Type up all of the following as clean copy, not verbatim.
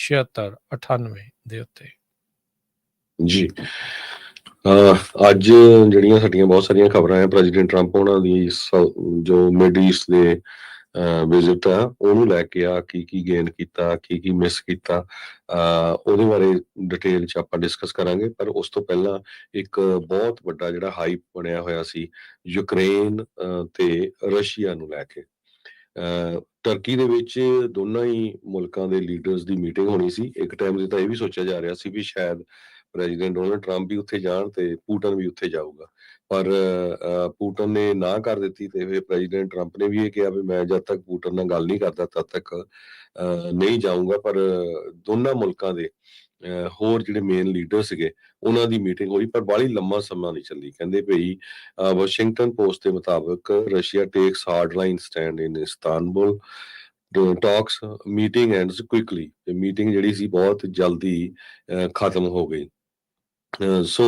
76-98 ਦੇ ਉੱਤੇ। ਜੀ ਅੱਜ ਜਿਹੜੀਆਂ ਸਾਡੀਆਂ ਬਹੁਤ ਸਾਰੀਆਂ ਖਬਰਾਂ ਆ ਪ੍ਰੈਜ਼ੀਡੈਂਟ ਟਰੰਪ ਉਹਨਾਂ ਦੀ ਜੋ ਮਿਡ ਈਸਟ ਦੇ ਵਿਜ਼ਿਟ ਆ ਉਹਨੂੰ ਲੈ ਕੇ ਆ ਕੀ ਗੇਨ ਕੀਤਾ, ਕੀ ਮਿਸ ਕੀਤਾ, ਉਹਦੇ ਬਾਰੇ ਡਿਟੇਲ 'ਚ ਆਪਾਂ ਡਿਸਕਸ ਕਰਾਂਗੇ। ਪਰ ਉਸ ਤੋਂ ਪਹਿਲਾਂ ਇੱਕ ਬਹੁਤ ਵੱਡਾ ਜਿਹੜਾ ਹਾਈਪ ਬਣਿਆ ਹੋਇਆ ਸੀ ਯੂਕਰੇਨ ਤੇ ਰਸ਼ੀਆ ਨੂੰ ਲੈ ਕੇ। ਟਰਕੀ ਦੇ ਵਿੱਚ ਦੋਨਾਂ ਹੀ ਮੁਲਕਾਂ ਦੇ ਲੀਡਰਸ ਦੀ ਮੀਟਿੰਗ ਹੋਣੀ ਸੀ। ਇੱਕ ਟਾਈਮ ਤੇ ਤਾਂ ਇਹ ਵੀ ਸੋਚਿਆ ਜਾ ਰਿਹਾ ਸੀ ਵੀ ਸ਼ਾਇਦ ਪ੍ਰੈਜ਼ੀਡੈਂਟ ਡੋਨਲਡ ਟਰੰਪ ਵੀ ਉੱਥੇ ਜਾਣ ਤੇ ਪੂਟਨ ਵੀ ਉੱਥੇ ਜਾਊਗਾ, ਪਰ ਪੂਟਨ ਨੇ ਨਾ ਕਰ ਦਿੱਤੀ ਤੇ ਫਿਰ ਪ੍ਰੈਜ਼ੀਡੈਂਟ ਟਰੰਪ ਨੇ ਵੀ ਇਹ ਕਿਹਾ ਵੀ ਮੈਂ ਜਦ ਤੱਕ ਪੂਟਨ ਨਾਲ ਗੱਲ ਨਹੀਂ ਕਰਦਾ ਤਦ ਤੱਕ ਨਹੀਂ ਜਾਊਂਗਾ। ਪਰ ਦੋਨਾਂ ਮੁਲਕਾਂ ਦੇ ਹੋਰ ਜਿਹੜੇ ਮੇਨ ਲੀਡਰ ਸੀਗੇ ਉਹਨਾਂ ਦੀ ਮੀਟਿੰਗ ਹੋਈ, ਪਰ ਬਾਹਲੀ ਲੰਮਾ ਸਮਾਂ ਨਹੀਂ ਚੱਲੀ। ਕਹਿੰਦੇ ਭਈ ਵਾਸ਼ਿੰਗਟਨ ਪੋਸਟ ਦੇ ਮੁਤਾਬਕ Russia takes hard line stand in Istanbul, talks meeting ends quickly. Meeting ਜਿਹੜੀ ਸੀ ਬਹੁਤ ਜਲਦੀ ਖਤਮ ਹੋ ਗਈ। ਸੋ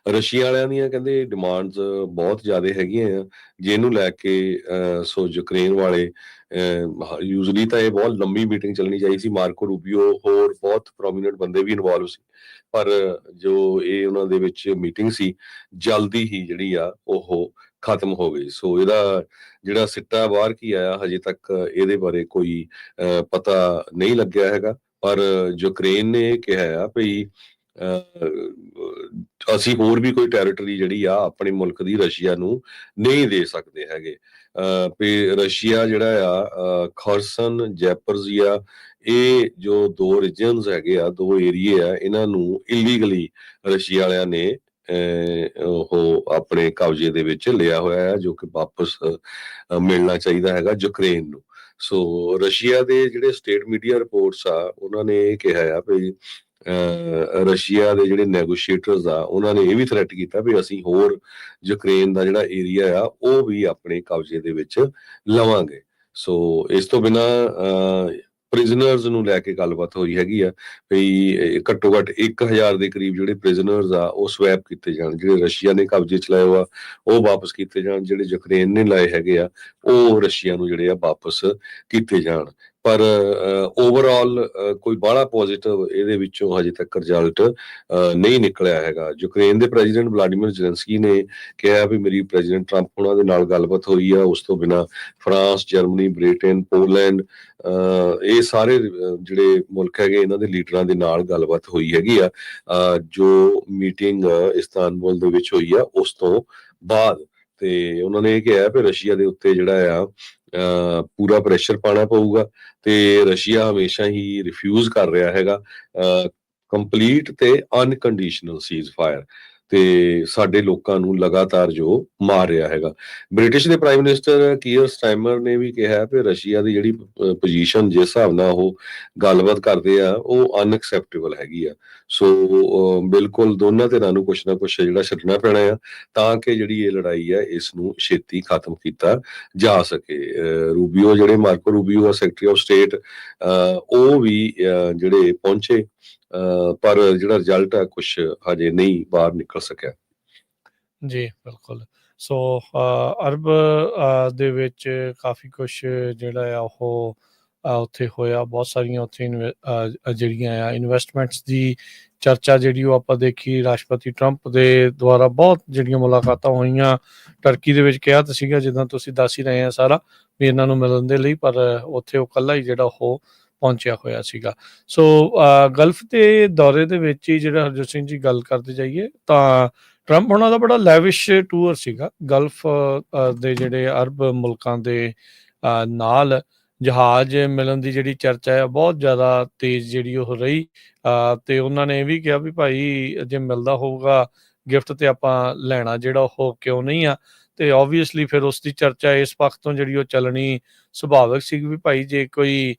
ਰਸ਼ੀਆ ਵਾਲਿਆਂ ਦੀਆਂ ਕਹਿੰਦੇ ਡਿਮਾਂਡਸ ਬਹੁਤ ਜ਼ਿਆਦਾ ਹੈਗੀਆਂ ਆ, ਜਿਹਨੂੰ ਲੈ ਕੇ ਸੋ ਯੂਕਰੇਨ ਵਾਲੇ ਯੂਜ਼ਲੀ ਤਾਂ ਇਹ ਬਹੁਤ ਲੰਮੀ ਮੀਟਿੰਗ ਚੱਲਣੀ ਚਾਹੀਦੀ ਸੀ। ਮਾਰਕੋ ਰੂਬੀਓ ਹੋਰ ਬਹੁਤ ਪ੍ਰੋਮੀਨੈਂਟ ਬੰਦੇ ਵੀ ਇਨਵੋਲਵ ਸੀ, ਪਰ ਜੋ ਇਹ ਉਹਨਾਂ ਦੇ ਵਿੱਚ ਮੀਟਿੰਗ ਸੀ ਜਲਦੀ ਹੀ ਜਿਹੜੀ ਆ ਉਹ ਖਤਮ ਹੋ ਗਈ। ਸੋ ਇਹਦਾ ਜਿਹੜਾ ਸਿੱਟਾ ਬਾਹਰ ਕੀ ਆਇਆ ਹਜੇ ਤੱਕ ਇਹਦੇ ਬਾਰੇ ਕੋਈ ਪਤਾ ਨਹੀਂ ਲੱਗਿਆ ਹੈਗਾ। ਪਰ ਯੂਕਰੇਨ ਨੇ ਇਹ ਕਿਹਾ ਆ ਭਈ ਅਸੀਂ ਹੋਰ ਵੀ ਕੋਈ ਟੈਰੀਟਰੀ ਜਿਹੜੀ ਆ ਆਪਣੇ ਮੁਲਕ ਦੀ ਰਸ਼ੀਆ ਨੂੰ ਨਹੀਂ ਦੇ ਸਕਦੇ ਹੈਗੇ। ਰਸ਼ੀਆ ਜਿਹੜਾ ਆ ਖਰਸਨ ਜੈਪਰਜ਼ੀਆ ਇਹ ਜੋ ਦੋ ਰੀਜਨਸ ਹੈਗੇ ਆ, ਦੋ ਏਰੀਏ ਆ, ਇਹਨਾਂ ਨੂੰ ਇਲੀਗਲੀ ਰਸ਼ੀਆ ਵਾਲਿਆਂ ਨੇ ਉਹ ਆਪਣੇ ਕਬਜ਼ੇ ਦੇ ਵਿੱਚ ਲਿਆ ਹੋਇਆ ਹੈ, ਜੋ ਕਿ ਵਾਪਸ ਮਿਲਣਾ ਚਾਹੀਦਾ ਹੈਗਾ ਯੂਕਰੇਨ ਨੂੰ। ਸੋ ਰਸ਼ੀਆ ਦੇ ਜਿਹੜੇ ਸਟੇਟ ਮੀਡੀਆ ਰਿਪੋਰਟਸ ਆ ਉਹਨਾਂ ਨੇ ਇਹ ਕਿਹਾ ਆ ਵੀ ਰਸ਼ੀਆ ਦੇ ਜਿਹੜੇ ਨੈਗੋਸ਼ੀਏਟਰਸ ਆ ਉਹਨਾਂ ਨੇ ਇਹ ਵੀ ਥ੍ਰੈਟ ਕੀਤਾ ਵੀ ਅਸੀਂ ਹੋਰ ਯੂਕਰੇਨ ਦਾ ਜਿਹੜਾ ਏਰੀਆ ਆ ਉਹ ਵੀ ਆਪਣੇ ਕਬਜ਼ੇ ਦੇ ਵਿੱਚ ਲਵਾਂਗੇ। ਸੋ ਇਸ ਤੋਂ ਬਿਨਾਂ ਪ੍ਰਿਜ਼ਨਰਸ ਨੂੰ ਲੈ ਕੇ ਗੱਲਬਾਤ ਹੋਈ ਹੈਗੀ ਆ ਵੀ ਘੱਟੋ ਘੱਟ 1000 ਦੇ ਕਰੀਬ ਜਿਹੜੇ ਪ੍ਰਿਜ਼ਨਰਸ ਆ ਉਹ ਸਵੈਪ ਕੀਤੇ ਜਾਣ, ਜਿਹੜੇ ਰਸ਼ੀਆ ਨੇ ਕਬਜ਼ੇ ਚ ਲਏ ਆ ਉਹ ਵਾਪਸ ਕੀਤੇ ਜਾਣ, ਜਿਹੜੇ ਯੂਕਰੇਨ ਨੇ ਲਾਏ ਹੈਗੇ ਆ ਉਹ ਰਸ਼ੀਆ ਨੂੰ ਜਿਹੜੇ ਆ ਵਾਪਸ ਕੀਤੇ ਜਾਣ। ਪਰ ਓਵਰਆਲ ਕੋਈ ਬਾਹਲਾ ਪੋਜ਼ਿਟਿਵ ਇਹਦੇ ਵਿੱਚੋਂ ਹਜੇ ਤੱਕ ਰਿਜ਼ਲਟ ਨਹੀਂ ਨਿਕਲਿਆ ਹੈਗਾ। ਯੂਕਰੇਨ ਦੇ ਪ੍ਰੈਜ਼ੀਡੈਂਟ ਵਲਾਡੀਮੀਰ ਜ਼ੈਲੈਂਸਕੀ ਨੇ ਕਿਹਾ ਵੀ ਮੇਰੀ ਪ੍ਰੈਜ਼ੀਡੈਂਟ ਟਰੰਪ ਉਹਨਾਂ ਦੇ ਨਾਲ ਗੱਲਬਾਤ ਹੋਈ ਆ। ਉਸ ਤੋਂ ਬਿਨਾਂ ਫਰਾਂਸ, ਜਰਮਨੀ, ਬ੍ਰਿਟੇਨ, ਪੋਲੈਂਡ ਇਹ ਸਾਰੇ ਜਿਹੜੇ ਮੁਲਕ ਹੈਗੇ ਇਹਨਾਂ ਦੇ ਲੀਡਰਾਂ ਦੇ ਨਾਲ ਗੱਲਬਾਤ ਹੋਈ ਹੈਗੀ ਆ ਜੋ ਮੀਟਿੰਗ ਇਸਤਾਨਬੁਲ ਦੇ ਵਿੱਚ ਹੋਈ ਆ ਉਸ ਤੋਂ ਬਾਅਦ। ਤੇ ਉਹਨਾਂ ਨੇ ਇਹ ਕਿਹਾ ਵੀ ਰਸ਼ੀਆ ਦੇ ਉੱਤੇ ਜਿਹੜਾ ਆ ਪੂਰਾ ਪ੍ਰੈਸ਼ਰ ਪਾਉਣਾ ਪਊਗਾ ਤੇ ਰਸ਼ੀਆ ਹਮੇਸ਼ਾ ਹੀ ਰਿਫਿਊਜ਼ ਕਰ ਰਿਹਾ ਹੈਗਾ ਕੰਪਲੀਟ ਤੇ ਅਨਕੰਡੀਸ਼ਨਲ ਸੀਜ਼ ਫਾਇਰ ਤੇ ਸਾਡੇ ਲੋਕਾਂ ਨੂੰ ਲਗਾਤਾਰ ਜੋ ਮਾਰ ਰਿਹਾ ਹੈਗਾ। ਬ੍ਰਿਟਿਸ਼ ਦੇ ਪ੍ਰਾਈਮ ਮਿਨਿਸਟਰ ਕੀਅਰ ਸਟਾਰਮਰ ਨੇ ਵੀ ਕਿਹਾ ਕਿ ਰਸ਼ੀਆ ਦੀ ਜਿਹੜੀ ਪੋਜੀਸ਼ਨ ਜਿਸ ਹਿਸਾਬ ਨਾਲ ਉਹ ਗੱਲਬਾਤ ਕਰਦੇ ਆ ਉਹ ਅਨਐਕਸੈਪਟੇਬਲ ਹੈਗੀ ਆ। ਸੋ ਬਿਲਕੁਲ ਦੋਨਾਂ ਧਿਰਾਂ ਨੂੰ ਕੁਛ ਨਾ ਕੁਛ ਜਿਹੜਾ ਛੱਡਣਾ ਪੈਣਾ ਆ ਤਾਂ ਕਿ ਜਿਹੜੀ ਇਹ ਲੜਾਈ ਆ ਇਸ ਨੂੰ ਛੇਤੀ ਖਤਮ ਕੀਤਾ ਜਾ ਸਕੇ। ਰੂਬੀਓ ਜਿਹੜੇ ਮਾਰਕੋ ਰੂਬੀਓ ਆ ਸੈਕਟਰੀ ਆਫ ਸਟੇਟ ਉਹ ਵੀ ਜਿਹੜੇ ਪਹੁੰਚੇ ਪਰ ਜਿਹੜਾ ਰਿਜ਼ਲਟ ਆ ਕੁਛ ਹਜੇ ਨਹੀਂ ਬਾਹਰ ਨਿਕਲ ਸਕਿਆ। ਜੀ ਬਿਲਕੁਲ। ਸੋ ਅਰਬ ਦੇ ਵਿੱਚ ਕਾਫੀ ਕੁਛ ਜਿਹੜਾ ਆ ਉਹ ਉੱਥੇ ਹੋਇਆ, ਬਹੁਤ ਸਾਰੀਆਂ ਉੱਥੇ ਜਿਹੜੀਆਂ ਆ ਇਨਵੈਸਟਮੈਂਟਸ ਦੀ ਚਰਚਾ ਜਿਹੜੀ ਉਹ ਆਪਾਂ ਦੇਖੀ। ਰਾਸ਼ਟਰਪਤੀ ਟਰੰਪ ਦੇ ਦੁਆਰਾ ਬਹੁਤ ਜਿਹੜੀਆਂ ਮੁਲਾਕਾਤਾਂ ਹੋਈਆਂ ਟਰਕੀ ਦੇ ਵਿੱਚ। ਕਿਹਾ ਤਾਂ ਸੀਗਾ ਜਿੱਦਾਂ ਤੁਸੀਂ ਦੱਸ ਹੀ ਰਹੇ ਆ ਸਾਰਾ ਵੀ ਇਹਨਾਂ ਨੂੰ ਮਿਲਣ ਦੇ ਲਈ, ਪਰ ਉੱਥੇ ਉਹ ਇਕੱਲਾ ਹੀ ਜਿਹੜਾ ਉਹ ਪਹੁੰਚਿਆ ਹੋਇਆ ਸੀਗਾ। ਸੋ ਗਲਫ ਦੇ ਦੌਰੇ ਦੇ ਵਿੱਚ ਹੀ ਜਿਹੜਾ ਹਰਜੋਤ ਸਿੰਘ ਜੀ ਗੱਲ ਕਰਦੇ ਜਾਈਏ ਤਾਂ ਟਰੰਪ ਉਹਨਾਂ ਦਾ ਬੜਾ ਲੈਵਿਸ਼ ਟੂਰ ਸੀਗਾ। ਗਲਫ ਦੇ ਜਿਹੜੇ ਅਰਬ ਮੁਲਕਾਂ ਦੇ ਨਾਲ ਜਹਾਜ਼ ਮਿਲਣ ਦੀ ਜਿਹੜੀ ਚਰਚਾ ਹੈ ਬਹੁਤ ਜ਼ਿਆਦਾ ਤੇਜ਼ ਜਿਹੜੀ ਉਹ ਰਹੀ ਤੇ ਉਹਨਾਂ ਨੇ ਇਹ ਵੀ ਕਿਹਾ ਵੀ ਭਾਈ ਜੇ ਮਿਲਦਾ ਹੋਊਗਾ ਗਿਫਟ ਤੇ ਆਪਾਂ ਲੈਣਾ ਜਿਹੜਾ ਉਹ ਕਿਉਂ ਨਹੀਂ ਆ। ਤੇ ਓਬਵੀਅਸਲੀ ਫਿਰ ਉਸ ਦੀ ਚਰਚਾ ਇਸ ਪੱਖ ਤੋਂ ਜਿਹੜੀ ਉਹ ਚੱਲਣੀ ਸੁਭਾਵਿਕ ਸੀ ਵੀ ਭਾਈ ਜੇ ਕੋਈ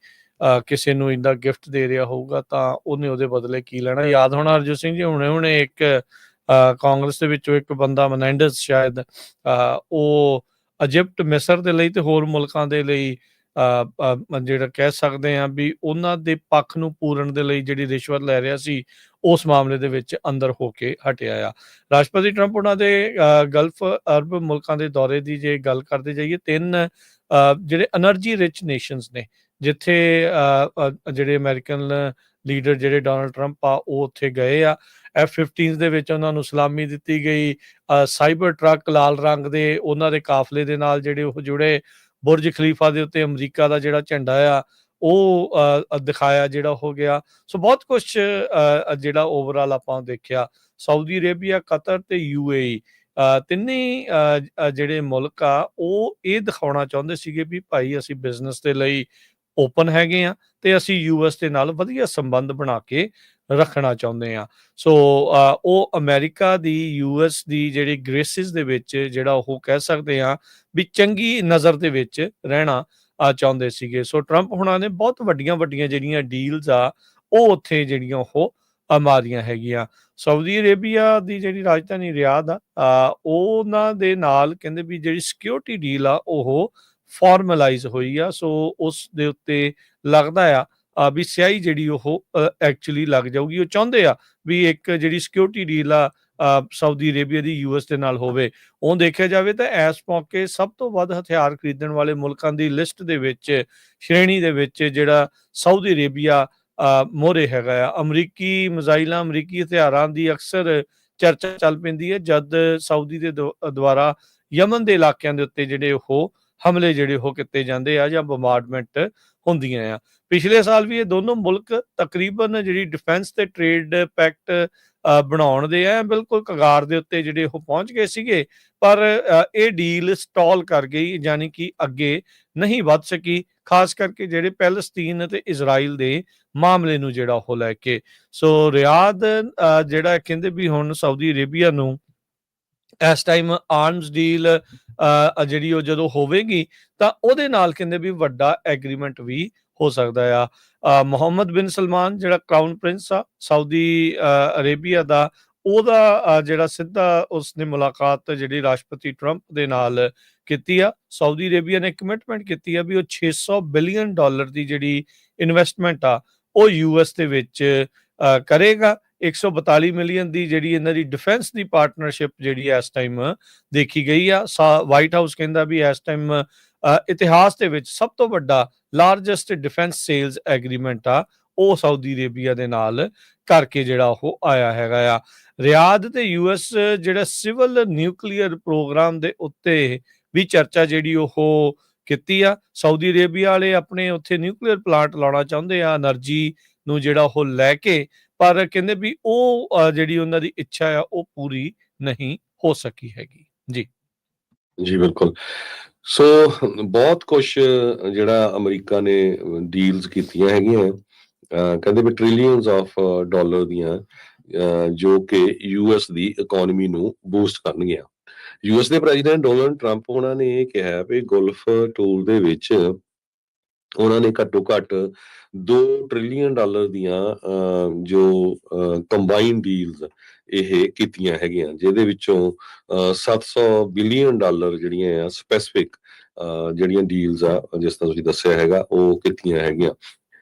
ਕਿਸੇ ਨੂੰ ਇੰਨਾ ਗਿਫਟ ਦੇ ਰਿਹਾ ਹੋਊਗਾ ਤਾਂ ਉਹਨੇ ਉਹਦੇ ਬਦਲੇ ਕੀ ਲੈਣਾ। ਯਾਦ ਹੋਣਾ ਹਰਜੋਤ ਸਿੰਘ ਜੀ ਹੁਣੇ ਇੱਕ ਕਾਂਗਰਸ ਦੇ ਵਿੱਚੋਂ ਇੱਕ ਬੰਦਾ ਮਨੈਂਡਸ ਸ਼ਾਇਦ ਉਹ ਇਜਿਪਟ, ਮਿਸਰ ਦੇ ਲਈ ਤੇ ਹੋਰ ਮੁਲਕਾਂ ਦੇ ਲਈ ਜਿਹੜਾ ਕਹਿ ਸਕਦੇ ਹਾਂ ਵੀ ਉਹਨਾਂ ਦੇ ਪੱਖ ਨੂੰ ਪੂਰਨ ਦੇ ਲਈ ਜਿਹੜੀ ਰਿਸ਼ਵਤ ਲੈ ਰਿਹਾ ਸੀ ਉਸ ਮਾਮਲੇ ਦੇ ਵਿੱਚ ਅੰਦਰ ਹੋ ਕੇ ਹਟਿਆ ਆ। ਰਾਸ਼ਟਰਪਤੀ ਟਰੰਪ ਉਹਨਾਂ ਦੇ ਗਲਫ ਅਰਬ ਮੁਲਕਾਂ ਦੇ ਦੌਰੇ ਦੀ ਜੇ ਗੱਲ ਕਰਦੇ ਜਾਈਏ, 3 ਜਿਹੜੇ ਐਨਰਜੀ ਰਿਚ ਨੇਸ਼ਨਸ ਨੇ ਜਿੱਥੇ ਜਿਹੜੇ ਅਮਰੀਕਨ ਲੀਡਰ ਜਿਹੜੇ ਡੋਨਲਡ ਟਰੰਪ ਆ ਉਹ ਉੱਥੇ ਗਏ ਆ। F-15 ਦੇ ਵਿੱਚ ਉਹਨਾਂ ਨੂੰ ਸਲਾਮੀ ਦਿੱਤੀ ਗਈ। ਸਾਈਬਰ ਟਰੱਕ ਲਾਲ ਰੰਗ ਦੇ ਉਹਨਾਂ ਦੇ ਕਾਫਲੇ ਦੇ ਨਾਲ ਜਿਹੜੇ ਉਹ ਜੁੜੇ। ਬੁਰਜ ਖਲੀਫਾ ਦੇ ਉੱਤੇ ਅਮਰੀਕਾ ਦਾ ਜਿਹੜਾ ਝੰਡਾ ਆ ਉਹ ਦਿਖਾਇਆ ਜਿਹੜਾ ਹੋ ਗਿਆ। ਸੋ ਬਹੁਤ ਕੁਛ ਜਿਹੜਾ ਓਵਰਆਲ ਆਪਾਂ ਦੇਖਿਆ। ਸਾਊਦੀ ਅਰੇਬੀਆ, ਕਤਰ ਤੇ UAE ਤਿੰਨੇ ਜਿਹੜੇ ਮੁਲਕ ਆ ਉਹ ਇਹ ਦਿਖਾਉਣਾ ਚਾਹੁੰਦੇ ਸੀਗੇ ਵੀ ਭਾਈ ਅਸੀਂ ਬਿਜ਼ਨਸ ਦੇ ਲਈ ਓਪਨ ਹੈਗੇ ਆ ਤੇ ਅਸੀਂ US ਦੇ ਨਾਲ ਵਧੀਆ ਸੰਬੰਧ ਬਣਾ ਕੇ ਰੱਖਣਾ ਚਾਹੁੰਦੇ ਆ। ਸੋ ਉਹ ਅਮਰੀਕਾ ਦੀ US ਦੀ ਜਿਹੜੀ ਗ੍ਰੇਸਿਸ ਦੇ ਵਿੱਚ ਜਿਹੜਾ ਉਹ ਕਹਿ ਸਕਦੇ ਆ ਵੀ ਚੰਗੀ ਨਜ਼ਰ ਦੇ ਵਿੱਚ ਰਹਿਣਾ ਚਾਹੁੰਦੇ ਸੀਗੇ। ਸੋ ਟਰੰਪ ਹੁਣਾਂ ਨੇ ਬਹੁਤ ਵੱਡੀਆਂ ਜਿਹੜੀਆਂ ਡੀਲਸ ਆ ਉਹ ਉੱਥੇ ਜਿਹੜੀਆਂ ਉਹ ਮਾਰੀਆਂ ਹੈਗੀਆਂ। ਸਾਊਦੀ ਅਰੇਬੀਆ ਦੀ ਜਿਹੜੀ ਰਾਜਧਾਨੀ ਰਿਆਦ ਆ ਉਹਨਾਂ ਦੇ ਨਾਲ ਕਹਿੰਦੇ ਵੀ ਜਿਹੜੀ ਸਿਕਿਉਰਿਟੀ ਡੀਲ ਆ ਉਹ ਫਾਰਮਲਾਈਜ਼ ਹੋਈ ਆ। ਸੋ ਉਸ ਦੇ ਉੱਤੇ ਲੱਗਦਾ ਆ ਵੀ ਸਿਆਹੀ ਜਿਹੜੀ ਉਹ ਐਕਚੁਅਲੀ ਲੱਗ ਜਾਊਗੀ। ਉਹ ਚਾਹੁੰਦੇ ਆ ਵੀ ਇੱਕ ਜਿਹੜੀ ਸਿਕਿਉਰਿਟੀ ਡੀਲ ਆ ਸਾਊਦੀ ਅਰੇਬੀਆ ਦੀ US ਦੇ ਨਾਲ ਹੋਵੇ। ਉਹ ਦੇਖਿਆ ਜਾਵੇ ਤਾਂ ਇਸ ਮੌਕੇ ਸਭ ਤੋਂ ਵੱਧ ਹਥਿਆਰ ਖਰੀਦਣ ਵਾਲੇ ਮੁਲਕਾਂ ਦੀ ਲਿਸਟ ਦੇ ਵਿੱਚ ਸ਼੍ਰੇਣੀ ਦੇ ਵਿੱਚ ਜਿਹੜਾ ਸਾਊਦੀ ਅਰੇਬੀਆ ਮੋਹਰੇ ਹੈਗਾ ਆ। ਅਮਰੀਕੀ ਮਿਜ਼ਾਈਲਾਂ, ਅਮਰੀਕੀ ਹਥਿਆਰਾਂ ਦੀ ਅਕਸਰ ਚਰਚਾ ਚੱਲ ਪੈਂਦੀ ਹੈ ਜਦ ਸਾਊਦੀ ਦੇ ਦੁਆਰਾ ਯਮਨ ਦੇ ਇਲਾਕਿਆਂ ਦੇ ਉੱਤੇ ਜਿਹੜੇ ਉਹ ਹਮਲੇ ਜਿਹੜੇ ਉਹ ਕੀਤੇ ਜਾਂਦੇ ਆ ਜਾਂ ਬੰਬਾਰਡਮੈਂਟ ਹੁੰਦੀਆਂ ਆ। ਪਿਛਲੇ ਸਾਲ ਵੀ ਇਹ ਦੋਨੋਂ ਮੁਲਕ ਤਕਰੀਬਨ ਜਿਹੜੀ ਡਿਫੈਂਸ ਤੇ ਟ੍ਰੇਡ ਪੈਕਟ ਬਣਾਉਣ ਦੇ ਆ ਬਿਲਕੁਲ ਕਗਾਰ ਦੇ ਉੱਤੇ ਜਿਹੜੇ ਉਹ ਪਹੁੰਚ ਗਏ ਸੀਗੇ। ਪਰ ਇਹ ਡੀਲ ਸਟਾਲ ਕਰ ਗਈ, ਯਾਨੀ ਕਿ ਅੱਗੇ ਨਹੀਂ ਵੱਧ ਸਕੀ, ਖਾਸ ਕਰਕੇ ਜਿਹੜੇ ਪੈਲਸਤੀਨ ਤੇ ਇਜ਼ਰਾਈਲ ਦੇ ਮਾਮਲੇ ਨੂੰ ਜਿਹੜਾ ਉਹ ਲੈ ਕੇ। ਸੋ ਰਿਆਦ ਜਿਹੜਾ ਕਹਿੰਦੇ ਵੀ ਹੁਣ ਸਾਊਦੀ ਅਰੇਬੀਆ ਨੂੰ ਇਸ ਟਾਈਮ ਆਰਮਸ ਡੀਲ ਜਿਹੜੀ ਉਹ ਜਦੋਂ ਹੋਵੇਗੀ ਤਾਂ ਉਹਦੇ ਨਾਲ ਕਹਿੰਦੇ ਵੀ ਵੱਡਾ ਐਗਰੀਮੈਂਟ ਵੀ ਹੋ ਸਕਦਾ ਆ। ਮੁਹੰਮਦ ਬਿਨ ਸਲਮਾਨ ਜਿਹੜਾ ਕਰਾਊਨ ਪ੍ਰਿੰਸ ਆ ਸਾਊਦੀ ਅਰੇਬੀਆ ਦਾ, ਉਹਦਾ ਜਿਹੜਾ ਸਿੱਧਾ ਉਸਨੇ ਮੁਲਾਕਾਤ ਜਿਹੜੀ ਰਾਸ਼ਟਰਪਤੀ ਟਰੰਪ ਦੇ ਨਾਲ ਕੀਤੀ ਆ। ਸਾਊਦੀ ਅਰੇਬੀਆ ਨੇ ਕਮਿਟਮੈਂਟ ਕੀਤੀ ਆ ਵੀ ਉਹ $600 ਬਿਲੀਅਨ ਦੀ ਜਿਹੜੀ ਇਨਵੈਸਟਮੈਂਟ ਆ ਉਹ US ਦੇ ਵਿੱਚ ਕਰੇਗਾ। 142 ਮਿਲੀਅਨ ਦੀ ਜਿਹੜੀ ਇਹਨਾਂ ਦੀ ਡਿਫੈਂਸ ਦੀ ਪਾਰਟਨਰਸ਼ਿਪ ਜਿਹੜੀ ਇਸ ਟਾਈਮ ਦੇਖੀ ਗਈ ਆ। ਵਾਈਟ ਹਾਊਸ ਕਹਿੰਦਾ ਵੀ ਇਸ ਟਾਈਮ ਇਤਿਹਾਸ ਦੇ ਵਿੱਚ ਸਭ ਤੋਂ ਵੱਡਾ ਲਾਰਜੈਸਟ ਡਿਫੈਂਸ ਸੇਲਸ ਐਗਰੀਮੈਂਟ ਆ ਉਹ ਸਾਊਦੀ ਅਰੇਬੀਆ ਦੇ ਨਾਲ ਕਰਕੇ ਜਿਹੜਾ ਉਹ ਆਇਆ ਹੈਗਾ ਆ। ਰਿਆਦ ਤੇ US ਜਿਹੜਾ ਸਿਵਲ ਨਿਊਕਲੀਅਰ ਪ੍ਰੋਗਰਾਮ ਦੇ ਉੱਤੇ ਵੀ ਚਰਚਾ ਜਿਹੜੀ ਉਹ ਕੀਤੀ ਆ। ਸਾਊਦੀ ਅਰੇਬੀਆ ਵਾਲੇ ਆਪਣੇ ਉੱਥੇ ਨਿਊਕਲੀਅਰ ਪਲਾਂਟ ਲਾਉਣਾ ਚਾਹੁੰਦੇ ਆ એનર્ਜੀ ਨੂੰ ਜਿਹੜਾ ਉਹ ਲੈ ਕੇ, ਪਰ ਕਹਿੰਦੇ ਵੀ ਉਹ ਜਿਹੜੀ ਉਹਨਾਂ ਦੀ ਇੱਛਾ ਆ ਉਹ ਪੂਰੀ ਨਹੀਂ ਹੋ ਸਕੀ ਹੈਗੀ। ਜੀ ਬਿਲਕੁਲ। ਸੋ ਬਹੁਤ ਕੁਛ ਜਿਹੜਾ ਅਮਰੀਕਾ ਨੇ ਡੀਲਸ ਕੀਤੀਆਂ ਹੈਗੀਆਂ, ਕਹਿੰਦੇ ਵੀ ਟ੍ਰਿਲੀਅਨਸ ਆਫ ਡਾਲਰ ਦੀਆਂ, ਜੋ ਕਿ US ਦੀ ਇਕਨੋਮੀ ਨੂੰ ਬੂਸਟ ਕਰਨਗੀਆਂ। US ਦੇ ਪ੍ਰੈਜ਼ੀਡੈਂਟ ਡੋਨਲਡ ਟਰੰਪ ਉਹਨਾਂ ਨੇ ਇਹ ਕਿਹਾ ਵੀ ਗਲਫ ਟੂਰ ਦੇ ਵਿੱਚ ਉਹਨਾਂ ਨੇ ਘੱਟੋ ਘੱਟ $2 ਟ੍ਰਿਲੀਅਨ ਦੀਆਂ ਜੋ ਕੰਬਾਈਨ ਡੀਲਸ ਇਹ ਕੀਤੀਆਂ ਹੈਗੀਆਂ, ਜਿਹਦੇ ਵਿੱਚੋਂ $700 ਬਿਲੀਅਨ ਜਿਹੜੀਆਂ ਆ ਸਪੈਸੀਫਿਕ ਜਿਹੜੀਆਂ ਡੀਲਸ ਆ, ਜਿਸ ਤਰ੍ਹਾਂ ਤੁਸੀਂ ਦੱਸਿਆ ਹੈਗਾ, ਉਹ ਕੀਤੀਆਂ ਹੈਗੀਆਂ।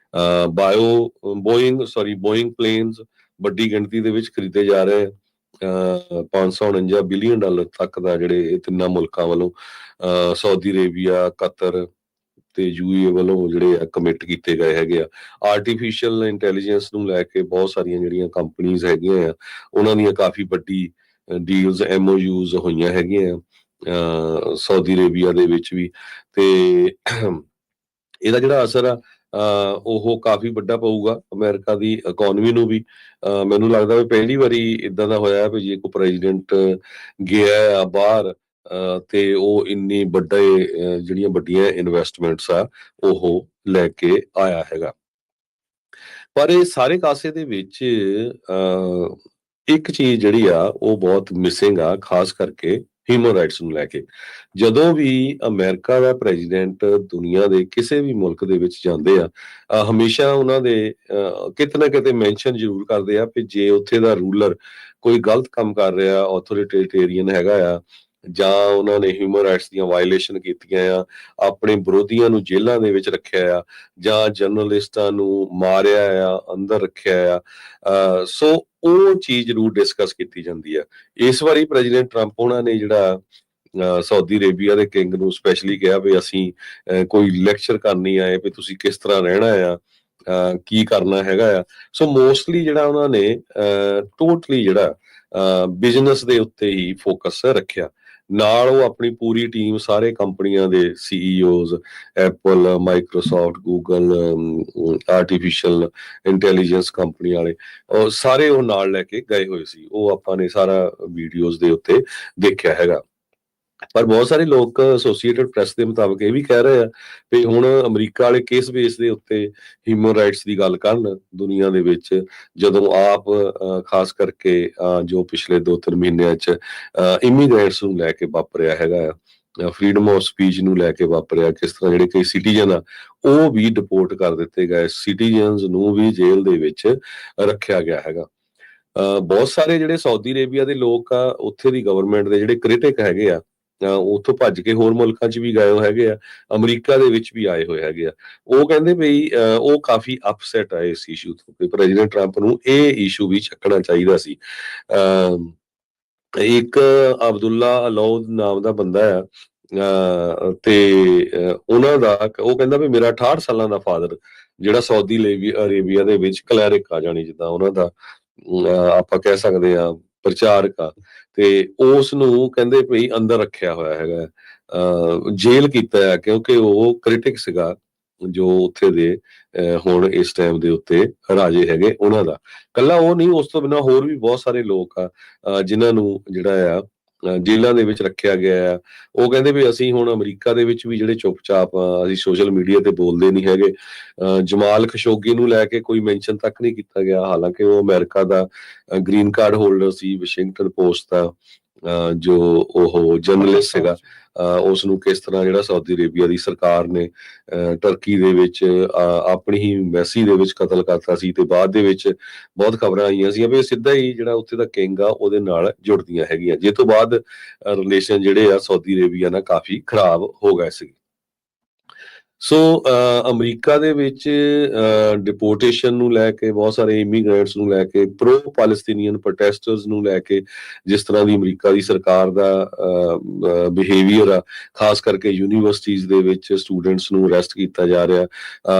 ਬੋਇੰਗ ਪਲੇਨਸ ਵੱਡੀ ਗਿਣਤੀ ਦੇ ਵਿੱਚ ਖਰੀਦੇ ਜਾ ਰਹੇ ਆ। $549 ਬਿਲੀਅਨ ਤੱਕ ਦਾ ਜਿਹੜੇ ਇਹ ਤਿੰਨਾਂ ਮੁਲਕਾਂ ਵੱਲੋਂ ਸਾਊਦੀ ਅਰੇਬੀਆ, ਕਤਰ ਤੇ UAE ਵੱਲੋਂ ਜਿਹੜੇ ਆ ਕਮਿਟ ਕੀਤੇ ਗਏ ਹੈਗੇ ਆ। ਆਰਟੀਫਿਸ਼ੀਅਲ ਇੰਟੈਲੀਜੈਂਸ ਨੂੰ ਲੈ ਕੇ ਬਹੁਤ ਸਾਰੀਆਂ ਜਿਹੜੀਆਂ ਕੰਪਨੀਆਂ ਹੈਗੀਆਂ ਆ ਉਹਨਾਂ ਦੀਆਂ ਕਾਫੀ ਵੱਡੀ ਡੀਲਸ MOUs ਹੋਈਆਂ ਹੈਗੀਆਂ ਸਾਊਦੀ ਅਰੇਬੀਆ ਦੇ ਵਿੱਚ ਵੀ। ਤੇ ਇਹਦਾ ਜਿਹੜਾ ਅਸਰ ਆ ਉਹ ਕਾਫੀ ਵੱਡਾ ਪਊਗਾ ਅਮਰੀਕਾ ਦੀ ਇਕਨੋਮੀ ਨੂੰ ਵੀ। ਮੈਨੂੰ ਲੱਗਦਾ ਵੀ ਪਹਿਲੀ ਵਾਰੀ ਇਦਾਂ ਦਾ ਹੋਇਆ ਵੀ ਜੇ ਕੋਈ ਪ੍ਰੈਜ਼ੀਡੈਂਟ ਗਿਆ ਆ ਬਾਹਰ ਤੇ ਉਹ ਇੰਨੀ ਜਿਹੜੀਆਂ ਵੱਡੀਆਂ ਇਨਵੈਸਟਮੈਂਟਸ ਆ ਉਹ ਲੈ ਕੇ ਆਇਆ ਹੈਗਾ। ਪਰ ਇਹ ਸਾਰੇ ਕਾਸੇ ਦੇ ਵਿੱਚ ਇੱਕ ਚੀਜ਼ ਜਿਹੜੀ ਆ ਉਹ ਬਹੁਤ ਮਿਸਿੰਗ ਆ, ਖਾਸ ਕਰਕੇ ਹਿਊਮਨ ਰਾਈਟਸ ਨੂੰ ਲੈ ਕੇ। ਜਦੋਂ ਵੀ ਅਮਰੀਕਾ ਦਾ ਪ੍ਰੈਜ਼ੀਡੈਂਟ ਦੁਨੀਆ ਦੇ ਕਿਸੇ ਵੀ ਮੁਲਕ ਦੇ ਵਿੱਚ ਜਾਂਦੇ ਆ, ਹਮੇਸ਼ਾ ਉਹਨਾਂ ਦੇ ਕਿਤੇ ਨਾ ਕਿਤੇ ਮੈਂਸ਼ਨ ਜ਼ਰੂਰ ਕਰਦੇ ਆ ਕਿ ਜੇ ਉੱਥੇ ਦਾ ਰੂਲਰ ਕੋਈ ਗਲਤ ਕੰਮ ਕਰ ਰਿਹਾ, ਆਥੋਰੀਟੇਰੀਅਨ ਹੈਗਾ ਆ, ਜਾਂ ਉਹਨਾਂ ਨੇ ਹਿਊਮਨ ਰਾਈਟਸ ਦੀਆਂ ਵਾਇਲੇਸ਼ਨ ਕੀਤੀਆਂ ਆ, ਆਪਣੇ ਵਿਰੋਧੀਆਂ ਨੂੰ ਜੇਲ੍ਹਾਂ ਦੇ ਵਿੱਚ ਰੱਖਿਆ ਆ, ਜਾਂ ਜਰਨਲਿਸਟਾਂ ਨੂੰ ਮਾਰਿਆ ਆ, ਅੰਦਰ ਰੱਖਿਆ ਆ, ਸੋ ਉਹ ਚੀਜ਼ ਜ਼ਰੂਰ ਡਿਸਕਸ ਕੀਤੀ ਜਾਂਦੀ ਆ। ਇਸ ਵਾਰੀ ਪ੍ਰੈਜ਼ੀਡੈਂਟ ਟਰੰਪ ਉਹਨਾਂ ਨੇ ਜਿਹੜਾ ਸਾਊਦੀ ਅਰੇਬੀਆ ਦੇ ਕਿੰਗ ਨੂੰ ਸਪੈਸ਼ਲੀ ਕਿਹਾ ਵੀ ਅਸੀਂ ਕੋਈ ਲੈਕਚਰ ਕਰਨ ਨਹੀਂ ਆਏ ਵੀ ਤੁਸੀਂ ਕਿਸ ਤਰ੍ਹਾਂ ਰਹਿਣਾ ਆ, ਕੀ ਕਰਨਾ ਹੈਗਾ ਆ। ਸੋ ਮੋਸਟਲੀ ਜਿਹੜਾ ਉਹਨਾਂ ਨੇ ਟੋਟਲੀ ਜਿਹੜਾ ਬਿਜ਼ਨਸ ਦੇ ਉੱਤੇ ਹੀ ਫੋਕਸ ਰੱਖਿਆ। ਨਾਲ ਉਹ ਆਪਣੀ ਪੂਰੀ ਟੀਮ, ਸਾਰੇ ਕੰਪਨੀਆਂ ਦੇ CEOs, Apple, Microsoft, Google, artificial intelligence company ਵਾਲੇ, ਸਾਰੇ ਉਹ ਨਾਲ ਲੈ ਕੇ ਗਏ ਹੋਏ ਸੀ। ਉਹ ਆਪਾਂ ਨੇ ਸਾਰਾ ਵੀਡੀਓਜ਼ ਦੇ ਉੱਤੇ ਦੇਖਿਆ ਹੈਗਾ। ਪਰ ਬਹੁਤ ਸਾਰੇ ਲੋਕ ਐਸੋਸੀਏਟਡ ਪ੍ਰੈਸ ਦੇ ਮੁਤਾਬਕ ਇਹ ਵੀ ਕਹਿ ਰਹੇ ਆ ਵੀ ਹੁਣ ਅਮਰੀਕਾ ਵਾਲੇ ਕਿਸ ਬੇਸ ਦੇ ਉੱਤੇ ਹਿਊਮਨ ਰਾਈਟਸ ਦੀ ਗੱਲ ਕਰਨ ਦੁਨੀਆ ਦੇ ਵਿੱਚ, ਜਦੋਂ ਆਪ ਖਾਸ ਕਰਕੇ ਜੋ ਪਿਛਲੇ 2-3 ਮਹੀਨਿਆਂ 'ਚ ਇਮੀਗ੍ਰੈਂਟਸ ਨੂੰ ਲੈ ਕੇ ਵਾਪਰਿਆ ਹੈਗਾ ਆ, ਫਰੀडम ਆਫ ਸਪੀਚ ਨੂੰ ਲੈ ਕੇ ਵਾਪਰਿਆ, ਕਿਸ ਤਰ੍ਹਾਂ ਜਿਹੜੇ ਕਈ ਸਿਟੀਜ਼ਨ ਆ ਉਹ ਵੀ ਡਿਪੋਰਟ ਕਰ ਦਿੱਤੇ ਗਏ, ਸਿਟੀਜ਼ਨਸ ਨੂੰ ਵੀ ਜੇਲ੍ਹ ਦੇ ਵਿੱਚ ਰੱਖਿਆ ਗਿਆ ਹੈਗਾ। ਬਹੁਤ ਸਾਰੇ ਜਿਹੜੇ ਸਾਊਦੀ ਅਰੇਬੀਆ ਦੇ ਲੋਕ ਆ, ਉੱਥੇ ਦੀ ਗਵਰਨਮੈਂਟ ਦੇ ਜਿਹੜੇ ਕ੍ਰਿਟਿਕ ਹੈਗੇ ਆ, ਉੱਥੋਂ ਭੱਜ ਕੇ ਹੋਰ ਮੁਲਕਾਂ 'ਚ ਵੀ ਗਏ ਹੋਏ ਹੈਗੇ ਆ, ਅਮਰੀਕਾ ਦੇ ਵਿੱਚ ਵੀ ਆਏ ਹੋਏ ਹੈਗੇ ਆ। ਉਹ ਕਹਿੰਦੇ ਵੀ ਉਹ ਕਾਫੀ ਅਪਸੈਟ ਆ ਇਸ ਇਸ਼ੂ ਤੋਂ, ਕਿ ਪ੍ਰੈਜ਼ੀਡੈਂਟ ਟਰੰਪ ਨੂੰ ਇਹ ਇਸ਼ੂ ਵੀ ਚੱਕਣਾ ਚਾਹੀਦਾ ਸੀ। ਇੱਕ ਅਬਦੁੱਲਾ ਅਲੌਦ ਨਾਮ ਦਾ ਬੰਦਾ ਆ, ਤੇ ਉਹਨਾਂ ਦਾ ਉਹ ਕਹਿੰਦਾ ਵੀ ਮੇਰਾ 68 ਸਾਲਾਂ ਦਾ ਫਾਦਰ ਜਿਹੜਾ ਸਾਊਦੀ ਅਰੇਬੀਆ ਦੇ ਵਿੱਚ ਕਲੈਰਿਕ ਆ, ਜਾਣੀ ਜਿੱਦਾਂ ਉਹਨਾਂ ਦਾ ਆਪਾਂ ਕਹਿ ਸਕਦੇ ਆ ਪ੍ਰਚਾਰਕ ਆ, ਤੇ ਉਸ ਨੂੰ ਕਹਿੰਦੇ ਵੀ ਅੰਦਰ ਰੱਖਿਆ ਹੋਇਆ ਹੈਗਾ, ਜੇਲ੍ਹ ਕੀਤਾ ਹੈ, ਕਿਉਂਕਿ ਉਹ ਕ੍ਰਿਟਿਕ ਸੀਗਾ ਜੋ ਉੱਥੇ ਦੇ ਹੁਣ ਇਸ ਟਾਈਮ ਦੇ ਉੱਤੇ ਰਾਜੇ ਹੈਗੇ ਉਹਨਾਂ ਦਾ। ਕੱਲਾ ਉਹ ਨਹੀਂ, ਉਸ ਤੋਂ ਬਿਨਾਂ ਹੋਰ ਵੀ ਬਹੁਤ ਸਾਰੇ ਲੋਕ ਆ ਜਿਨ੍ਹਾਂ ਨੂੰ ਜਿਹੜਾ ਆ ਜੇਲ੍ਹਾਂ ਦੇ ਵਿੱਚ ਰੱਖਿਆ ਗਿਆ ਆ। ਉਹ ਕਹਿੰਦੇ ਵੀ ਅਸੀਂ ਹੁਣ ਅਮਰੀਕਾ ਦੇ ਵਿੱਚ ਵੀ ਜਿਹੜੇ ਚੁੱਪ-ਚਾਪ ਅਸੀਂ ਸੋਸ਼ਲ ਮੀਡੀਆ ਤੇ ਬੋਲਦੇ ਨਹੀਂ ਹੈਗੇ। ਜਮਾਲ ਖਸ਼ੋਗੀ ਨੂੰ ਲੈ ਕੇ ਕੋਈ ਮੈਂਸ਼ਨ ਤੱਕ ਨਹੀਂ ਕੀਤਾ ਗਿਆ, ਹਾਲਾਂਕਿ ਉਹ ਅਮਰੀਕਾ ਦਾ ਗ੍ਰੀਨ ਕਾਰਡ ਹੋਲਡਰ ਸੀ, ਵਾਸ਼ਿੰਗਟਨ ਪੋਸਟ ਦਾ ਜੋ ਉਹ ਜਰਨਲਿਸਟ ਸੀਗਾ। ਉਸ ਨੂੰ ਕਿਸ ਤਰ੍ਹਾਂ ਜਿਹੜਾ ਸਾਊਦੀ ਅਰੇਬੀਆ ਦੀ ਸਰਕਾਰ ਨੇ ਟਰਕੀ ਦੇ ਵਿੱਚ ਆਪਣੀ ਹੀ ਐਮਬੈਸੀ ਦੇ ਵਿੱਚ ਕਤਲ ਕਰਤਾ ਸੀ, ਤੇ ਬਾਅਦ ਦੇ ਵਿੱਚ ਬਹੁਤ ਖਬਰਾਂ ਆਈਆਂ ਸੀ ਵੀ ਸਿੱਧਾ ਹੀ ਜਿਹੜਾ ਉੱਥੇ ਦਾ ਕਿੰਗ ਆ ਉਹਦੇ ਨਾਲ ਜੁੜਦੀਆਂ ਹੈਗੀਆਂ, ਜਿਸ ਤੋਂ ਬਾਅਦ ਰਿਲੇਸ਼ਨ ਜਿਹੜੇ ਆ ਸਾਊਦੀ ਅਰੇਬੀਆ ਨਾਲ ਕਾਫੀ ਖਰਾਬ ਹੋ ਗਏ ਸੀ। ਸੋ ਅਮਰੀਕਾ ਦੇ ਵਿੱਚ ਡਿਪੋਰਟੇਸ਼ਨ ਨੂੰ ਲੈ ਕੇ, ਬਹੁਤ ਸਾਰੇ ਇਮੀਗ੍ਰੈਂਟਸ ਨੂੰ ਲੈ ਕੇ, ਪ੍ਰੋ ਪੈਲਸਟੀਨੀਅਨ ਪ੍ਰੋਟੈਸਟਰਸ ਨੂੰ ਲੈ ਕੇ, ਜਿਸ ਤਰ੍ਹਾਂ ਦੀ ਅਮਰੀਕਾ ਦੀ ਸਰਕਾਰ ਦਾ ਬਿਹੇਵੀਅਰ ਆ, ਖਾਸ ਕਰਕੇ ਯੂਨੀਵਰਸਿਟੀਜ਼ ਦੇ ਵਿੱਚ ਸਟੂਡੈਂਟਸ ਨੂੰ ਅਰੈਸਟ ਕੀਤਾ ਜਾ ਰਿਹਾ,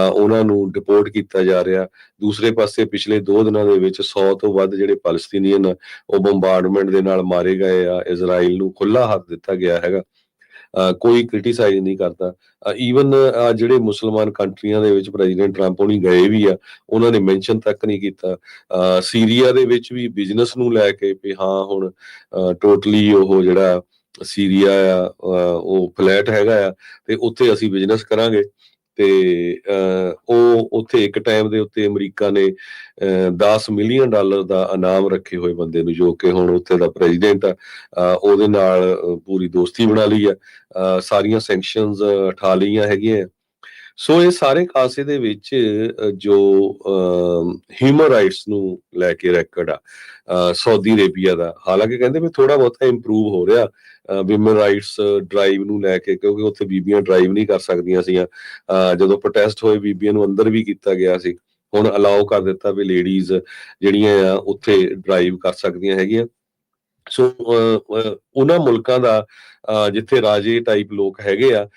ਉਹਨਾਂ ਨੂੰ ਡਿਪੋਰਟ ਕੀਤਾ ਜਾ ਰਿਹਾ। ਦੂਸਰੇ ਪਾਸੇ ਪਿਛਲੇ 2 ਦਿਨਾਂ ਦੇ ਵਿੱਚ 100 ਤੋਂ ਵੱਧ ਜਿਹੜੇ ਪੈਲਸਟੀਨੀਅਨ ਆ ਉਹ ਬੰਬਾਰਡਮੈਂਟ ਦੇ ਨਾਲ ਮਾਰੇ ਗਏ ਆ। ਇਜ਼ਰਾਈਲ ਨੂੰ ਖੁੱਲਾ ਹੱਥ ਦਿੱਤਾ ਗਿਆ ਹੈਗਾ, ਕੋਈ ਕ੍ਰਿਟੀਸਾਈਜ਼ ਨਹੀਂ ਕਰਦਾ। ਈਵਨ ਜਿਹੜੇ ਮੁਸਲਮਾਨ ਕੰਟਰੀਆਂ ਦੇ ਵਿੱਚ ਪ੍ਰੈਜ਼ੀਡੈਂਟ ਟਰੰਪ ਹੋਣੀ ਗਏ ਵੀ ਆ, ਉਹਨਾਂ ਨੇ ਮੈਂਸ਼ਨ ਤੱਕ ਨਹੀਂ ਕੀਤਾ। ਸੀਰੀਆ ਦੇ ਵਿੱਚ ਵੀ ਬਿਜ਼ਨਸ ਨੂੰ ਲੈ ਕੇ ਵੀ ਹਾਂ ਹੁਣ ਟੋਟਲੀ ਉਹ ਜਿਹੜਾ ਸੀਰੀਆ ਆ ਉਹ ਫਲੈਟ ਹੈਗਾ ਆ, ਤੇ ਉੱਥੇ ਅਸੀਂ ਬਿਜ਼ਨਸ ਕਰਾਂਗੇ। ਤੇ ਉਹ ਉੱਥੇ ਇੱਕ ਟਾਈਮ ਦੇ ਉੱਤੇ ਅਮਰੀਕਾ ਨੇ $10 ਮਿਲੀਅਨ ਦਾ ਇਨਾਮ ਰੱਖੇ ਹੋਏ ਬੰਦੇ ਨੂੰ, ਜੋ ਕਿ ਹੁਣ ਉੱਥੇ ਦਾ ਪ੍ਰੈਜ਼ੀਡੈਂਟ ਆ, ਉਹਦੇ ਨਾਲ ਪੂਰੀ ਦੋਸਤੀ ਬਣਾ ਲਈ ਆ, ਸਾਰੀਆਂ ਸੈਂਕਸ਼ਨਸ ਉਠਾ ਲਈਆਂ ਹੈਗੀਆਂ। ਸੋ ਇਹ ਸਾਰੇ ਖਾਸੇ ਦੇ ਵਿੱਚ ਜੋ ਹਿਊਮਨ ਰਾਈਟਸ ਨੂੰ ਲੈ ਕੇ ਰੈਕਡ ਆ ਸਾਊਦੀ ਅਰੇਬੀਆ ਦਾ, ਹਾਲਾਂਕਿ ਕਹਿੰਦੇ ਵੀ ਥੋੜਾ ਬਹੁਤਾ ਇੰਪਰੂਵ ਹੋ ਰਿਹਾ ਵਿਮਨ ਰਾਈਟਸ ਡਰਾਈਵ ਨੂੰ ਲੈ ਕੇ, ਕਿਉਂਕਿ ਉੱਥੇ ਬੀਬੀਆਂ ਡਰਾਈਵ ਨਹੀਂ ਕਰ ਸਕਦੀਆਂ ਸੀਗੀਆਂ। ਜਦੋਂ ਪ੍ਰੋਟੈਸਟ ਹੋਏ ਬੀਬੀਆਂ ਨੂੰ ਅੰਦਰ ਵੀ ਕੀਤਾ ਗਿਆ ਸੀ, ਹੁਣ ਅਲਾਓ ਕਰ ਦਿੱਤਾ ਵੀ ਲੇਡੀਜ਼ ਜਿਹੜੀਆਂ ਆ ਉੱਥੇ ਡਰਾਈਵ ਕਰ ਸਕਦੀਆਂ ਹੈਗੀਆਂ। ਸੋ ਉਹਨਾਂ ਮੁਲਕਾਂ ਦਾ ਜਿੱਥੇ ਰਾਜੇ ਟਾਈਪ ਲੋਕ ਹੈਗੇ ਆ,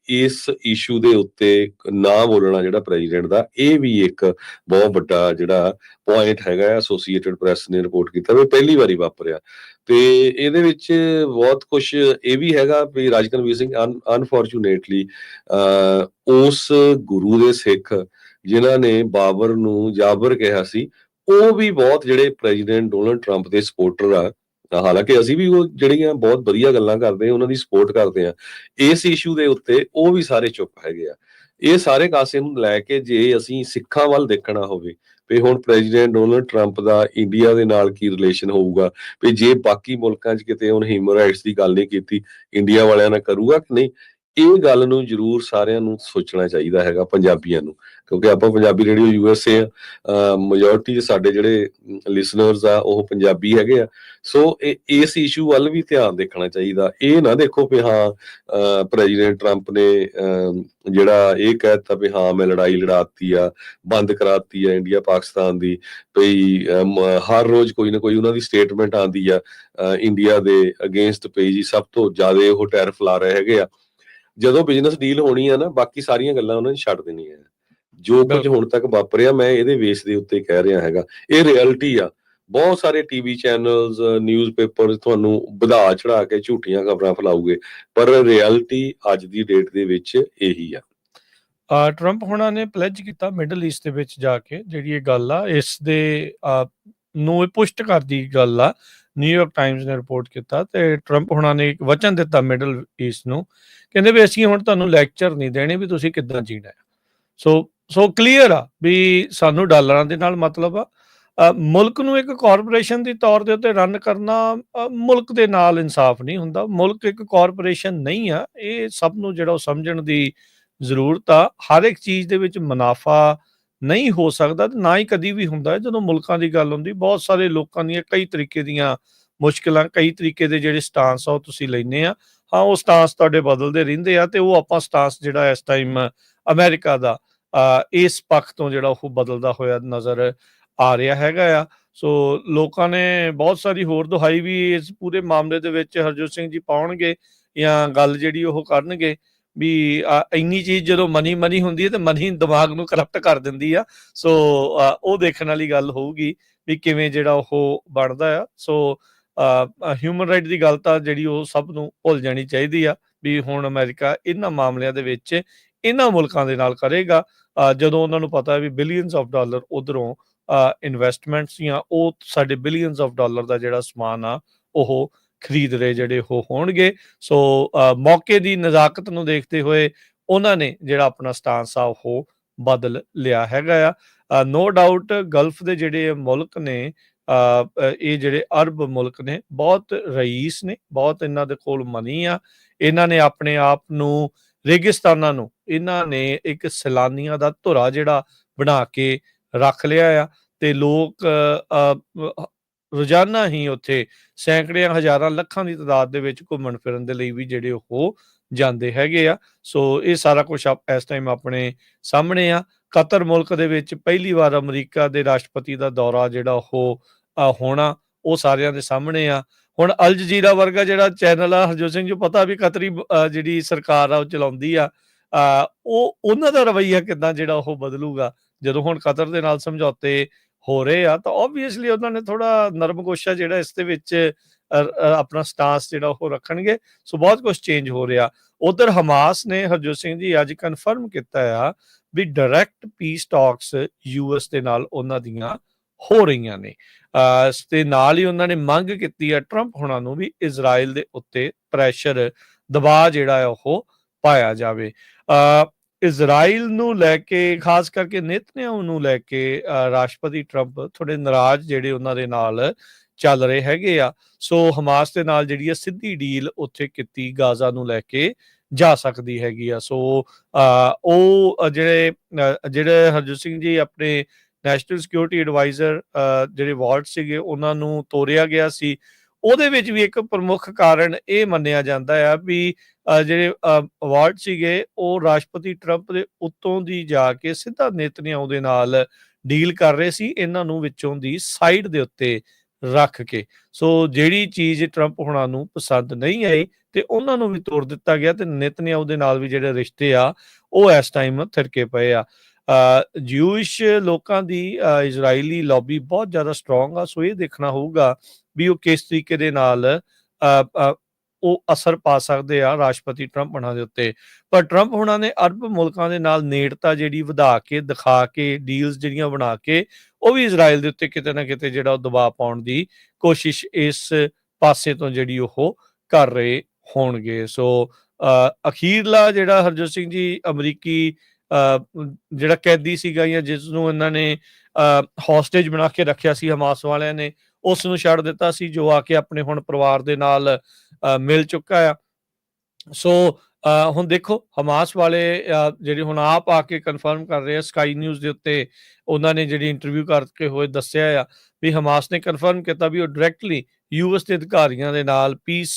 ਇਸ ਇਸ਼ੂ ਦੇ ਉੱਤੇ ਨਾ ਬੋਲਣਾ ਜਿਹੜਾ ਪ੍ਰੈਜ਼ੀਡੈਂਟ ਦਾ, ਇਹ ਵੀ ਇੱਕ ਬਹੁਤ ਵੱਡਾ ਜਿਹੜਾ ਪੁਆਇੰਟ ਹੈਗਾ। ਐਸੋਸੀਏਟਡ ਪ੍ਰੈਸ ਨੇ ਰਿਪੋਰਟ ਕੀਤਾ ਵੀ ਪਹਿਲੀ ਵਾਰੀ ਵਾਪਰਿਆ, ਤੇ ਇਹਦੇ ਵਿੱਚ ਬਹੁਤ ਕੁਝ ਇਹ ਵੀ ਹੈਗਾ ਵੀ ਰਾਜਕਨਵੀਰ ਸਿੰਘ ਅਨਫੋਰਚੂਨੇਟਲੀ ਉਸ ਗੁਰੂ ਦੇ ਸਿੱਖ ਜਿਨ੍ਹਾਂ ਨੇ ਬਾਬਰ ਨੂੰ ਜਾਬਰ ਕਿਹਾ ਸੀ, ਉਹ ਵੀ ਬਹੁਤ ਜਿਹੜੇ ਪ੍ਰੈਜ਼ੀਡੈਂਟ ਡੋਨਲਡ ਟਰੰਪ ਦੇ ਸਪੋਰਟਰ ਆ। ਹਾਲਾਂਕਿ ਅਸੀਂ ਵੀ ਉਹ ਜਿਹੜੀਆਂ ਬਹੁਤ ਵਧੀਆ ਗੱਲਾਂ ਕਰਦੇ ਆ ਉਹਨਾਂ ਦੀ ਸਪੋਰਟ ਕਰਦੇ ਆ, ਇਸ ਇਸ਼ੂ ਦੇ ਉੱਤੇ ਉਹ ਵੀ ਸਾਰੇ ਚੁੱਪ ਹੈਗੇ ਆ। ਇਹ ਸਾਰੇ ਕਾਸੇ ਨੂੰ ਲੈ ਕੇ ਜੇ ਅਸੀਂ ਸਿੱਖਾਂ ਵੱਲ ਦੇਖਣਾ ਹੋਵੇ ਵੀ ਹੁਣ ਪ੍ਰੈਜ਼ੀਡੈਂਟ ਡੋਨਲਡ ਟਰੰਪ ਦਾ ਇੰਡੀਆ ਦੇ ਨਾਲ ਕੀ ਰਿਲੇਸ਼ਨ ਹੋਊਗਾ, ਵੀ ਜੇ ਬਾਕੀ ਮੁਲਕਾਂ 'ਚ ਕਿਤੇ ਹੁਣ ਹਿਊਮਨ ਰਾਈਟਸ ਦੀ ਗੱਲ ਨਹੀਂ ਕੀਤੀ, ਇੰਡੀਆ ਵਾਲਿਆਂ ਨਾਲ ਕਰੂਗਾ ਕਿ ਨਹੀਂ, ਇਹ ਗੱਲ ਨੂੰ ਜ਼ਰੂਰ ਸਾਰਿਆਂ ਨੂੰ ਸੋਚਣਾ ਚਾਹੀਦਾ ਹੈਗਾ, ਪੰਜਾਬੀਆਂ ਨੂੰ, ਕਿਉਂਕਿ ਆਪਾਂ ਪੰਜਾਬੀ ਰੇਡੀਓ USA ਆ, ਮੈਜੋਰਟੀ ਸਾਡੇ ਜਿਹੜੇ ਲਿਸਨਰਸ ਆ ਉਹ ਪੰਜਾਬੀ ਹੈਗੇ ਆ। ਸੋ ਇਸ ਇਸ਼ੂ ਵੱਲ ਵੀ ਧਿਆਨ ਦੇਖਣਾ ਚਾਹੀਦਾ। ਇਹ ਨਾ ਦੇਖੋ ਵੀ ਹਾਂ ਪ੍ਰੈਜ਼ੀਡੈਂਟ ਟਰੰਪ ਨੇ ਜਿਹੜਾ ਇਹ ਕਹਿ ਦਿੱਤਾ ਵੀ ਹਾਂ ਮੈਂ ਲੜਾਈ ਲੜਾਤੀ ਆ, ਬੰਦ ਕਰਾਤੀ ਆ ਇੰਡੀਆ ਪਾਕਿਸਤਾਨ ਦੀ, ਵੀ ਹਰ ਰੋਜ਼ ਕੋਈ ਨਾ ਕੋਈ ਉਹਨਾਂ ਦੀ ਸਟੇਟਮੈਂਟ ਆਉਂਦੀ ਆ ਇੰਡੀਆ ਦੇ ਅਗੇਂਸਟ ਪਈ ਜੀ, ਸਭ ਤੋਂ ਜ਼ਿਆਦਾ ਉਹ ਟੈਰਿਫ ਲਾ ਰਹੇ ਹੈਗੇ ਆ। ਜਦੋਂ ਬਿਜ਼ਨਸ ਡੀਲ ਹੋਣੀ ਆ ਨਾ, ਬਾਕੀ ਸਾਰੀਆਂ ਗੱਲਾਂ ਉਹਨਾਂ ਨੇ ਛੱਡ ਦੇਣੀਆਂ। ਜੋ ਕੁਝ ਬਿਲਕੁਲ ਹੁਣ ਤੱਕ ਵਾਪਰਿਆ, ਮੈਂ ਇਹਦੇ ਬੇਸ ਦੇ ਉੱਤੇ ਕਹਿ ਰਿਹਾ ਹੈਗਾ, ਇਹ ਰਿਐਲਿਟੀ ਆ। ਬਹੁਤ ਸਾਰੇ ਟੀਵੀ ਚੈਨਲਸ, ਨਿਊਜ਼ਪੇਪਰ ਤੁਹਾਨੂੰ ਵਧਾ ਚੜਾ ਕੇ ਝੂਠੀਆਂ ਖਬਰਾਂ ਫੈਲਾਉਗੇ, ਪਰ ਰਿਐਲਿਟੀ ਅੱਜ ਦੀ ਡੇਟ ਦੇ ਵਿੱਚ ਇਹੀ ਆ। ਟਰੰਪ ਹੁਣਾਂ ਨੇ ਪਲੈਜ ਕੀਤਾ ਮਿਡਲ ਈਸਟ ਦੇ ਵਿੱਚ ਜਾ ਕੇ, ਜਿਹੜੀ ਇਹ ਗੱਲ ਆ ਇਸ ਦੇ ਨੂੰ ਇਹ ਪੁਸ਼ਟ ਕਰਦੀ ਗੱਲ ਆ। ਨਿਊਯਾਰਕ ਟਾਈਮਜ਼ ਨੇ ਰਿਪੋਰਟ ਕੀਤਾ ਤੇ ਟਰੰਪ ਹੁਣਾਂ ਨੇ ਇੱਕ ਵਚਨ ਦਿੱਤਾ ਮਿਡਲ ਈਸਟ ਨੂੰ, ਕਹਿੰਦੇ ਵੀ ਅਸੀਂ ਹੁਣ ਤੁਹਾਨੂੰ ਲੈਕਚਰ ਨਹੀਂ ਦੇਣੇ ਵੀ ਤੁਸੀਂ ਕਿੱਦਾਂ ਜੀਣਾ ਹੈ। ਸੋ ਕਲੀਅਰ ਆ ਵੀ ਸਾਨੂੰ ਡਾਲਰਾਂ ਦੇ ਨਾਲ ਮਤਲਬ ਆ। ਮੁਲਕ ਨੂੰ ਇੱਕ ਕਾਰਪੋਰੇਸ਼ਨ ਦੀ ਤੌਰ ਦੇ ਉੱਤੇ ਰਨ ਕਰਨਾ ਮੁਲਕ ਦੇ ਨਾਲ ਇਨਸਾਫ ਨਹੀਂ ਹੁੰਦਾ। ਮੁਲਕ ਇੱਕ ਕਾਰਪੋਰੇਸ਼ਨ ਨਹੀਂ ਆ, ਇਹ ਸਭ ਨੂੰ ਜਿਹੜਾ ਉਹ ਸਮਝਣ ਦੀ ਜ਼ਰੂਰਤ ਆ। ਹਰ ਇੱਕ ਚੀਜ਼ ਦੇ ਵਿੱਚ ਮੁਨਾਫਾ ਨਹੀਂ ਹੋ ਸਕਦਾ ਤੇ ਨਾ ਹੀ ਕਦੀ ਵੀ ਹੁੰਦਾ। ਜਦੋਂ ਮੁਲਕਾਂ ਦੀ ਗੱਲ ਹੁੰਦੀ, ਬਹੁਤ ਸਾਰੇ ਲੋਕਾਂ ਦੀਆਂ ਕਈ ਤਰੀਕੇ ਦੀਆਂ ਮੁਸ਼ਕਿਲਾਂ, ਕਈ ਤਰੀਕੇ ਦੇ ਜਿਹੜੇ ਸਟਾਂਸ ਆ ਉਹ ਤੁਸੀਂ ਲੈਂਦੇ ਆ। ਹਾਂ, ਉਹ ਸਟਾਂਸ ਤੁਹਾਡੇ ਬਦਲਦੇ ਰਹਿੰਦੇ ਆ ਤੇ ਉਹ ਆਪਾਂ ਸਟਾਂਸ ਜਿਹੜਾ ਇਸ ਟਾਈਮ ਅਮਰੀਕਾ ਦਾ ਇਸ ਪੱਖ ਤੋਂ ਜਿਹੜਾ ਉਹ ਬਦਲਦਾ ਹੋਇਆ ਨਜ਼ਰ ਆ ਰਿਹਾ ਹੈਗਾ ਆ। ਸੋ ਲੋਕਾਂ ਨੇ ਬਹੁਤ ਸਾਰੀ ਹੋਰ ਦੁਹਾਈ ਵੀ ਇਸ ਪੂਰੇ ਮਾਮਲੇ ਦੇ ਵਿੱਚ ਹਰਜੋਤ ਸਿੰਘ ਜੀ ਪਾਉਣਗੇ ਜਾਂ ਗੱਲ ਜਿਹੜੀ ਉਹ ਕਰਨਗੇ ਵੀ ਇੰਨੀ ਚੀਜ਼ ਜਦੋਂ ਮਨੀ ਹੁੰਦੀ ਹੈ ਤੇ ਮਨੀ ਦਿਮਾਗ ਨੂੰ ਕਰਪਟ ਕਰ ਦਿੰਦੀ ਆ। ਸੋ ਉਹ ਦੇਖਣ ਵਾਲੀ ਗੱਲ ਹੋਊਗੀ ਵੀ ਕਿਵੇਂ ਜਿਹੜਾ ਉਹ ਬਣਦਾ ਆ। ਸੋ ਹਿਊਮਨ ਰਾਈਟ ਦੀ ਗੱਲ ਤਾਂ ਜਿਹੜੀ ਉਹ ਸਭ ਨੂੰ ਭੁੱਲ ਜਾਣੀ ਚਾਹੀਦੀ ਆ ਵੀ ਹੁਣ ਅਮਰੀਕਾ ਇਹਨਾਂ ਮਾਮਲਿਆਂ ਦੇ ਵਿੱਚ ਇਹਨਾਂ ਮੁਲਕਾਂ ਦੇ ਨਾਲ ਕਰੇਗਾ ਜਦੋਂ ਉਹਨਾਂ ਨੂੰ ਪਤਾ ਵੀ ਬਿਲੀਅਨਸ ਆਫ ਡਾਲਰ ਉਧਰੋਂ ਇਨਵੈਸਟਮੈਂਟਸ ਜਾਂ ਉਹ ਸਾਡੇ ਬਿਲੀਅਨਸ ਆਫ ਡਾਲਰ ਦਾ ਜਿਹੜਾ ਸਮਾਨ ਆ ਉਹ ਖਰੀਦ ਰਹੇ ਜਿਹੜੇ ਉਹ ਹੋਣਗੇ। ਸੋ ਮੌਕੇ ਦੀ ਨਜ਼ਾਕਤ ਨੂੰ ਦੇਖਦੇ ਹੋਏ ਉਹਨਾਂ ਨੇ ਜਿਹੜਾ ਆਪਣਾ ਸਟਾਂਸ ਆ ਉਹ ਬਦਲ ਲਿਆ ਹੈਗਾ ਆ। ਨੋ ਡਾਊਟ ਗਲਫ ਦੇ ਜਿਹੜੇ ਮੁਲਕ ਨੇ, ਇਹ ਜਿਹੜੇ ਅਰਬ ਮੁਲਕ ਨੇ, ਬਹੁਤ ਰਈਸ ਨੇ, ਬਹੁਤ ਇਹਨਾਂ ਦੇ ਕੋਲ ਮਨੀ ਆ। ਇਹਨਾਂ ਨੇ ਆਪਣੇ ਆਪ ਨੂੰ ਰੇਗਿਸਤਾਨਾਂ ਨੂੰ ਇਹਨਾਂ ਨੇ ਇੱਕ ਸੈਲਾਨੀਆਂ ਦਾ ਧੁਰਾ ਜਿਹੜਾ ਬਣਾ ਕੇ ਰੱਖ ਲਿਆ ਆ ਤੇ ਲੋਕ ਰੋਜ਼ਾਨਾ ਹੀ ਉੱਥੇ ਸੈਂਕੜਿਆਂ, ਹਜ਼ਾਰਾਂ, ਲੱਖਾਂ ਦੀ ਤਾਦਾਦ ਦੇ ਵਿੱਚ ਘੁੰਮਣ ਫਿਰਨ ਦੇ ਲਈ ਵੀ ਜਿਹੜੇ ਉਹ ਜਾਂਦੇ ਹੈਗੇ ਆ। ਸੋ ਇਹ ਸਾਰਾ ਕੁਝ ਇਸ ਟਾਈਮ ਆਪਣੇ ਸਾਹਮਣੇ ਆ। ਕਤਰ ਮੁਲਕ ਦੇ ਵਿੱਚ ਪਹਿਲੀ ਵਾਰ ਅਮਰੀਕਾ ਦੇ ਰਾਸ਼ਟਰਪਤੀ ਦਾ ਦੌਰਾ ਜਿਹੜਾ ਉਹ ਹੋਣਾ, ਉਹ ਸਾਰਿਆਂ ਦੇ ਸਾਹਮਣੇ ਆ। ਹੁਣ ਅਲ ਜਜ਼ੀਰਾ ਵਰਗਾ ਜਿਹੜਾ ਚੈਨਲ ਆ, ਹਰਜੋਤ ਸਿੰਘ ਜੀ ਪਤਾ ਵੀ ਕਤਰੀ ਜਿਹੜੀ ਸਰਕਾਰ ਆ ਉਹ ਚਲਾਉਂਦੀ ਆ, ਉਹ ਉਹਨਾਂ ਦਾ ਰਵੱਈਆ ਕਿੱਦਾਂ ਜਿਹੜਾ ਉਹ ਬਦਲੂਗਾ ਜਦੋਂ ਹੁਣ ਕਤਰ ਦੇ ਨਾਲ ਸਮਝੌਤੇ ਹੋ ਰਹੇ ਆ। ਤਾਂ ਓਬਵੀਅਸਲੀ ਉਹਨਾਂ ਨੇ ਥੋੜਾ ਨਰਮਗੋਸ਼ਾ ਜਿਹੜਾ ਇਸ ਦੇ ਵਿੱਚ ਆਪਣਾ ਸਟਾਂਸ ਜਿਹੜਾ ਉਹ ਰੱਖਣਗੇ। ਸੋ ਬਹੁਤ ਕੁਝ ਚੇਂਜ ਹੋ ਰਿਹਾ। ਉਧਰ ਹਮਾਸ ਨੇ ਹਰਜੋਤ ਸਿੰਘ ਜੀ ਅੱਜ ਕਨਫਰਮ ਕੀਤਾ ਆ ਵੀ ਡਾਇਰੈਕਟ ਪੀਸ ਟਾਕਸ US ਦੇ ਨਾਲ ਉਹਨਾਂ ਦੀਆਂ ਹੋ ਰਹੀਆਂ ਨੇ ਤੇ ਨਾਲ ਹੀ ਉਹਨਾਂ ਨੇ ਮੰਗ ਕੀਤੀ ਆ ਟਰੰਪ ਹੁਣਾਂ ਨੂੰ ਵੀ ਇਜ਼ਰਾਈਲ ਦੇ ਉੱਤੇ ਪ੍ਰੈਸ਼ਰ, ਦਬਾਅ ਜਿਹੜਾ ਉਹ ਪਾਇਆ ਜਾਵੇ। ਇਜ਼ਰਾਈਲ ਨੂੰ ਲੈ ਕੇ, ਖਾਸ ਕਰਕੇ ਨੇਤਨਿਆਹੂ ਨੂੰ ਲੈ ਕੇ ਰਾਸ਼ਟਰਪਤੀ ਟਰੰਪ ਥੋੜੇ ਨਾਰਾਜ਼ ਜਿਹੜੇ ਉਹਨਾਂ ਦੇ ਨਾਲ ਚੱਲ ਰਹੇ ਹੈਗੇ ਆ। ਸੋ ਹਮਾਸ ਦੇ ਨਾਲ ਜਿਹੜੀ ਆ ਸਿੱਧੀ ਡੀਲ ਉੱਥੇ ਕੀਤੀ ਗਾਜ਼ਾ ਨੂੰ ਲੈ ਕੇ ਜਾ ਸਕਦੀ ਹੈਗੀ ਆ। ਸੋ ਉਹ ਜਿਹੜੇ ਹਰਜੋਤ ਸਿੰਘ ਜੀ ਆਪਣੇ ਨੈਸ਼ਨਲ ਸਿਕਿਉਰਿਟੀ ਐਡਵਾਈਜ਼ਰ ਜਿਹੜੇ ਵਾਲਟ ਸੀਗੇ ਉਹਨਾਂ ਨੂੰ ਤੋਰਿਆ ਗਿਆ ਸੀ, ਉਹਦੇ ਵਿੱਚ ਵੀ ਇੱਕ ਪ੍ਰਮੁੱਖ ਕਾਰਨ ਇਹ ਮੰਨਿਆ ਜਾਂਦਾ ਆ ਵੀ ਜਿਹੜੇ ਵਾਲਟ ਸੀਗੇ ਉਹ ਰਾਸ਼ਟਰਪਤੀ ਟਰੰਪ ਦੇ ਉੱਤੋਂ ਦੀ ਜਾ ਕੇ ਸਿੱਧਾ ਨੇਤਨਿਆਹੂ ਦੇ ਨਾਲ ਡੀਲ ਕਰ ਰਹੇ ਸੀ, ਇਹਨਾਂ ਨੂੰ ਵਿੱਚੋਂ ਦੀ ਸਾਈਡ ਦੇ ਉੱਤੇ ਰੱਖ ਕੇ। ਸੋ ਜਿਹੜੀ ਚੀਜ਼ ਟਰੰਪ ਹੁਣਾਂ ਨੂੰ ਪਸੰਦ ਨਹੀਂ ਆਈ ਤੇ ਉਹਨਾਂ ਨੂੰ ਵੀ ਤੋੜ ਦਿੱਤਾ ਗਿਆ ਤੇ ਨੇਤਨਿਆਹੂ ਦੇ ਨਾਲ ਵੀ ਜਿਹੜੇ ਰਿਸ਼ਤੇ ਆ ਉਹ ਇਸ ਟਾਈਮ ਥਿਰਕੇ ਪਏ ਆ। ਜਿਊਇਸ਼ ਲੋਕਾਂ ਦੀ ਇਜ਼ਰਾਈਲੀ ਲੌਬੀ ਬਹੁਤ ਜ਼ਿਆਦਾ ਸਟਰੋਂਗ ਆ। ਸੋ ਇਹ ਦੇਖਣਾ ਹੋਊਗਾ ਵੀ ਉਹ ਕਿਸ ਤਰੀਕੇ ਦੇ ਨਾਲ ਉਹ ਅਸਰ ਪਾ ਸਕਦੇ ਆ ਰਾਸ਼ਟਰਪਤੀ ਟਰੰਪ ਹੁਣਾਂ ਦੇ ਉੱਤੇ। ਪਰ ਟਰੰਪ ਹੁਣਾਂ ਨੇ ਅਰਬ ਮੁਲਕਾਂ ਦੇ ਨਾਲ ਨੇੜਤਾ ਜਿਹੜੀ ਵਧਾ ਕੇ, ਦਿਖਾ ਕੇ, ਡੀਲਸ ਜਿਹੜੀਆਂ ਬਣਾ ਕੇ ਉਹ ਵੀ ਇਜ਼ਰਾਈਲ ਦੇ ਉੱਤੇ ਕਿਤੇ ਨਾ ਕਿਤੇ ਜਿਹੜਾ ਉਹ ਦਬਾਅ ਪਾਉਣ ਦੀ ਕੋਸ਼ਿਸ਼ ਇਸ ਪਾਸੇ ਤੋਂ ਜਿਹੜੀ ਉਹ ਕਰ ਰਹੇ ਹੋਣਗੇ। ਸੋ ਅਖੀਰਲਾ ਜਿਹੜਾ ਹਰਜੋਤ ਸਿੰਘ ਜੀ ਅਮਰੀਕੀ ਜਿਹੜਾ ਕੈਦੀ ਸੀਗਾ ਜਾਂ ਜਿਸ ਨੂੰ ਇਹਨਾਂ ਨੇ ਹੌਸਟੇਜ ਬਣਾ ਕੇ ਰੱਖਿਆ ਸੀ ਹਮਾਸ ਵਾਲਿਆਂ ਨੇ, ਉਸ ਨੂੰ ਛੱਡ ਦਿੱਤਾ ਸੀ, ਜੋ ਆ ਕੇ ਆਪਣੇ ਹੁਣ ਪਰਿਵਾਰ ਦੇ ਨਾਲ ਮਿਲ ਚੁੱਕਾ ਆ। ਸੋ ਹੁਣ ਦੇਖੋ ਹਮਾਸ ਵਾਲੇ ਜਿਹੜੇ ਹੁਣ ਆਪ ਆ ਕੇ ਕਨਫਰਮ ਕਰ ਰਹੇ ਆ ਸਕਾਈ ਨਿਊਜ਼ ਦੇ ਉੱਤੇ, ਉਹਨਾਂ ਨੇ ਜਿਹੜੀ ਇੰਟਰਵਿਊ ਕਰਕੇ ਹੋਏ ਦੱਸਿਆ ਆ ਵੀ ਹਮਾਸ ਨੇ ਕਨਫਰਮ ਕੀਤਾ ਵੀ ਉਹ ਡਾਇਰੈਕਟਲੀ ਯੂਐਸ ਦੇ ਅਧਿਕਾਰੀਆਂ ਦੇ ਨਾਲ ਪੀਸ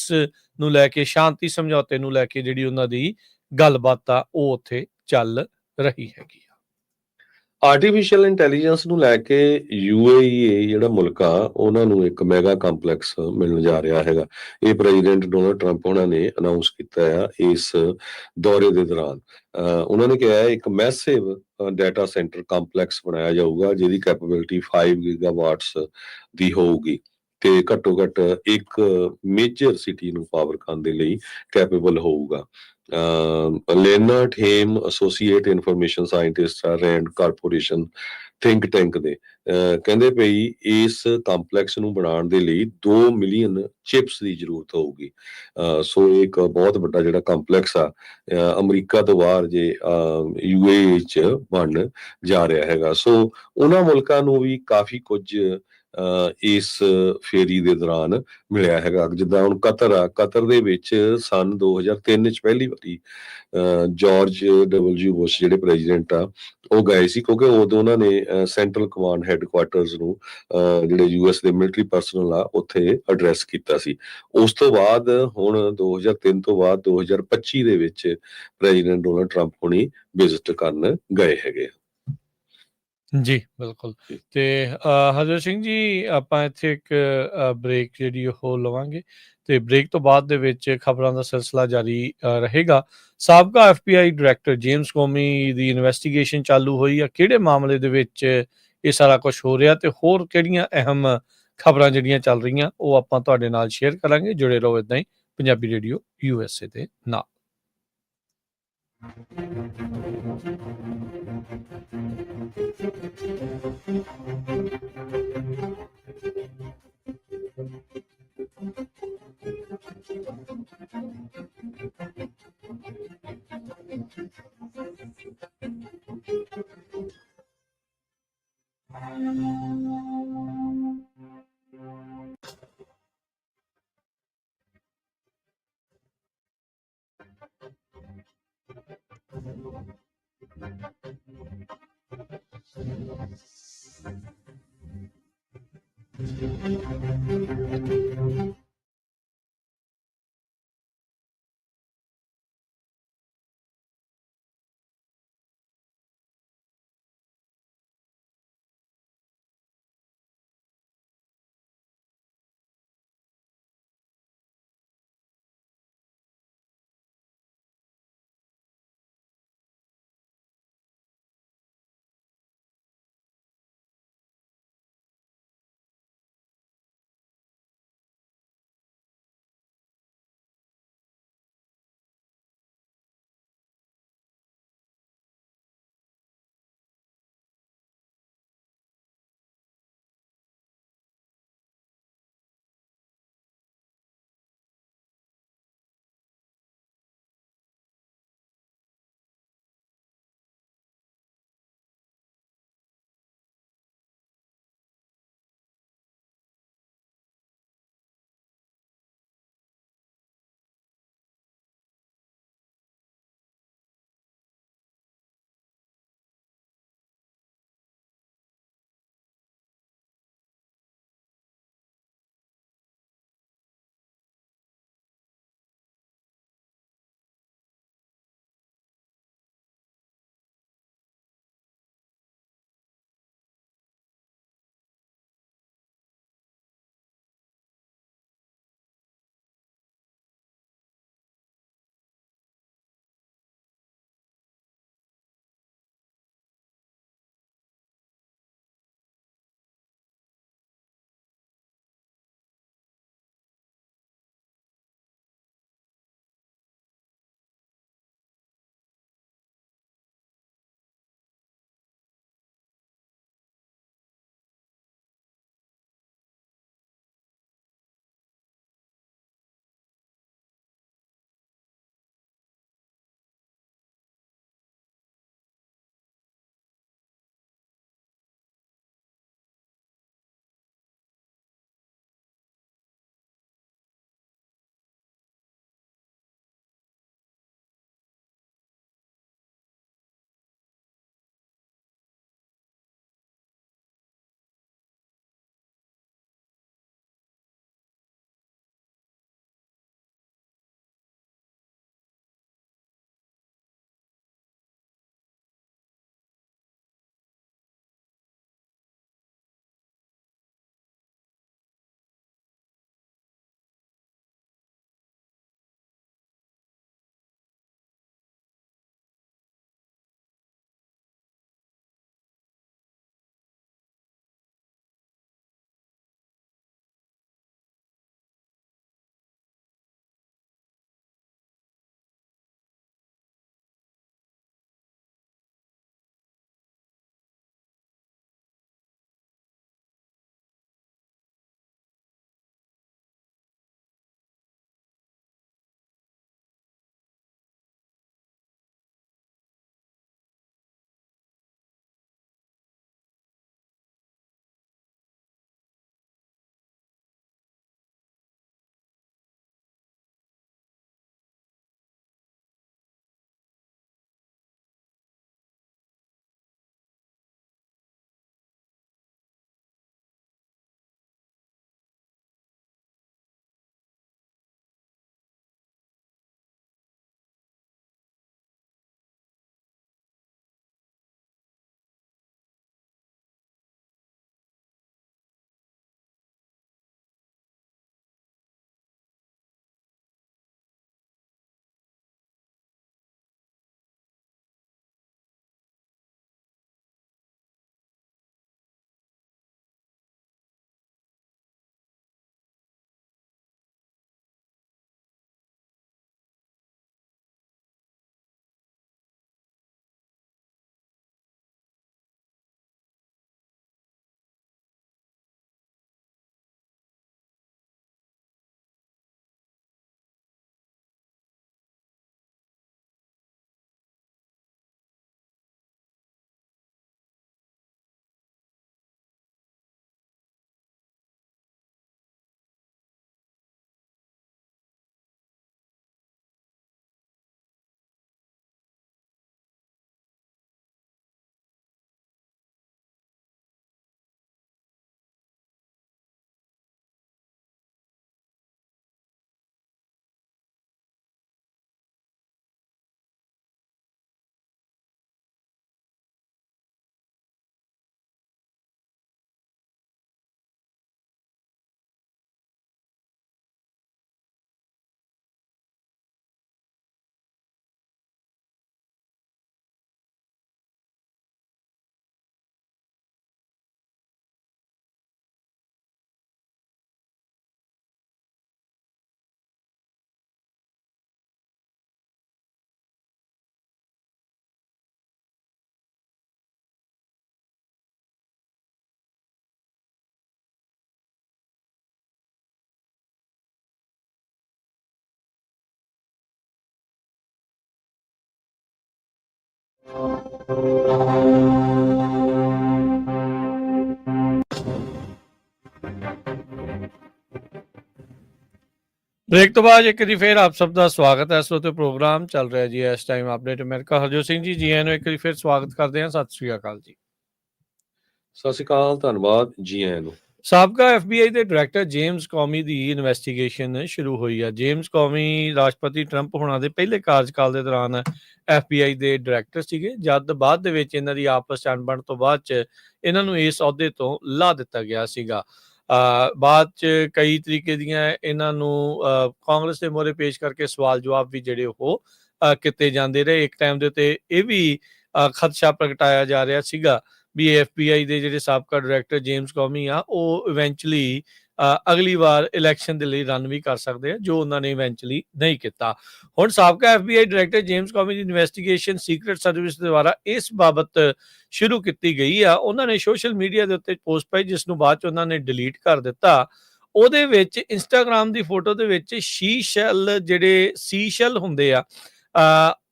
ਨੂੰ ਲੈ ਕੇ, ਸ਼ਾਂਤੀ ਸਮਝੌਤੇ ਨੂੰ ਲੈ ਕੇ ਜਿਹੜੀ ਉਹਨਾਂ ਦੀ ਗੱਲਬਾਤ ਆ ਉਹ ਉੱਥੇ ਚੱਲ ਰਹੀ ਹੈਗੀ ਆ। ਆਰਟੀਫਿਸ਼ੀਅਲ ਇੰਟੈਲੀਜੈਂਸ ਨੂੰ ਲੈ ਕੇ ਯੂਏਈ ਜਿਹੜਾ ਮੁਲਕ ਆ ਉਹਨਾਂ ਨੂੰ ਇੱਕ ਮੈਗਾ ਕੰਪਲੈਕਸ ਮਿਲਣ ਜਾ ਰਿਹਾ ਹੈਗਾ। ਇਹ ਪ੍ਰੈਜ਼ੀਡੈਂਟ ਡੋਨਲਡ ਟਰੰਪ ਉਹਨਾਂ ਨੇ ਅਨਾਉਂਸ ਕੀਤਾ ਆ ਇਸ ਦੌਰੇ ਦੇ ਦੌਰਾਨ। ਉਹਨਾਂ ਨੇ ਕਿਹਾ ਹੈ ਇੱਕ ਮੈਸਿਵ ਡਾਟਾ ਸੈਂਟਰ ਕੰਪਲੈਕਸ ਬਣਾਇਆ ਜਾਊਗਾ ਜਿਹਦੀ ਕੈਪੇਬਿਲਿਟੀ 5 ਗੀਗਾਵਾਟਸ ਦੀ ਹੋਊਗੀ ਤੇ ਘੱਟੋ ਘੱਟ ਇੱਕ ਮੇਜਰ ਸਿਟੀ ਨੂੰ ਪਾਵਰ ਕਰਨ ਦੇ ਲਈ ਕੈਪੇਬਲ ਹੋਊਗਾ। ਲੈਨਰਡ ਹੇਮ ਐਸੋਸੀਏਟ ਇਨਫੋਰਮੇਸ਼ਨ ਸਾਇੰਟਿਸਟ ਆ ਰੈਂਡ ਕਾਰਪੋਰੇਸ਼ਨ ਥਿੰਕ ਟੈਂਕ ਦੇ ਕਹਿੰਦੇ ਪਈ ਇਸ ਕੰਪਲੈਕਸ ਨੂੰ ਬਣਾਉਣ ਦੇ ਲਈ 2 ਮਿਲੀਅਨ ਚਿਪਸ ਦੀ ਜ਼ਰੂਰਤ ਹੋਊਗੀ। ਸੋ ਇਹ ਇੱਕ ਬਹੁਤ ਵੱਡਾ ਜਿਹੜਾ ਕੰਪਲੈਕਸ ਆ ਅਮਰੀਕਾ ਤੋਂ ਬਾਹਰ ਜੇ ਯੂਏਈ ਚ ਬਣ ਜਾ ਰਿਹਾ ਹੈਗਾ। ਸੋ ਉਹਨਾਂ ਮੁਲਕਾਂ ਨੂੰ ਵੀ ਕਾਫੀ ਕੁਝ ਇਸ ਫੇਰੀ ਦੇ ਦੌਰਾਨ ਮਿਲਿਆ ਹੈਗਾ। ਜਿੱਦਾਂ ਹੁਣ ਕਤਰ ਆ, ਕਤਰ ਦੇ ਵਿੱਚ ਸੰਨ 2003 ਚ ਪਹਿਲੀ ਵਾਰੀ ਜਾਰਜ ਡਬਲਯੂ ਬੁਸ਼ ਜਿਹੜੇ ਪ੍ਰੈਜ਼ੀਡੈਂਟ ਆ ਉਹ ਗਏ ਸੀ, ਕਿਉਂਕਿ ਉਦੋਂ ਉਹਨਾਂ ਨੇ ਸੈਂਟਰਲ ਕਮਾਂਡ ਹੈੱਡਕੁਆਟਰਸ ਨੂੰ ਜਿਹੜੇ ਯੂਐਸ ਦੇ ਮਿਲਟਰੀ ਪਰਸਨਲ ਆ ਉੱਥੇ ਐਡਰੈਸ ਕੀਤਾ ਸੀ। ਉਸ ਤੋਂ ਬਾਅਦ ਹੁਣ 2003 ਤੋਂ ਬਾਅਦ 2025 ਦੇ ਵਿੱਚ ਪ੍ਰੈਜ਼ੀਡੈਂਟ ਡੋਨਲਡ ਟਰੰਪ ਹੁਣੀ ਵਿਜ਼ਿਟ ਕਰਨ ਗਏ ਹੈਗੇ ਆ। ਜੀ, ਬਿਲਕੁਲ। ਜੀ। ਤੇ ਹਰਜੋਤ ਸਿੰਘ ਜੀ, ਆਪਾਂ ਇੱਥੇ ਇੱਕ ਬ੍ਰੇਕ ਜਿਹੜੀ ਉਹ ਲਵਾਂਗੇ ਤੇ ਬ੍ਰੇਕ ਤੋਂ ਬਾਅਦ ਦੇ ਵਿੱਚ ਖਬਰਾਂ ਦਾ ਸਿਲਸਿਲਾ ਜਾਰੀ ਰਹੇਗਾ। ਸਾਬਕਾ ਐਫਬੀਆਈ ਡਾਇਰੈਕਟਰ ਜੇਮਸ ਕੋਮੀ ਦੀ ਇਨਵੈਸਟੀਗੇਸ਼ਨ ਚਾਲੂ ਹੋਈ ਆ, ਕਿਹੜੇ ਮਾਮਲੇ ਦੇ ਵਿੱਚ ਇਹ ਸਾਰਾ ਕੁਝ ਹੋ ਰਿਹਾ ਤੇ ਹੋਰ ਕਿਹੜੀਆਂ ਅਹਿਮ ਖਬਰਾਂ ਜਿਹੜੀਆਂ ਚੱਲ ਰਹੀਆਂ ਉਹ ਆਪਾਂ ਤੁਹਾਡੇ ਨਾਲ ਸ਼ੇਅਰ ਕਰਾਂਗੇ। ਜੁੜੇ ਰਹੋ ਇਦਾਂ ਹੀ ਪੰਜਾਬੀ ਰੇਡੀਓ USA ਦੇ ਨਾਲ। ਬ੍ਰੇਕ ਤੋਂ ਬਾਅਦ ਇੱਕ ਵਾਰੀ ਫਿਰ ਆਪ ਸਭ ਦਾ ਸਵਾਗਤ ਹੈ। ਇਸ ਵਕਤ ਪ੍ਰੋਗਰਾਮ ਚੱਲ ਰਿਹਾ ਜੀ ਇਸ time update America. Harjot Singh ji ਆਇਆਂ ਨੂੰ ਇੱਕ ਵਾਰੀ ਫਿਰ ਸਵਾਗਤ ਕਰਦੇ ਹਾਂ। ਸਤਿ ਸ੍ਰੀ ਅਕਾਲ ਜੀ। ਸਤਿ ਸ਼੍ਰੀ ਅਕਾਲ, ਧੰਨਵਾਦ, ਜੀ ਆਇਆਂ ਨੂੰ। ਸਾਬਕਾ FBI ਦੇ ਡਾਇਰੈਕਟਰ ਜੇਮਸ ਕੌਮੀ ਦੀ ਇਨਵੈਸਟੀਗੇਸ਼ਨ ਸ਼ੁਰੂ ਹੋਈ ਹੈ। ਜੇਮਸ ਕੌਮੀ ਰਾਸ਼ਟਰਪਤੀ ਟਰੰਪ ਹੋਣਾ ਦੇ ਪਹਿਲੇ ਕਾਰਜਕਾਲ ਦੇ ਦੌਰਾਨ FBI ਦੇ ਡਾਇਰੈਕਟਰ ਸੀਗੇ, ਜਦ ਬਾਅਦ ਦੇ ਵਿੱਚ ਇਹਨਾਂ ਦੀ ਆਪਸ ਚ ਅਣਬਣ ਤੋਂ ਬਾਅਦ ਚ ਇਹਨਾਂ ਨੂੰ ਇਸ ਅਹੁਦੇ ਤੋਂ ਲਾ ਦਿੱਤਾ ਗਿਆ ਸੀਗਾ। ਬਾਅਦ ਚ ਕਈ ਤਰੀਕੇ ਦੀਆਂ ਇਹਨਾਂ ਨੂੰ ਕਾਂਗਰਸ ਦੇ ਮੋਹਰੇ ਪੇਸ਼ ਕਰਕੇ ਸਵਾਲ ਜਵਾਬ ਵੀ ਜਿਹੜੇ ਉਹ ਕੀਤੇ ਜਾਂਦੇ ਰਹੇ। ਇੱਕ ਟਾਈਮ ਦੇ ਉੱਤੇ ਇਹ ਵੀ ਖਦਸ਼ਾ ਪ੍ਰਗਟਾਇਆ ਜਾ ਰਿਹਾ ਸੀਗਾ ਵੀ FBI ਦੇ ਜਿਹੜੇ ਸਾਬਕਾ ਡਾਇਰੈਕਟਰ ਜੇਮਸ ਕੌਮੀ ਆ ਉਹ ਇਵੈਂਚੁਅਲੀ ਅਗਲੀ ਵਾਰ ਇਲੈਕਸ਼ਨ ਦੇ ਲਈ ਰਨ ਵੀ ਕਰ ਸਕਦੇ ਆ, ਜੋ ਉਹਨਾਂ ਨੇ ਇਵੈਂਚੁਅਲੀ ਨਹੀਂ ਕੀਤਾ। ਹੁਣ ਸਾਬਕਾ FBI ਡਾਇਰੈਕਟਰ ਜੇਮਸ ਕੌਮੀ ਦੀ ਇਨਵੈਸਟੀਗੇਸ਼ਨ ਸੀਕ੍ਰੇਟ ਸਰਵਿਸ ਦੁਆਰਾ ਇਸ ਬਾਬਤ ਸ਼ੁਰੂ ਕੀਤੀ ਗਈ ਆ। ਉਹਨਾਂ ਨੇ ਸੋਸ਼ਲ ਮੀਡੀਆ ਦੇ ਉੱਤੇ ਪੋਸਟ ਪਾਈ, ਜਿਸ ਨੂੰ ਬਾਅਦ ਚ ਉਹਨਾਂ ਨੇ ਡਿਲੀਟ ਕਰ ਦਿੱਤਾ। ਉਹਦੇ ਵਿੱਚ ਇੰਸਟਾਗ੍ਰਾਮ ਦੀ ਫੋਟੋ ਦੇ ਵਿੱਚ ਜਿਹੜੇ ਸੀਸ਼ੈਲ ਹੁੰਦੇ ਆ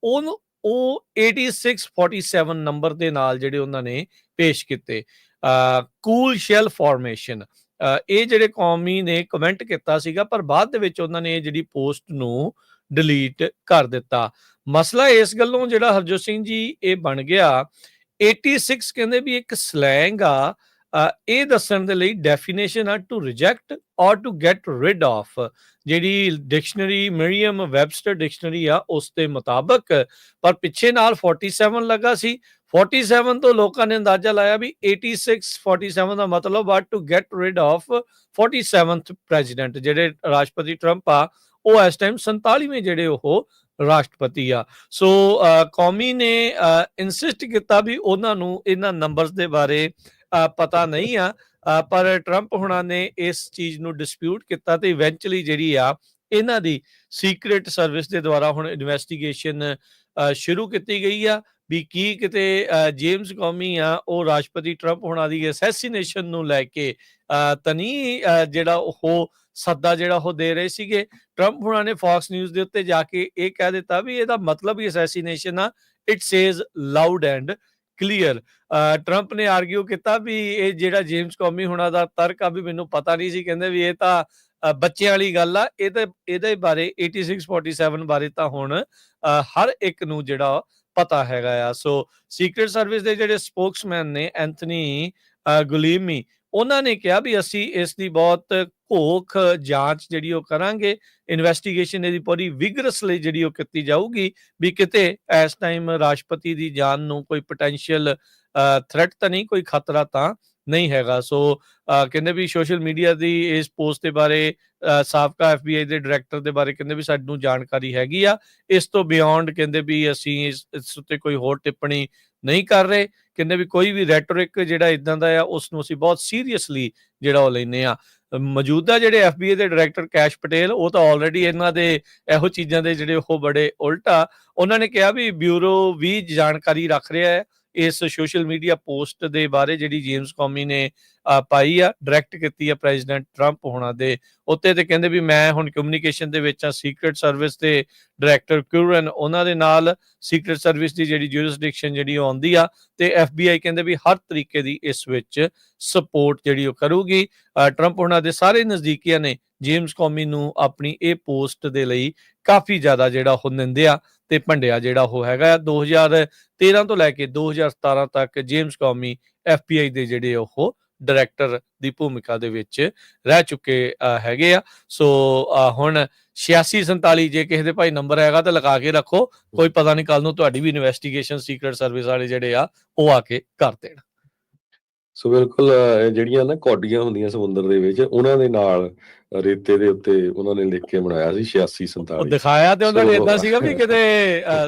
ਉਹਨੂੰ ਉਹ 8647 ਨੰਬਰ ਦੇ ਨਾਲ ਜਿਹੜੇ ਉਹਨਾਂ ਨੇ ਪੇਸ਼ ਕੀਤੇ। ਕੂਲ ਸ਼ੈਲ ਫਾਰਮੇਸ਼ਨ ਇਹ ਜਿਹੜੇ ਕੌਮੀ ਨੇ ਕਮੈਂਟ ਕੀਤਾ ਸੀਗਾ, ਪਰ ਬਾਅਦ ਦੇ ਵਿੱਚ ਉਹਨਾਂ ਨੇ ਇਹ ਜਿਹੜੀ ਪੋਸਟ ਨੂੰ ਡਿਲੀਟ ਕਰ ਦਿੱਤਾ। ਮਸਲਾ ਇਸ ਗੱਲੋਂ ਜਿਹੜਾ ਹਰਜੋਤ ਸਿੰਘ ਜੀ ਇਹ ਬਣ ਗਿਆ, 86 ਕਹਿੰਦੇ ਵੀ ਇੱਕ ਸਲੈਂਗ ਆ ਇਹ ਦੱਸਣ ਦੇ ਲਈ ਡੈਫੀਨੇਸ਼ਨ ਆ ਟੂ ਰਿਜੈਕਟ ਔਰ ਟੂ ਗੈਟ ਰਿਡ ਆਫ। ਜਿਹੜੀ ਡਿਕਸ਼ਨਰੀ ਮਰੀਅਮ ਵੈਬਸਟਰ ਡਿਕਸ਼ਨਰੀ ਆ ਉਸ ਦੇ ਮੁਤਾਬਕ, ਪਰ ਪਿੱਛੇ ਨਾਲ 47 ਲੱਗਾ ਸੀ। 47 ਤੋਂ ਲੋਕਾਂ ਨੇ ਅੰਦਾਜ਼ਾ ਲਾਇਆ ਵੀ 47 ਦਾ ਮਤਲਬ ਆ to get rid of 47th president. ਜਿਹੜੇ ਰਾਸ਼ਟਰਪਤੀ ਟਰੰਪ ਆ ਉਹ ਇਸ ਟਾਈਮ 47ਵੇਂ ਜਿਹੜੇ ਉਹ ਰਾਸ਼ਟਰਪਤੀ ਆ। ਸੋ ਕੌਮੀ ਨੇ ਇਨਸਿਸਟ ਕੀਤਾ ਵੀ ਉਹਨਾਂ ਨੂੰ ਇਹਨਾਂ ਨੰਬਰਸ ਦੇ ਬਾਰੇ ਪਤਾ ਨਹੀਂ ਆ, ਪਰ ਟਰੰਪ ਹੁਣਾਂ ਨੇ ਇਸ ਚੀਜ਼ ਨੂੰ ਡਿਸਪਿਊਟ ਕੀਤਾ ਤੇ ਇਵੈਂਚੁਅਲੀ ਜਿਹੜੀ ਆ ਇਹਨਾਂ ਦੀ ਸੀਕ੍ਰੇਟ ਸਰਵਿਸ ਦੇ ਦੁਆਰਾ ਹੁਣ ਇਨਵੈਸਟੀਗੇਸ਼ਨ ਸ਼ੁਰੂ ਕੀਤੀ ਗਈ ਆ ਵੀ ਕੀ ਕਿਤੇ ਜੇਮਸ ਕੌਮੀ ਆ ਉਹ ਰਾਸ਼ਟਰਪਤੀ ਟਰੰਪ ਹੁਣਾਂ ਦੀ ਅਸੈਸੀਨੇਸ਼ਨ ਨੂੰ ਲੈ ਕੇ ਤਾਂ ਨਹੀਂ ਜਿਹੜਾ ਉਹ ਸੱਦਾ ਜਿਹੜਾ ਉਹ ਦੇ ਰਹੇ ਸੀਗੇ। ਟਰੰਪ ਹੁਣਾਂ ਨੇ ਫੌਕਸ ਨਿਊਜ਼ ਦੇ ਉੱਤੇ ਜਾ ਕੇ ਇਹ ਕਹਿ ਦਿੱਤਾ ਵੀ ਇਹਦਾ ਮਤਲਬ ਹੀ ਅਸੈਸੀਨੇਸ਼ਨ ਆ, it says loud and clear. Trump ਨੇ ਆਰਗਿਊ ਕੀਤਾ ਵੀ ਇਹ ਜਿਹੜਾ ਜੇਮਸ ਕੌਮੀ ਹੁਣਾਂ ਦਾ ਤਰਕ ਆ ਵੀ ਮੈਨੂੰ ਪਤਾ ਨਹੀਂ ਸੀ, ਕਹਿੰਦੇ ਵੀ ਇਹ ਤਾਂ ਬੱਚਿਆਂ ਵਾਲੀ ਗੱਲ ਆ, ਇਹ ਤਾਂ ਇਹਦੇ ਬਾਰੇ 8647 ਬਾਰੇ ਤਾਂ ਹੁਣ ਹਰ ਇੱਕ ਨੂੰ ਜਿਹੜਾ ਪਤਾ ਹੈਗਾ ਆ। ਸੋ ਸੀਕ੍ਰੇਟ ਸਰਵਿਸ ਦੇ ਜਿਹੜੇ ਸਪੋਕਸਮੈਨ ਨੇ ਐਂਥਨੀ ਗੁਲੀਮੀ, ਉਹਨਾਂ ਨੇ ਕਿਹਾ ਵੀ ਅਸੀਂ ਇਸ ਦੀ ਬਹੁਤ ਘੋਖ ਜਾਂਚ ਜਿਹੜੀ ਉਹ ਕਰਾਂਗੇ, ਇਨਵੈਸਟੀਗੇਸ਼ਨ ਇਹਦੀ ਪੂਰੀ ਵਿਗਰਸਲੀ ਜਿਹੜੀ ਉਹ ਕੀਤੀ ਜਾਊਗੀ ਵੀ ਕਿਤੇ ਇਸ ਟਾਈਮ ਰਾਸ਼ਟਰਪਤੀ ਦੀ ਜਾਨ ਨੂੰ ਕੋਈ ਪੋਟੈਂਸ਼ੀਅਲ ਥ੍ਰੈਟ ਤਾਂ ਨਹੀਂ, ਕੋਈ ਖਤਰਾ ਤਾਂ ਨਹੀਂ ਹੈਗਾ। ਸੋ ਕਹਿੰਦੇ ਵੀ ਸੋਸ਼ਲ ਮੀਡੀਆ ਦੀ ਇਸ ਪੋਸਟ ਦੇ ਬਾਰੇ ਸਾਬਕਾ FBI ਦੇ ਡਾਇਰੈਕਟਰ ਦੇ ਬਾਰੇ ਕਹਿੰਦੇ ਵੀ ਸਾਨੂੰ ਜਾਣਕਾਰੀ ਹੈਗੀ ਆ, ਇਸ ਤੋਂ ਬਿਯੋਂਡ ਕਹਿੰਦੇ ਵੀ ਅਸੀਂ ਇਸ ਉੱਤੇ ਕੋਈ ਹੋਰ ਟਿੱਪਣੀ ਨਹੀਂ ਕਰ ਰਹੇ। ਕਹਿੰਦੇ ਵੀ ਕੋਈ ਵੀ ਰੈਟੋਰਿਕ ਜਿਹੜਾ ਇਦਾਂ ਦਾ ਆ ਉਸ ਨੂੰ ਅਸੀਂ ਬਹੁਤ ਸੀਰੀਅਸਲੀ ਜਿਹੜਾ ਉਹ ਲੈਂਦੇ ਆ। ਮੌਜੂਦਾ ਜਿਹੜੇ FBI ਦੇ ਡਾਇਰੈਕਟਰ ਕੈਸ਼ ਪਟੇਲ, ਉਹ ਤਾਂ ਆਲਰੇਡੀ ਇਹਨਾਂ ਦੇ ਇਹੋ ਚੀਜ਼ਾਂ ਦੇ ਜਿਹੜੇ ਉਹ ਬੜੇ ਉਲਟਾ। ਉਹਨਾਂ ਨੇ ਕਿਹਾ ਵੀ ਬਿਊਰੋ ਵੀ ਜਾਣਕਾਰੀ ਰੱਖ ਰਿਹਾ ਹੈ ਇਸ ਸੋਸ਼ਲ ਮੀਡੀਆ ਪੋਸਟ ਦੇ ਬਾਰੇ ਜਿਹੜੀ ਜੇਮਸ ਕੌਮੀ ਨੇ ਪਾਈ ਆ, ਡਾਇਰੈਕਟ ਕੀਤੀ ਆ ਪ੍ਰੈਜ਼ੀਡੈਂਟ ਟਰੰਪ ਹੋਣਾ ਦੇ ਉੱਤੇ। ਤੇ ਕਹਿੰਦੇ ਵੀ ਮੈਂ ਹੁਣ ਕਮਿਊਨੀਕੇਸ਼ਨ ਦੇ ਵਿੱਚ ਆ ਸੀਕ੍ਰੇਟ ਸਰਵਿਸ ਦੇ ਡਾਇਰੈਕਟਰ ਕਿਊਰਨ, ਉਹਨਾਂ ਦੇ ਨਾਲ ਸੀਕ੍ਰੇਟ ਸਰਵਿਸ ਦੀ ਜਿਹੜੀ ਜੁਰਿਸਡਿਕਸ਼ਨ ਜਿਹੜੀ ਉਹ ਆਉਂਦੀ ਆ, ਤੇ FBI ਕਹਿੰਦੇ ਵੀ ਹਰ ਤਰੀਕੇ ਦੀ ਇਸ ਵਿੱਚ ਸਪੋਰਟ ਜਿਹੜੀ ਉਹ ਕਰੂਗੀ। ਟਰੰਪ ਹੋਣਾ ਦੇ ਸਾਰੇ ਨਜ਼ਦੀਕੀਆਂ ਨੇ ਜੇਮਸ ਕੌਮੀ ਨੂੰ ਆਪਣੀ ਇਹ ਪੋਸਟ ਦੇ ਲਈ ਕਾਫੀ ਜ਼ਿਆਦਾ ਜਿਹੜਾ ਉਹ ਨਿੰਦਿਆ ਤੇ ਭੰਡਿਆ ਜਿਹੜਾ ਉਹ ਹੈਗਾ। 2013 ਤੋਂ ਲੈ ਕੇ 2017 ਤੱਕ ਜੇਮਸ ਕੌਮੀ FBI ਦੇ ਜਿਹੜੇ ਉਹ ਡਾਇਰੈਕਟਰ ਦੀ ਭੂਮਿਕਾ ਦੇ ਵਿੱਚ ਰਹਿ ਚੁੱਕੇ ਹੈਗੇ ਆ। ਸੋ ਹੁਣ 8647 ਜੇ ਕਿਸੇ ਦੇ ਭਾਈ ਨੰਬਰ ਹੈਗਾ ਤਾਂ ਲਗਾ ਕੇ ਰੱਖੋ, ਕੋਈ ਪਤਾ ਨਹੀਂ ਕੱਲ ਨੂੰ ਤੁਹਾਡੀ ਵੀ ਇਨਵੈਸਟੀਗੇਸ਼ਨ ਸੀਕ੍ਰੇਟ ਸਰਵਿਸ ਵਾਲੇ ਜਿਹੜੇ ਆ ਉਹ ਆ ਕੇ ਕਰ ਦੇਣ। ਸੋ ਬਿਲਕੁਲ ਜਿਹੜੀਆਂ ਨਾ ਕੌਡੀਆਂ ਹੁੰਦੀਆਂ ਸਮੁੰਦਰ ਦੇ ਵਿੱਚ, ਉਹਨਾਂ ਦੇ ਨਾਲ ਰੇਤੇ ਦੇ ਉੱਤੇ ਉਹਨਾਂ ਨੇ ਲਿਖ ਕੇ ਬਣਾਇਆ ਸੀ 8647। ਦਿਖਾਇਆ ਤੇ ਉਹਨਾਂ ਨੇ ਸੋ ਏਦਾਂ ਸੀਗਾ ਵੀ ਕਿਤੇ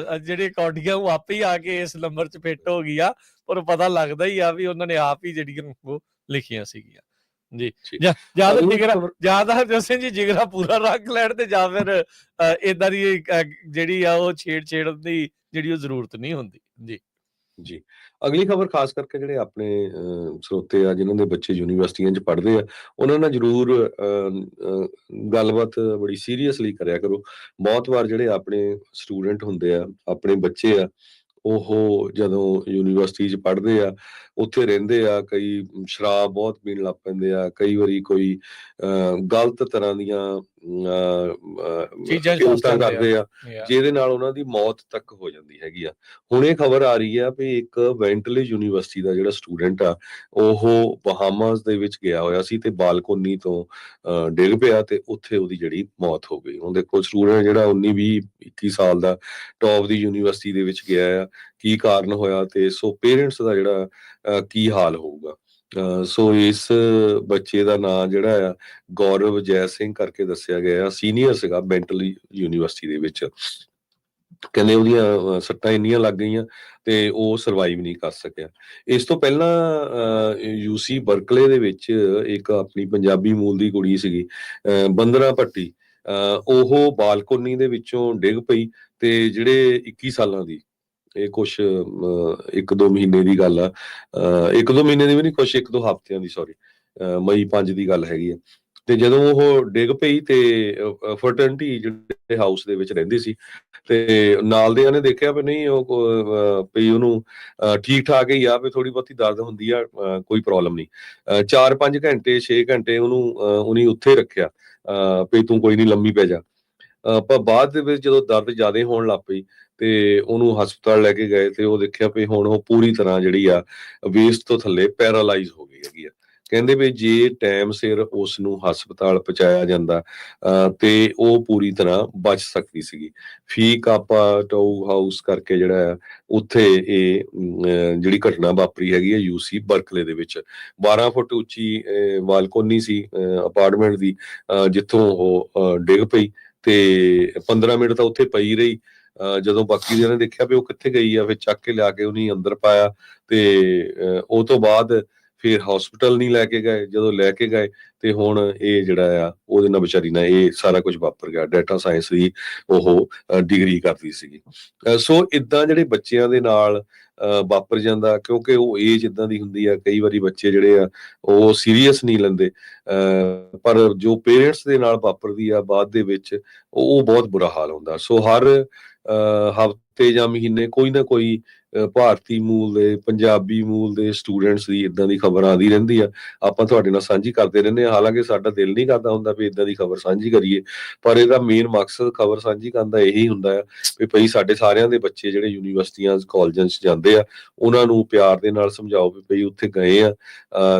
ਜਿਹੜੇ ਕੌਡੀਆਂ ਉਹ ਆਪੇ ਹੀ ਆ ਕੇ ਇਸ ਨੰਬਰ 'ਚ ਫਿੱਟ ਹੋ ਗਈ ਆ, ਪਰ ਪਤਾ ਲੱਗਦਾ ਹੀ ਆ ਵੀ ਉਹਨਾਂ ਨੇ ਆਪ ਹੀ ਜਿਹੜੀਆਂ ਉਹ ਲਿਖੀਆਂ ਸੀਗੀਆਂ ਜੀ। ਜਿਆਦਾ ਜੋਸਨ ਜੀ ਜਿਗਰਾ ਪੂਰਾ ਰੱਖ ਲੈਣ ਤੇ ਜਾਂ ਫਿਰ ਏਦਾਂ ਦੀ ਜਿਹੜੀ ਆ ਉਹ ਛੇੜ ਦੀ ਜਿਹੜੀ ਉਹ ਜ਼ਰੂਰਤ ਨਹੀਂ ਹੁੰਦੀ ਜੀ। ਜੀ, ਅਗਲੀ ਖਬਰ ਖਾਸ ਕਰਕੇ ਜਿਹੜੇ ਆਪਣੇ ਸਰੋਤੇ ਆ ਜਿਨ੍ਹਾਂ ਦੇ ਬੱਚੇ ਯੂਨੀਵਰਸਿਟੀਆਂ 'ਚ ਪੜ੍ਹਦੇ ਆ, ਉਹਨਾਂ ਨਾਲ ਜ਼ਰੂਰ ਗੱਲਬਾਤ ਬੜੀ ਸੀਰੀਅਸਲੀ ਕਰਿਆ ਕਰੋ। ਬਹੁਤ ਵਾਰ ਜਿਹੜੇ ਆਪਣੇ ਸਟੂਡੈਂਟ ਹੁੰਦੇ ਆ, ਆਪਣੇ ਬੱਚੇ ਆ, ਉਹ ਜਦੋਂ ਯੂਨੀਵਰਸਿਟੀ 'ਚ ਪੜ੍ਹਦੇ ਆ, ਉੱਥੇ ਰਹਿੰਦੇ ਆ, ਕਈ ਸ਼ਰਾਬ ਬਹੁਤ ਪੀਣ ਲੱਗ ਪੈਂਦੇ ਆ, ਕਈ ਵਾਰੀ ਕੋਈ ਗਲਤ ਤਰ੍ਹਾਂ ਦੀਆਂ ਚੀਜ਼ਾਂ 'ਚ ਫਸ ਕਿਉਂਤਾਂ ਜਾਂਦੇ ਆ। ਕਰਦੇ ਆ, Yeah. ਜਿਹਦੇ ਨਾਲ ਉਹਨਾਂ ਦੀ ਮੌਤ ਤੱਕ ਹੋ ਜਾਂਦੀ ਹੈਗੀ ਆ। ਹੁਣ ਇਹ ਖਬਰ ਆ ਰਹੀ ਆ ਵੀ ਇੱਕ ਵੈਂਟਲੇ ਯੂਨੀਵਰਸਿਟੀ ਦਾ ਜਿਹੜਾ ਸਟੂਡੈਂਟ ਆ, ਉਹ ਬਹਾਮਾਸ ਦੇ ਵਿੱਚ ਗਿਆ ਹੋਇਆ ਸੀ ਤੇ ਬਾਲਕੋਨੀ ਤੋਂ ਡਿੱਗ ਪਿਆ ਤੇ ਉੱਥੇ ਉਹਦੀ ਜਿਹੜੀ ਮੌਤ ਹੋ ਗਈ। ਹੁਣ ਦੇਖੋ ਸਟੂਡੈਂਟ ਜਿਹੜਾ 19 20 21 ਸਾਲ ਦਾ ਟੌਪ ਦੀ ਯੂਨੀਵਰਸਿਟੀ ਦੇ ਵਿੱਚ ਗਿਆ ਆ, ਕੀ ਕਾਰਨ ਹੋਇਆ, ਤੇ ਸੋ ਪੇਰੈਂਟਸ ਦਾ ਜਿਹੜਾ ਕੀ ਹਾਲ ਹੋਊਗਾ। ਸੋ ਇਸ ਬੱਚੇ ਦਾ ਨਾਂ ਜਿਹੜਾ ਆ ਗੌਰਵ ਜੈ ਸਿੰਘ ਕਰਕੇ ਦੱਸਿਆ ਗਿਆ, ਸੀਨੀਅਰ ਸੀਗਾ ਮੈਂਟਲ ਯੂਨੀਵਰਸਿਟੀ ਦੇ ਵਿੱਚ। ਕਹਿੰਦੇ ਉਹਦੀਆਂ ਸੱਟਾਂ ਇੰਨੀਆਂ ਲੱਗ ਗਈਆਂ ਤੇ ਉਹ ਸਰਵਾਈਵ ਨਹੀਂ ਕਰ ਸਕਿਆ। ਇਸ ਤੋਂ ਪਹਿਲਾਂ ਯੂਸੀ ਬਰਕਲੇ ਦੇ ਵਿੱਚ ਇੱਕ ਆਪਣੀ ਪੰਜਾਬੀ ਮੂਲ ਦੀ ਕੁੜੀ ਸੀਗੀ, ਬੰਦਨਾ ਭੱਟੀ, ਉਹ ਬਾਲਕੋਨੀ ਦੇ ਵਿੱਚੋਂ ਡਿੱਗ ਪਈ ਤੇ ਜਿਹੜੇ 21 ਸਾਲਾਂ ਦੀ, ਇਹ ਕੁਛ 1-2 ਮਹੀਨੇ ਦੀ ਗੱਲ ਆ, 1-2 ਮਹੀਨੇ ਦੀ ਵੀ ਨਹੀਂ, ਕੁਛ 1-2 ਹਫ਼ਤਿਆਂ ਦੀ, ਸੌਰੀ, ਮਈ 5 ਦੀ ਗੱਲ ਹੈਗੀ ਆ। ਤੇ ਜਦੋਂ ਉਹ ਡਿੱਗ ਪਈ ਤੇ ਫਰਟਰਨਿਟੀ ਜਿਹੜੇ ਹਾਊਸ ਦੇ ਵਿੱਚ ਰਹਿੰਦੀ ਸੀ, ਤੇ ਨਾਲ ਦਿਆਂ ਨੇ ਦੇਖਿਆ ਵੀ ਨਹੀਂ ਉਹ ਵੀ ਉਹਨੂੰ ਠੀਕ ਠਾਕ ਹੀ ਆ, ਵੀ ਥੋੜੀ ਬਹੁਤੀ ਦਰਦ ਹੁੰਦੀ ਆ, ਕੋਈ ਪ੍ਰੋਬਲਮ ਨਹੀਂ। 4-5 ਘੰਟੇ 6 ਘੰਟੇ ਉਹਨੇ ਉੱਥੇ ਰੱਖਿਆ, ਵੀ ਤੂੰ ਕੋਈ ਨਹੀਂ ਲੰਮੀ ਪੈ ਜਾ। ਪਰ ਬਾਅਦ ਦੇ ਵਿੱਚ ਜਦੋਂ ਦਰਦ ਜ਼ਿਆਦਾ ਹੋਣ ਲੱਗ ਪਈ ਤੇ ਉਹਨੂੰ ਹਸਪਤਾਲ ਲੈ ਕੇ ਗਏ ਤੇ ਉਹ ਦੇਖਿਆ ਵੀ ਹੁਣ ਉਹ ਪੂਰੀ ਤਰ੍ਹਾਂ ਜਿਹੜੀ ਆ ਵੇਸਟ ਤੋਂ ਥੱਲੇ ਪੈਰਾਲਾਈਜ਼ ਹੋ ਗਈ ਹੈਗੀ ਆ। ਕਹਿੰਦੇ ਵੀ ਜੇ ਟਾਈਮ ਸਿਰ ਉਸ ਨੂੰ ਹਸਪਤਾਲ ਪਹੁੰਚਾਇਆ ਜਾਂਦਾ ਤੇ ਉਹ ਪੂਰੀ ਤਰ੍ਹਾਂ ਬਚ ਸਕਦੀ ਸੀਗੀ। ਫੀ ਕਾਪਾ ਟਾਊ ਹਾਊਸ ਕਰਕੇ ਜਿਹੜਾ ਆ ਉੱਥੇ ਇਹ ਜਿਹੜੀ ਘਟਨਾ ਵਾਪਰੀ ਹੈਗੀ ਹੈ ਯੂਸੀ ਬਰਕਲੇ ਦੇ ਵਿੱਚ। 12 ਫੁੱਟ ਉੱਚੀ ਬਾਲਕੋਨੀ ਸੀ ਅਪਾਰਟਮੈਂਟ ਦੀ, ਜਿੱਥੋਂ ਉਹ ਡਿੱਗ ਪਈ ਤੇ 15 ਮਿੰਟ ਤਾਂ ਉੱਥੇ ਪਈ ਰਹੀ। ਜਦੋਂ ਬਾਕੀ ਦਿਆਂ ਨੇ ਦੇਖਿਆ ਵੀ ਉਹ ਕਿੱਥੇ ਗਈ ਆ, ਫਿਰ ਚੱਕ ਕੇ ਲਿਆ ਕੇ ਉਹਨੇ ਅੰਦਰ ਪਾਇਆ ਤੇ ਉਹ ਤੋਂ ਬਾਅਦ ਫਿਰ ਹਸਪੀਟਲ ਨਹੀਂ ਲੈ ਕੇ ਗਏ। ਜਦੋਂ ਲੈ ਕੇ ਗਏ ਤੇ ਹੁਣ ਇਹ ਜਿਹੜਾ ਆ ਉਹਦੇ ਨਾਲ ਵਿਚਾਰੀ ਨਾਲ ਇਹ ਸਾਰਾ ਕੁਝ ਵਾਪਰ ਗਿਆ। ਡਾਟਾ ਸਾਇੰਸ ਦੀ ਉਹ ਡਿਗਰੀ ਕਰਦੀ ਸੀਗੀ। ਸੋ ਇਦਾਂ ਜਿਹੜੇ ਬੱਚਿਆਂ ਦੇ ਨਾਲ ਵਾਪਰ ਜਾਂਦਾ, ਕਿਉਂਕਿ ਉਹ ਏਜ ਇਦਾਂ ਦੀ ਹੁੰਦੀ ਆ, ਕਈ ਵਾਰੀ ਬੱਚੇ ਜਿਹੜੇ ਆ ਉਹ ਸੀਰੀਅਸ ਨਹੀਂ ਲੈਂਦੇ, ਪਰ ਜੋ ਪੇਰੈਂਟਸ ਦੇ ਨਾਲ ਵਾਪਰਦੀ ਆ ਬਾਅਦ ਦੇ ਵਿੱਚ ਉਹ ਬਹੁਤ ਬੁਰਾ ਹਾਲ ਹੁੰਦਾ। ਸੋ ਹਰ ਹਫ਼ਤੇ ਜਾਂ ਮਹੀਨੇ ਕੋਈ ਨਾ ਕੋਈ ਭਾਰਤੀ ਮੂਲ ਦੇ, ਪੰਜਾਬੀ ਮੂਲ ਦੇ ਸਟੂਡੈਂਟਸ ਦੀ ਇਦਾਂ ਦੀ ਖਬਰ ਆਉਂਦੀ ਰਹਿੰਦੀ ਆ। ਆਪਾਂ ਤੁਹਾਡੇ ਨਾਲ ਸਾਂਝੀ ਕਰਦੇ ਰਹਿੰਦੇ ਹਾਂ। ਹਾਲਾਂਕਿ ਸਾਡਾ ਦਿਲ ਨਹੀਂ ਕਰਦਾ ਹੁੰਦਾ ਵੀ ਇਦਾਂ ਦੀ ਖਬਰ ਸਾਂਝੀ ਕਰੀਏ, ਪਰ ਇਹਦਾ ਮੇਨ ਮਕਸਦ ਖਬਰ ਸਾਂਝੀ ਕਰਨ ਦਾ ਇਹੀ ਹੁੰਦਾ ਆ ਵੀ ਭਈ ਸਾਡੇ ਸਾਰਿਆਂ ਦੇ ਬੱਚੇ ਜਿਹੜੇ ਯੂਨੀਵਰਸਿਟੀਆਂ ਕਾਲਜਾਂ 'ਚ ਜਾਂਦੇ ਆ, ਉਹਨਾਂ ਨੂੰ ਪਿਆਰ ਦੇ ਨਾਲ ਸਮਝਾਓ ਵੀ ਭਈ ਉੱਥੇ ਗਏ ਆ,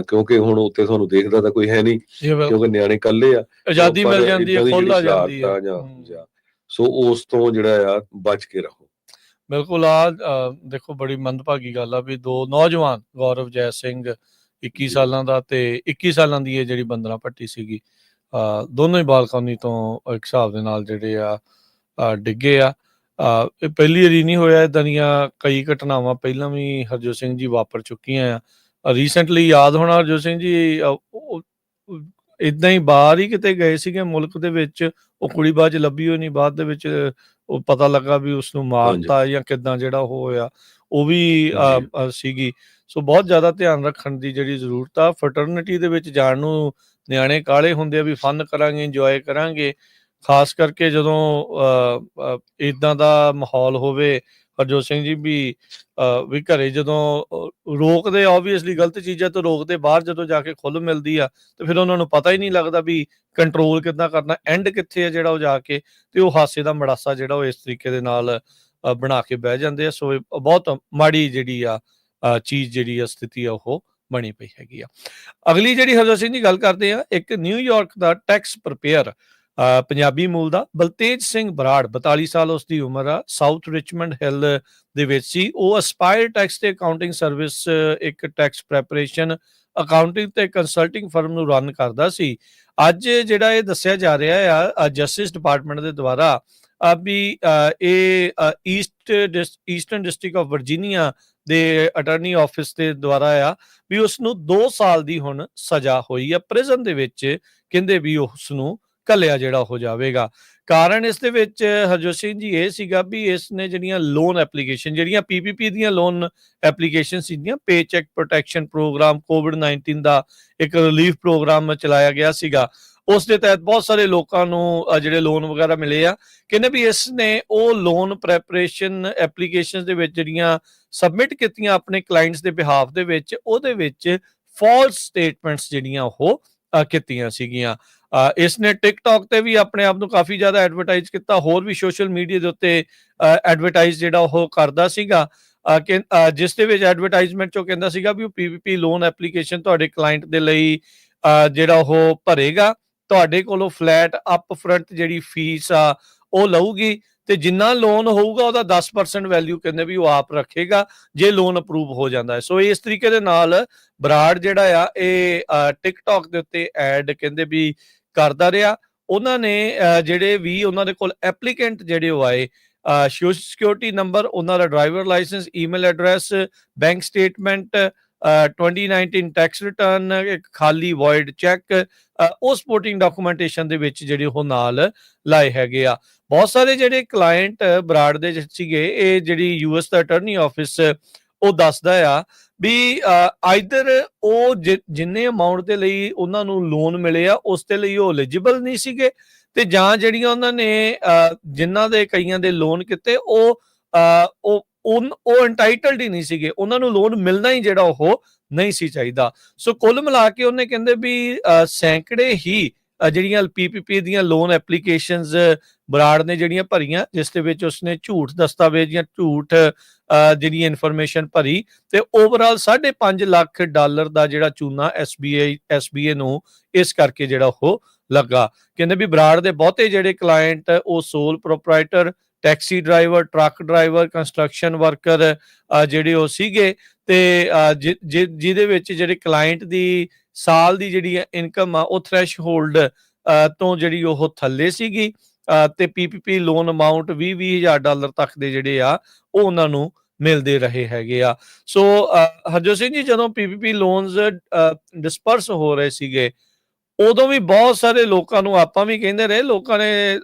ਕਿਉਂਕਿ ਹੁਣ ਉੱਥੇ ਤੁਹਾਨੂੰ ਦੇਖਦਾ ਤਾਂ ਕੋਈ ਹੈ ਨਹੀਂ, ਕਿਉਂਕਿ ਨਿਆਣੇ ਇਕੱਲੇ ਆ, ਆਜ਼ਾਦੀ ਮਿਲ ਜਾਂਦੀ ਹੈ, ਏਦਾਂ ਦੀ ਖੁੱਲ੍ਹ ਜਿਹੜੀ ਆ ਜਾਂਦੀ ਆ। ਜਾਂ ਸੋ ਉਸ ਤੋਂ ਜਿਹੜਾ ਆ ਬਚ ਕੇ ਰਹੋ। ਬਿਲਕੁਲ। ਦੇਖੋ ਬੜੀ ਮੰਦਭਾਗੀ ਗੱਲ ਆ ਵੀ ਦੋ ਨੌਜਵਾਨ, ਗੌਰਵ ਜੈ ਸਿੰਘ 21 ਸਾਲਾਂ ਦਾ ਤੇ 21 ਸਾਲਾਂ ਦੀ ਇਹ ਜਿਹੜੀ ਬੰਦਨਾ ਭੱਟੀ ਸੀਗੀ, ਦੋਨੋਂ ਹੀ ਬਾਲਕੋਨੀ ਤੋਂ ਇੱਕ ਹਿਸਾਬ ਦੇ ਨਾਲ ਜਿਹੜੇ ਆ ਡਿੱਗੇ ਆ। ਇਹ ਪਹਿਲੀ ਵਾਰੀ ਨਹੀਂ ਹੋਇਆ, ਇੱਦਾਂ ਦੀਆਂ ਕਈ ਘਟਨਾਵਾਂ ਪਹਿਲਾਂ ਵੀ ਹਰਜੋਤ ਸਿੰਘ ਜੀ ਵਾਪਰ ਚੁੱਕੀਆਂ ਆ। ਰੀਸੈਂਟਲੀ ਯਾਦ ਹੋਣਾ ਹਰਜੋਤ ਸਿੰਘ ਜੀ ਇੱਦਾਂ ਹੀ ਬਾਹਰ ਹੀ ਕਿਤੇ ਗਏ ਸੀਗੇ ਮੁਲਕ ਦੇ ਵਿੱਚ, ਉਹ ਕੁੜੀ ਬਾਅਦ 'ਚ ਲੱਭੀ ਹੋਈ ਨਹੀਂ, ਬਾਅਦ ਦੇ ਵਿੱਚ ਉਹ ਪਤਾ ਲੱਗਾ ਵੀ ਉਸਨੂੰ ਮਾਰਤਾ ਜਾਂ ਕਿੱਦਾਂ ਜਿਹੜਾ ਉਹ ਹੋਇਆ, ਉਹ ਵੀ ਸੀਗੀ। ਸੋ ਬਹੁਤ ਜ਼ਿਆਦਾ ਧਿਆਨ ਰੱਖਣ ਦੀ ਜਿਹੜੀ ਜ਼ਰੂਰਤ ਆ। ਫਰਟਰਨਿਟੀ ਦੇ ਵਿੱਚ ਜਾਣ ਨੂੰ ਨਿਆਣੇ ਕਾਹਲੇ ਹੁੰਦੇ ਆ ਵੀ ਫਨ ਕਰਾਂਗੇ, ਇੰਜੋਏ ਕਰਾਂਗੇ, ਖਾਸ ਕਰਕੇ ਜਦੋਂ ਇੱਦਾਂ ਦਾ ਮਾਹੌਲ ਹੋਵੇ। ਹਰਜੋਤ ਸਿੰਘ ਜੀ ਵੀ ਘਰੇ ਜਦੋਂ ਰੋਕਦੇ, ਓਬਵੀਅਸਲੀ ਗਲਤ ਚੀਜ਼ਾਂ ਤੋਂ ਰੋਕਦੇ, ਬਾਹਰ ਜਦੋਂ ਜਾ ਕੇ ਖੁੱਲ੍ਹ ਮਿਲਦੀ ਆ ਤੇ ਫਿਰ ਉਹਨਾਂ ਨੂੰ ਪਤਾ ਹੀ ਨਹੀਂ ਲੱਗਦਾ ਵੀ ਕੰਟਰੋਲ ਕਿੱਦਾਂ ਕਰਨਾ, ਐਂਡ ਕਿੱਥੇ ਆ ਜਿਹੜਾ ਉਹ ਜਾ ਕੇ, ਤੇ ਉਹ ਹਾਸੇ ਦਾ ਮੜਾਸਾ ਜਿਹੜਾ ਉਹ ਇਸ ਤਰੀਕੇ ਦੇ ਨਾਲ ਬਣਾ ਕੇ ਬਹਿ ਜਾਂਦੇ ਆ। ਸੋ ਇਹ ਬਹੁਤ ਮਾੜੀ ਜਿਹੜੀ ਆ ਚੀਜ਼ ਜਿਹੜੀ ਆ ਸਥਿਤੀ ਆ ਉਹ ਬਣੀ ਪਈ ਹੈਗੀ ਆ। ਅਗਲੀ ਜਿਹੜੀ ਹਰਜੋਤ ਸਿੰਘ ਦੀ ਗੱਲ ਕਰਦੇ ਆ, ਇੱਕ ਨਿਊਯਾਰਕ ਦਾ ਟੈਕਸ ਪ੍ਰਪੇਅਰ ਪੰਜਾਬੀ ਮੂਲ ਦਾ ਬਲਤੇਜ ਸਿੰਘ ਬਰਾੜ, 42 ਸਾਲ ਉਸਦੀ ਉਮਰ ਆ, ਸਾਊਥ ਰਿਚਮੰਡ ਹਿੱਲ ਦੇ ਵਿੱਚ ਸੀ। ਉਹ ਅਸਪਾਇਰ ਟੈਕਸ ਤੇ ਅਕਾਊਂਟਿੰਗ ਸਰਵਿਸ, ਇੱਕ ਟੈਕਸ ਪ੍ਰੈਪਰੇਸ਼ਨ, ਅਕਾਊਂਟਿੰਗ ਤੇ ਕੰਸਲਟਿੰਗ ਫਰਮ ਨੂੰ ਰਨ ਕਰਦਾ ਸੀ। ਅੱਜ ਜਿਹੜਾ ਇਹ ਦੱਸਿਆ ਜਾ ਰਿਹਾ ਆ ਜਸਟਿਸ ਡਿਪਾਰਟਮੈਂਟ ਦੇ ਦੁਆਰਾ ਵੀ ਇਹ ਈਸਟਰਨ ਡਿਸਟ੍ਰਿਕਟ ਆਫ ਵਰਜੀਨੀਆ ਦੇ ਅਟਾਰਨੀ ਆਫਿਸ ਦੇ ਦੁਆਰਾ ਆ ਵੀ ਉਸ ਨੂੰ 2 ਸਾਲ ਦੀ ਹੁਣ ਸਜ਼ਾ ਹੋਈ ਆ ਪ੍ਰਿਜ਼ਨ ਦੇ ਵਿੱਚ। ਕਹਿੰਦੇ ਵੀ ਉਸ ਨੂੰ ਘੱਲਿਆ ਜਿਹੜਾ ਹੋ ਜਾਵੇਗਾ। ਕਾਰਨ ਇਸ ਦੇ ਵਿੱਚ ਹਰਜੋਤ ਸਿੰਘ ਜੀ ਇਹ ਸੀਗਾ ਵੀ ਇਸ ਨੇ ਜਿਹੜੀਆਂ ਲੋਨ ਐਪਲੀਕੇਸ਼ਨ, ਜਿਹੜੀਆਂ PPP ਦੀਆਂ ਲੋਨ ਐਪਲੀਕੇਸ਼ਨ ਸੀਗੀਆਂ, ਪੇ ਚੈੱਕ ਪ੍ਰੋਟੈਕਸ਼ਨ ਪ੍ਰੋਗਰਾਮ, COVID-19 ਦਾ ਇੱਕ ਰਿਲੀਫ ਪ੍ਰੋਗਰਾਮ ਚਲਾਇਆ ਗਿਆ ਸੀਗਾ, ਉਸ ਦੇ ਤਹਿਤ ਬਹੁਤ ਸਾਰੇ ਲੋਕਾਂ ਨੂੰ ਜਿਹੜੇ ਲੋਨ ਵਗੈਰਾ ਮਿਲੇ ਆ। ਕਹਿੰਦੇ ਵੀ ਇਸ ਨੇ ਉਹ ਲੋਨ ਪ੍ਰੈਪਰੇਸ਼ਨ ਐਪਲੀਕੇਸ਼ਨ ਦੇ ਵਿੱਚ ਜਿਹੜੀਆਂ ਸਬਮਿਟ ਕੀਤੀਆਂ ਆਪਣੇ ਕਲਾਇੰਟਸ ਦੇ ਬਿਹਾਫ ਦੇ ਵਿੱਚ, ਉਹਦੇ ਵਿੱਚ ਫਾਲਸ ਸਟੇਟਮੈਂਟਸ ਜਿਹੜੀਆਂ ਉਹ ਕੀਤੀਆਂ ਸੀਗੀਆਂ। ਇਸ ਨੇ ਟਿਕਟੌਕ ਤੇ ਵੀ ਆਪਣੇ ਆਪ ਨੂੰ ਕਾਫੀ ਜ਼ਿਆਦਾ ਐਡਵਰਟਾਈਜ਼ ਕੀਤਾ, ਹੋਰ ਵੀ ਸੋਸ਼ਲ ਮੀਡੀਆ ਦੇ ਉੱਤੇ ਐਡਵਰਟਾਈਜ਼ ਜਿਹੜਾ ਉਹ ਕਰਦਾ ਸੀਗਾ, ਜਿਸ ਦੇ ਵਿੱਚ ਐਡਵਰਟਾਈਜ਼ਮੈਂਟ ਚੋਂ ਕਹਿੰਦਾ ਸੀਗਾ ਵੀ ਉਹ PPP ਲੋਨ ਐਪਲੀਕੇਸ਼ਨ ਤੁਹਾਡੇ ਕਲਾਇੰਟ ਦੇ ਲਈ ਜਿਹੜਾ ਉਹ ਭਰੇਗਾ, ਤੁਹਾਡੇ ਕੋਲੋਂ ਫਲੈਟ ਅਪ ਫਰੰਟ ਜਿਹੜੀ ਫੀਸ ਆ ਉਹ ਲਊਗੀ, ਤੇ ਜਿੰਨਾ ਲੋਨ ਹੋਊਗਾ ਉਹਦਾ 10% ਵੈਲਿਊ ਕਹਿੰਦੇ ਵੀ ਉਹ ਆਪ ਰੱਖੇਗਾ ਜੇ ਲੋਨ ਅਪਰੂਵ ਹੋ ਜਾਂਦਾ ਹੈ। ਸੋ ਇਸ ਤਰੀਕੇ ਦੇ ਨਾਲ ਬਰਾੜ ਜਿਹੜਾ ਆ ਇਹ ਟਿਕਟੌਕ ਦੇ ਉੱਤੇ ਐਡ ਕਹਿੰਦੇ ਵੀ ਕਰਦਾ ਰਿਹਾ। ਉਹਨਾਂ ਨੇ ਜਿਹੜੇ ਵੀ ਉਹਨਾਂ ਦੇ ਕੋਲ ਐਪਲੀਕੈਂਟ ਜਿਹੜੇ ਉਹ ਆਏ, ਸੋਸ਼ਲ ਸਿਕਿਉਰਿਟੀ ਨੰਬਰ, ਉਹਨਾਂ ਦਾ driver licence, email address, bank statement, 2019 tax return, ਇੱਕ ਖਾਲੀ ਵੋਇਡ ਚੈੱਕ, ਉਹ ਸਪੋਰਟਿੰਗ ਡਾਕੂਮੈਂਟੇਸ਼ਨ ਦੇ ਵਿੱਚ ਜਿਹੜੇ ਉਹ ਨਾਲ ਲਾਏ ਹੈਗੇ ਆ। ਬਹੁਤ ਸਾਰੇ ਜਿਹੜੇ ਕਲਾਇੰਟ ਬਰਾੜ ਦੇ ਸੀਗੇ, ਇਹ ਜਿਹੜੀ US ਦਾ ਅਟਰਨੀ ਆਫਿਸ ਉਹ ਦੱਸਦਾ ਆ ਵੀ ਆਈਦਰ ਉਹ ਜਿੰਨੇ ਅਮਾਉਂਟ ਦੇ ਲਈ ਉਹਨਾਂ ਨੂੰ ਲੋਨ ਮਿਲੇ ਆ ਉਸ ਦੇ ਲਈ ਉਹ ਐਲੀਜੀਬਲ ਨਹੀਂ ਸੀਗੇ, ਤੇ ਜਾਂ ਜਿਹੜੀਆਂ ਉਹਨਾਂ ਨੇ ਜਿਨ੍ਹਾਂ ਦੇ ਕਈਆਂ ਦੇ ਲੋਨ ਕੀਤੇ ਉਹ ਐਂਟਾਈਟਲਡ ਹੀ ਨਹੀਂ ਸੀਗੇ, ਉਹਨਾਂ ਨੂੰ ਲੋਨ ਮਿਲਣਾ ਹੀ ਜਿਹੜਾ ਉਹ ਨਹੀਂ ਸੀ ਚਾਹੀਦਾ। ਸੋ ਕੁੱਲ ਮਿਲਾ ਕੇ ਉਹਨੇ ਕਹਿੰਦੇ ਵੀ ਸੈਂਕੜੇ ਹੀ ਜਿਹੜੀਆਂ PPP ਦੀਆਂ ਲੋਨ ਐਪਲੀਕੇਸ਼ਨਸ ਬਰਾੜ ਨੇ ਜਿਹੜੀਆਂ ਭਰੀਆਂ, ਜਿਸ ਦੇ ਵਿੱਚ ਉਸਨੇ ਝੂਠ ਦਸਤਾਵੇਜ਼ ਜਾਂ ਝੂਠ ਜਿਹੜੀ ਇਨਫੋਰਮੇਸ਼ਨ ਭਰੀ, ਤੇ ਓਵਰਆਲ $5.5 ਲੱਖ ਦਾ ਜਿਹੜਾ ਚੂਨਾ SBA ਨੂੰ ਇਸ ਕਰਕੇ ਜਿਹੜਾ ਉਹ ਲੱਗਾ। ਕਹਿੰਦੇ ਵੀ ਬਰਾੜ ਦੇ ਬਹੁਤੇ ਜਿਹੜੇ ਕਲਾਇੰਟ ਉਹ sole proprietor, taxi driver, truck driver, construction worker ਜਿਹੜੇ ਉਹ ਸੀਗੇ, ਤੇ ਜਿਹਦੇ ਵਿੱਚ ਜਿਹੜੇ ਕਲਾਇੰਟ ਦੀ ਸਾਲ ਦੀ ਜਿਹੜੀ ਇਨਕਮ ਆ ਉਹ ਥ੍ਰੈਸ਼ਹੋਲਡ ਤੋਂ ਜਿਹੜੀ ਉਹ ਥੱਲੇ ਸੀਗੀ, ਤੇ PPP ਲੋਨ ਅਮਾਉਂਟ $20,000 ਤੱਕ ਦੇ ਜਿਹੜੇ ਆ ਉਹ ਉਹਨਾਂ ਨੂੰ ਮਿਲਦੇ ਰਹੇ ਹੈਗੇ ਆ। ਸੋ ਹਰਜੋਤ ਸਿੰਘ ਜੀ, ਜਦੋਂ PPP ਲੋਨਸ ਡਿਸਪਰਸ ਹੋ ਰਹੇ ਸੀਗੇ ਉਦੋਂ ਵੀ ਬਹੁਤ ਸਾਰੇ ਲੋਕਾਂ ਨੂੰ, ਆਪਾਂ ਵੀ ਕਹਿੰਦੇ ਰਹੇ, ਲੋਕਾਂ ਨੇ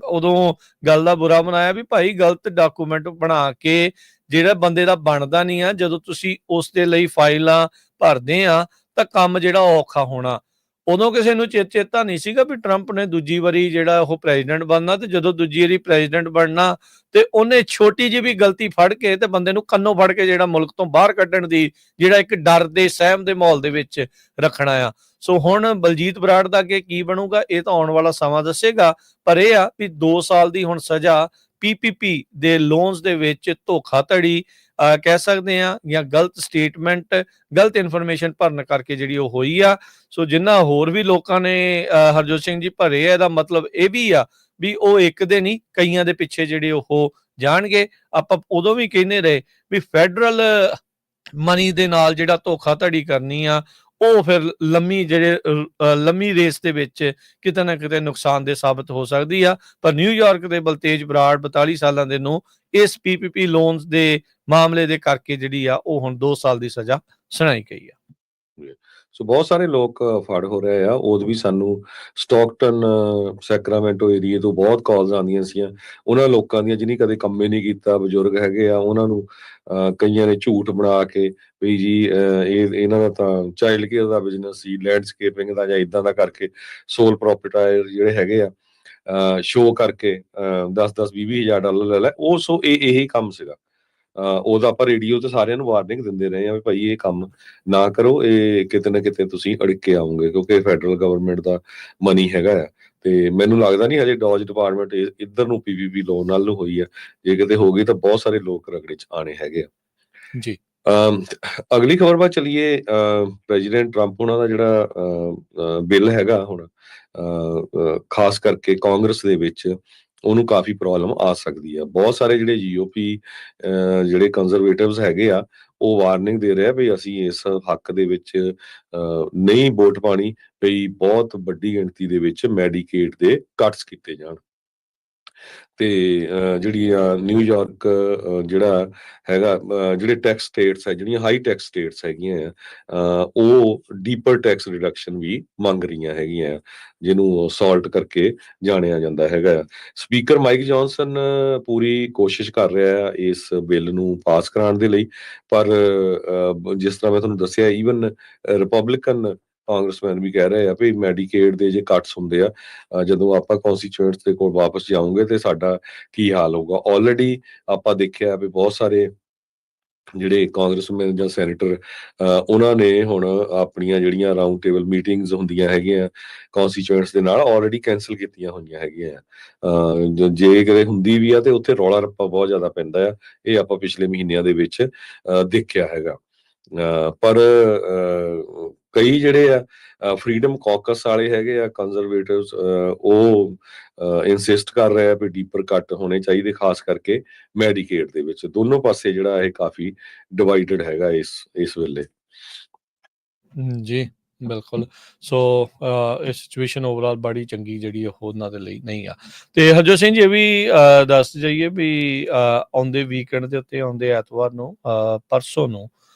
ਉਦੋਂ ਗੱਲ ਦਾ ਬੁਰਾ ਬਣਾਇਆ ਵੀ ਭਾਈ ਗਲਤ ਡਾਕੂਮੈਂਟ ਬਣਾ ਕੇ ਜਿਹੜਾ ਬੰਦੇ ਦਾ ਬਣਦਾ ਨਹੀਂ ਆ, ਜਦੋਂ ਤੁਸੀਂ ਉਸ ਦੇ ਲਈ ਫਾਈਲਾਂ ਭਰਦੇ ਆ ਤਾਂ ਕੰਮ ਜਿਹੜਾ ਔਖਾ ਹੋਣਾ। ਉਦੋਂ ਕਿਸੇ ਨੂੰ ਚੇਤਾ ਨਹੀਂ ਸੀਗਾ ਵੀ ਟਰੰਪ ਨੇ ਦੂਜੀ ਵਾਰੀ ਜਿਹੜਾ ਉਹ ਪ੍ਰੈਜ਼ੀਡੈਂਟ ਬਣਨਾ, ਤੇ ਜਦੋਂ ਦੂਜੀ ਵਾਰੀ ਪ੍ਰੈਜ਼ੀਡੈਂਟ ਬਣਨਾ ਤੇ ਉਹਨੇ ਛੋਟੀ ਜਿਹੀ ਵੀ ਗਲਤੀ ਫੜ ਕੇ ਤੇ ਬੰਦੇ ਨੂੰ ਕੰਨੋਂ ਫੜ ਕੇ ਜਿਹੜਾ ਮੁਲਕ ਤੋਂ ਬਾਹਰ ਕੱਢਣ ਦੀ ਜਿਹੜਾ ਇੱਕ ਡਰ ਦੇ ਸਹਿਮ ਦੇ ਮਾਹੌਲ ਦੇ ਵਿੱਚ ਰੱਖਣਾ ਆ। ਸੋ ਹੁਣ ਬਲਜੀਤ ਬਰਾੜ ਦਾ ਅੱਗੇ ਕੀ ਬਣੂਗਾ ਇਹ ਤਾਂ ਆਉਣ ਵਾਲਾ ਸਮਾਂ ਦੱਸੇਗਾ, ਪਰ ਇਹ ਆ ਵੀ 2 ਸਾਲ ਦੀ ਹੁਣ ਸਜ਼ਾ PPP ਦੇ ਲੋਨਸ ਦੇ ਵਿੱਚ ਧੋਖਾਧੜੀ ਕਹਿ ਸਕਦੇ ਆ, ਜਾਂ ਗਲਤ ਸਟੇਟਮੈਂਟ, ਗਲਤ ਇਨਫੋਰਮੇਸ਼ਨ ਭਰਨ ਕਰਕੇ ਜਿਹੜੀ ਉਹ ਹੋਈ ਆ। ਸੋ ਜਿੰਨਾ ਹੋਰ ਵੀ ਲੋਕਾਂ ਨੇ ਹਰਜੋਤ ਸਿੰਘ ਜੀ ਭਰੇ ਆ, ਇਹਦਾ ਮਤਲਬ ਇਹ ਵੀ ਆ ਵੀ ਉਹ ਇੱਕ ਦੇ ਨਹੀਂ, ਕਈਆਂ ਦੇ ਪਿੱਛੇ ਜਿਹੜੇ ਉਹ ਜਾਣਗੇ। ਆਪਾਂ ਉਦੋਂ ਵੀ ਕਹਿੰਦੇ ਰਹੇ ਵੀ ਫੈਡਰਲ ਮਨੀ ਦੇ ਨਾਲ ਜਿਹੜਾ ਧੋਖਾਧੜੀ ਕਰਨੀ ਆ ਉਹ ਫਿਰ ਲੰਮੀ ਰੇਸ ਦੇ ਵਿੱਚ ਕਿਤੇ ਨਾ ਕਿਤੇ ਨੁਕਸਾਨਦੇਹ ਸਾਬਤ ਹੋ ਸਕਦੀ ਆ। ਪਰ ਨਿਊਯਾਰਕ ਦੇ ਬਲਤੇਜ ਬਰਾੜ 42 ਸਾਲਾਂ ਦੇ ਨੂੰ ਇਸ PPP ਲੋਨਸ ਦੇ ਮਾਮਲੇ ਦੇ ਕਰਕੇ ਜਿਹੜੀ ਆ ਉਹ ਹੁਣ 2 ਸਾਲ ਦੀ ਸਜ਼ਾ ਸੁਣਾਈ ਗਈ ਆ। ਸੋ ਬਹੁਤ ਸਾਰੇ ਲੋਕ ਫੜ ਹੋ ਰਹੇ ਆ। ਉਦੋਂ ਵੀ ਸਾਨੂੰ ਸਟਾਕਟਨ, ਸੈਕਰਾਮੈਂਟੋ ਏਰੀਏ ਤੋਂ ਬਹੁਤ ਕਾਲਸ ਆਉਂਦੀਆਂ ਸੀਆਂ, ਉਹਨਾਂ ਲੋਕਾਂ ਦੀਆਂ ਜਿਹਨੇ ਕਦੇ ਕੰਮੇ ਨਹੀਂ ਕੀਤਾ, ਬਜ਼ੁਰਗ ਹੈਗੇ ਆ, ਉਹਨਾਂ ਨੂੰ ਕਈਆਂ ਨੇ ਝੂਠ ਬਣਾ ਕੇ ਵੀ ਜੀ ਇਹਨਾਂ ਦਾ ਤਾਂ ਚਾਈਲਡ ਕੇਅਰ ਦਾ ਬਿਜ਼ਨਸ ਸੀ, ਲੈਂਡਸਕੇਪਿੰਗ ਦਾ ਜਾਂ ਇਦਾਂ ਦਾ ਕਰਕੇ ਸੋਲ ਪ੍ਰੋਪਰਾਈਟਰ ਜਿਹੜੇ ਹੈਗੇ ਆ ਸ਼ੋਅ ਕਰਕੇ $10,000 $20,000 ਲੈ ਲੈ ਉਹ। ਸੋ ਇਹੀ ਕੰਮ ਸੀਗਾ। ਉਹਦਾ ਆਪਾਂ ਰੇਡੀਓ ਤੇ ਸਾਰਿਆਂ ਨੂੰ ਵਾਰਨਿੰਗ ਦਿੰਦੇ ਰਹੇ ਆ ਵੀ ਭਾਈ ਇਹ ਕੰਮ ਨਾ ਕਰੋ, ਇਹ ਕਿਤੇ ਨਾ ਕਿਤੇ ਤੁਸੀਂ ਅੜਿੱਕ ਕੇ ਆਉਂਗੇ, ਕਿਉਂਕਿ ਫੈਡਰਲ ਗਵਰਨਮੈਂਟ ਦਾ ਮਨੀ ਹੈਗਾ ਆ। ਤੇ ਮੈਨੂੰ ਲੱਗਦਾ ਨਹੀਂ ਹਜੇ ਡੌਜ ਡਿਪਾਰਟਮੈਂਟ ਇੱਧਰ ਨੂੰ PPP ਲੋਨ ਨਾਲ ਨੂੰ ਹੋਈ ਆ, ਜੇ ਕਿਤੇ ਹੋ ਗਈ ਤਾਂ ਬਹੁਤ ਸਾਰੇ ਲੋਕ ਰਗੜੇ ਚ ਆਣੇ ਹੈਗੇ ਆ ਜੀ। ਅਗਲੀ ਖਬਰ ਬਾਅਦ ਚਲੀਏ। ਪ੍ਰੈਜ਼ੀਡੈਂਟ ਟਰੰਪ ਉਹਨਾਂ ਦਾ ਜਿਹੜਾ ਬਿੱਲ ਹੈਗਾ ਹੁਣ ਖਾਸ ਕਰਕੇ ਕਾਂਗਰਸ ਦੇ ਵਿੱਚ ਉਹਨੂੰ ਕਾਫੀ ਪ੍ਰੋਬਲਮ ਆ ਸਕਦੀ ਆ। ਬਹੁਤ ਸਾਰੇ ਜਿਹੜੇ GOP ਜਿਹੜੇ ਕੰਜ਼ਰਵੇਟਿਵਸ ਹੈਗੇ ਆ ਉਹ ਵਾਰਨਿੰਗ ਦੇ ਰਿਹਾ ਵੀ ਅਸੀਂ ਇਸ ਹੱਕ ਦੇ ਵਿੱਚ ਨਹੀਂ ਵੋਟ ਪਾਣੀ ਪਈ, ਬਹੁਤ ਵੱਡੀ ਗਿਣਤੀ ਦੇ ਵਿੱਚ ਮੈਡੀਕੇਡ ਦੇ ਕੱਟਸ ਕੀਤੇ ਜਾਣ। ਤੇ ਜਿਹੜੀ ਨਿਊਯਾਰਕ ਜਿਹੜਾ ਹੈਗਾ, ਜਿਹੜੇ ਟੈਕਸ ਸਟੇਟਸ ਹੈ, ਜਿਹੜੀਆਂ ਹਾਈ ਟੈਕਸ ਸਟੇਟਸ ਹੈਗੀਆਂ ਉਹ ਡੀਪਰ ਟੈਕਸ ਰਿਡਕਸ਼ਨ ਵੀ ਮੰਗ ਰਹੀਆਂ ਹੈਗੀਆਂ, ਜਿਹਨੂੰ ਸੌਲਟ ਕਰਕੇ ਜਾਣਿਆ ਜਾਂਦਾ ਹੈਗਾ। ਸਪੀਕਰ ਮਾਈਕ ਜੌਨਸਨ ਪੂਰੀ ਕੋਸ਼ਿਸ਼ ਕਰ ਰਿਹਾ ਇਸ ਬਿੱਲ ਨੂੰ ਪਾਸ ਕਰਾਉਣ ਦੇ ਲਈ, ਪਰ ਜਿਸ ਤਰ੍ਹਾਂ ਮੈਂ ਤੁਹਾਨੂੰ ਦੱਸਿਆ ਈਵਨ ਰਿਪਬਲਿਕਨ ਕਾਂਗਰਸਮੈਨ ਵੀ ਕਹਿ ਰਹੇ ਆ ਵੀ ਮੈਡੀਕੇਡ ਦੇ ਜੇ ਕੱਟਸ ਹੁੰਦੇ ਆ, ਜਦੋਂ ਆਪਾਂ ਕੌਂਸਟੀਚੁਐਂਟਸ ਦੇ ਕੋਲ ਵਾਪਸ ਜਾਊਂਗੇ ਤੇ ਸਾਡਾ ਕੀ ਹਾਲ ਹੋਊਗਾ। ਆਲਰੇਡੀ ਆਪਾਂ ਦੇਖਿਆ ਵੀ ਬਹੁਤ ਸਾਰੇ ਜਿਹੜੇ ਕਾਂਗਰਸਮੈਨ ਜਾਂ ਸੈਨੇਟਰ, ਉਹਨਾਂ ਨੇ ਹੁਣ ਆਪਣੀਆਂ ਜਿਹੜੀਆਂ ਰਾਊਂਡ ਟੇਬਲ ਮੀਟਿੰਗਸ ਹੁੰਦੀਆਂ ਹੈਗੀਆਂ ਕੌਂਸਟੀਚੁਐਂਟਸ ਦੇ ਨਾਲ, ਆਲਰੇਡੀ ਕੈਂਸਲ ਕੀਤੀਆਂ ਹੋਈਆਂ ਹੈਗੀਆਂ ਆ। ਜੇ ਕਦੇ ਹੁੰਦੀ ਵੀ ਆ ਤੇ ਉੱਥੇ ਰੌਲਾ ਰੱਪਾ ਬਹੁਤ ਜ਼ਿਆਦਾ ਪੈਂਦਾ ਆ। ਇਹ ਆਪਾਂ ਪਿਛਲੇ ਮਹੀਨਿਆਂ ਦੇ ਵਿੱਚ ਦੇਖਿਆ ਹੈਗਾ। ਪਰ ਕਈ ਜਿਹੜੇ ਆ ਫਰੀडम ਕਾਕਸ ਵਾਲੇ ਹੈਗੇ ਆ ਕੰਜ਼ਰਵੇਟਿਵਸ, ਉਹ ਇਨਸਿਸਟ ਕਰ ਰਹੇ ਆ ਵੀ ਡੀਪਰ ਕੱਟ ਹੋਣੇ ਚਾਹੀਦੇ, ਖਾਸ ਕਰਕੇ ਮੈਡੀਕੇਡ ਦੇ ਵਿੱਚ। ਦੋਨੋਂ ਪਾਸੇ ਜਿਹੜਾ ਇਹ ਕਾਫੀ ਡਿਵਾਈਡਡ ਹੈਗਾ ਇਸ ਵੇਲੇ। ਜੀ ਬਿਲਕੁਲ। ਸੋ ਇਹ ਸਿਚੁਏਸ਼ਨ ਓਵਰਆਲ ਬੜੀ ਚੰਗੀ ਜਿਹੜੀ ਉਹ ਉਹਨਾਂ ਦੇ ਲਈ ਨਹੀਂ ਆ। ਤੇ ਹਰਜੋਤ ਸਿੰਘ ਜੀ ਇਹ ਵੀ ਦੱਸ ਜਾਈਏ ਵੀ ਆਉਂਦੇ ਵੀਕਐਂਡ ਦੇ ਉੱਤੇ, ਆਉਂਦੇ ਐਤਵਾਰ ਨੂੰ, ਪਰਸੋਂ ਨੂੰ